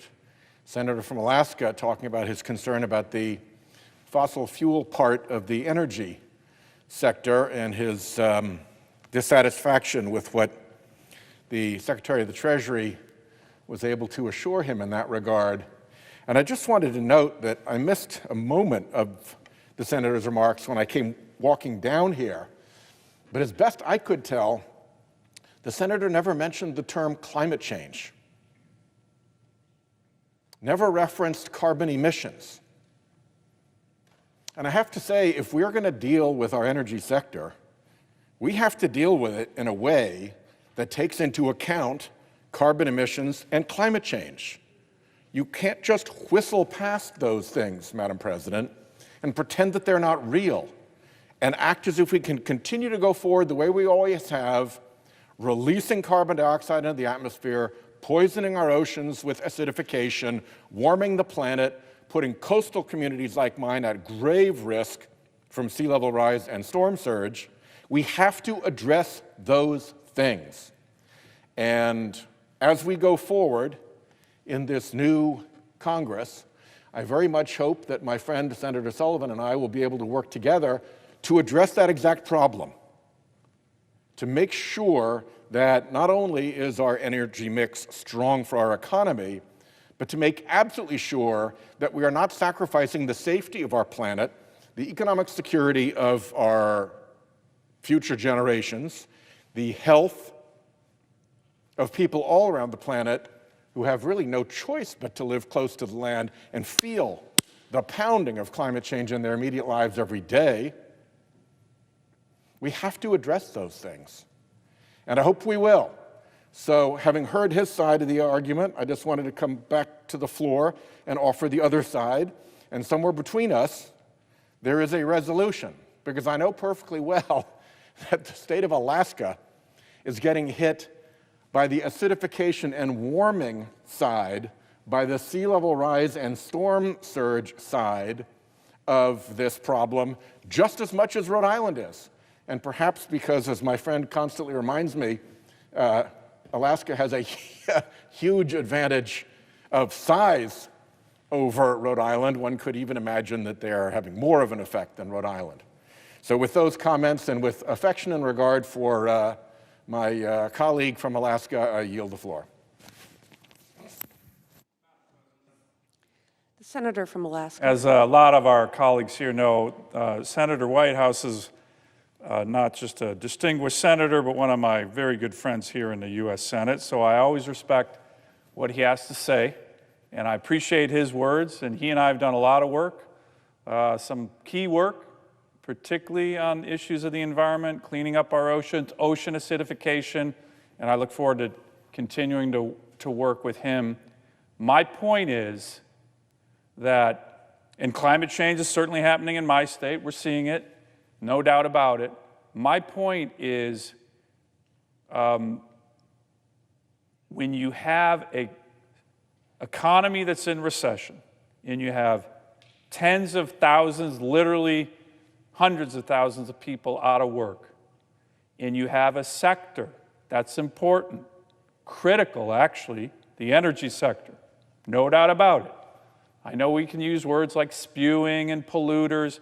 senator from Alaska, talking about his concern about the fossil fuel part of the energy sector and his dissatisfaction with what the Secretary of the Treasury was able to assure him in that regard. And I just wanted to note that I missed a moment of the senator's remarks when I came walking down here. But as best I could tell, the senator never mentioned the term climate change, never referenced carbon emissions. And I have to say, if we're going to deal with our energy sector, we have to deal with it in a way that takes into account carbon emissions and climate change. You can't just whistle past those things, Madam President, and pretend that they're not real, and act as if we can continue to go forward the way we always have, releasing carbon dioxide into the atmosphere, poisoning our oceans with acidification, warming the planet, putting coastal communities like mine at grave risk from sea level rise and storm surge. We have to address those things. And as we go forward in this new Congress, I very much hope that my friend Senator Sullivan and I will be able to work together to address that exact problem, to make sure that not only is our energy mix strong for our economy, but to make absolutely sure that we are not sacrificing the safety of our planet, the economic security of our future generations, the health of people all around the planet who have really no choice but to live close to the land and feel the pounding of climate change in their immediate lives every day. We have to address those things, and I hope we will. So having heard his side of the argument, I just wanted to come back to the floor and offer the other side, and somewhere between us, there is a resolution, because I know perfectly well that the state of Alaska is getting hit by the acidification and warming side, by the sea level rise and storm surge side of this problem, just as much as Rhode Island is. And perhaps because, as my friend constantly reminds me, Alaska has a huge advantage of size over Rhode Island. One could even imagine that they are having more of an effect than Rhode Island. So with those comments and with affection and regard for my colleague from Alaska, I yield the floor. The senator from Alaska. As a lot of our colleagues here know, Senator Whitehouse is not just a distinguished senator, but one of my very good friends here in the U.S. Senate. So I always respect what he has to say, and I appreciate his words. And he and I have done a lot of work, some key work, particularly on issues of the environment, cleaning up our oceans, ocean acidification, and I look forward to continuing to work with him. My point is that, and climate change is certainly happening in my state, we're seeing it, no doubt about it. My point is, when you have an economy that's in recession, and you have tens of thousands, literally hundreds of thousands of people out of work, and you have a sector that's important, critical actually, the energy sector, no doubt about it. I know we can use words like spewing and polluters.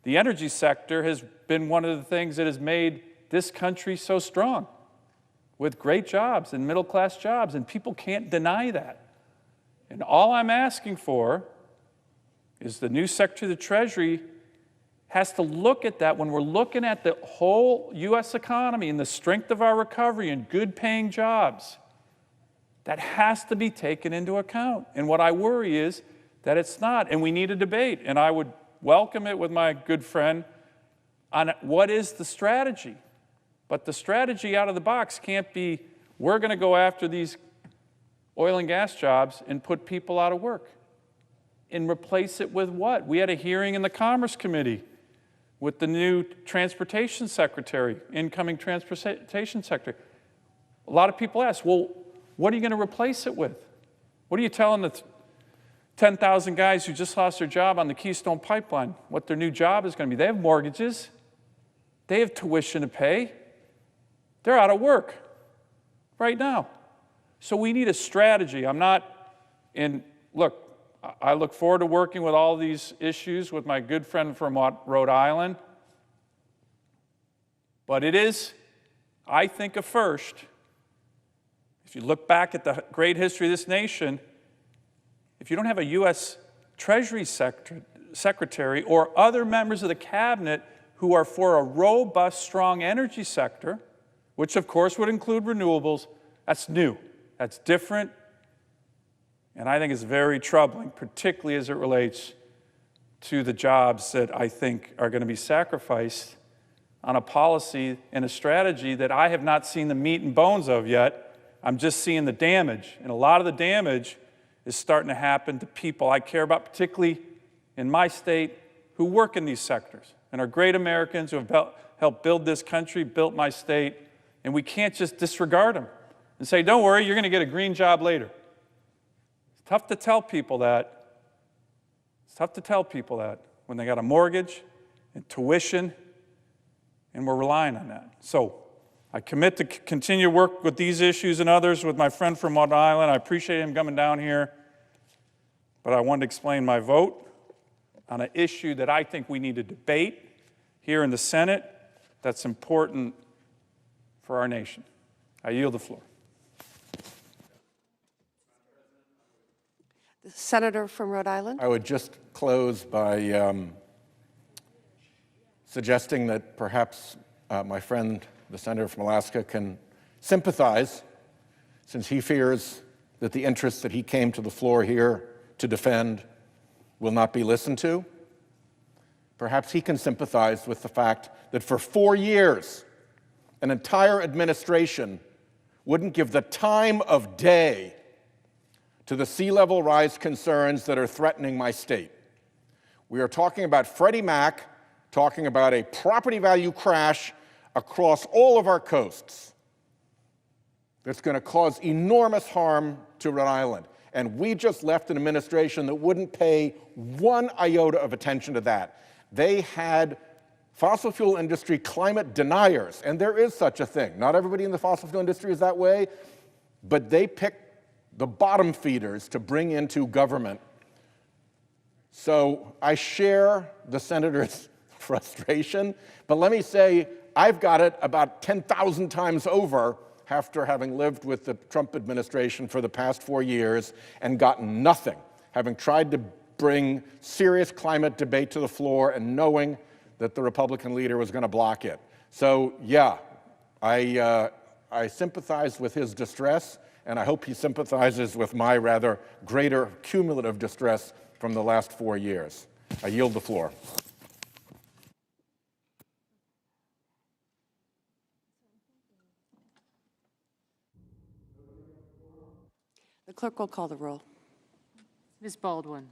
The energy sector has been one of the things that has made this country so strong, with great jobs and middle-class jobs, and people can't deny that. And all I'm asking for is the new Secretary of the Treasury has to look at that when we're looking at the whole U.S. economy and the strength of our recovery and good-paying jobs. That has to be taken into account. And what I worry is that it's not, and we need a debate. And I would welcome it with my good friend on what is the strategy. But the strategy out of the box can't be, we're going to go after these oil and gas jobs and put people out of work. and replace it with what? We had a hearing in the Commerce Committee with the new Transportation Secretary, incoming Transportation Secretary. A lot of people ask, well, what are you going to replace it with? What are you telling the 10,000 guys who just lost their job on the Keystone Pipeline what their new job is going to be? They have mortgages. They have tuition to pay. They're out of work right now. So we need a strategy. Look, I look forward to working with all these issues with my good friend from Rhode Island. But it is, I think, a first. If you look back at the great history of this nation, if you don't have a U.S. Treasury Secretary or other members of the cabinet who are for a robust, strong energy sector, which of course would include renewables, that's new, that's different, and I think it's very troubling, particularly as it relates to the jobs that I think are going to be sacrificed on a policy and a strategy that I have not seen the meat and bones of yet. I'm just seeing the damage, and a lot of the damage is starting to happen to people I care about, particularly in my state, who work in these sectors and are great Americans who have helped build this country, built my state, and we can't just disregard them and say, don't worry, you're going to get a green job later. It's tough to tell people that. It's tough to tell people that when they got a mortgage and tuition, and we're relying on that. So I commit to continue work with these issues and others with my friend from Rhode Island. I appreciate him coming down here, but I wanted to explain my vote on an issue that I think we need to debate here in the Senate that's important for our nation. I yield the floor. The Senator from Rhode Island. I would just close by suggesting that perhaps my friend, the senator from Alaska, can sympathize, since he fears that the interests that he came to the floor here to defend will not be listened to. Perhaps he can sympathize with the fact that for 4 years, an entire administration wouldn't give the time of day to the sea level rise concerns that are threatening my state. We are talking about Freddie Mac, talking about a property value crash across all of our coasts that's going to cause enormous harm to Rhode Island. And we just left an administration that wouldn't pay one iota of attention to that. They had fossil fuel industry climate deniers, and there is such a thing. Not everybody in the fossil fuel industry is that way, but they picked the bottom feeders to bring into government. So I share the senator's frustration, but let me say I've got it about 10,000 times over after having lived with the Trump administration for the past 4 years and gotten nothing, having tried to bring serious climate debate to the floor and knowing that the Republican leader was going to block it. So yeah, I sympathize with his distress, and I hope he sympathizes with my rather greater cumulative distress from the last 4 years. I yield the floor. The clerk will call the roll. Ms. Baldwin.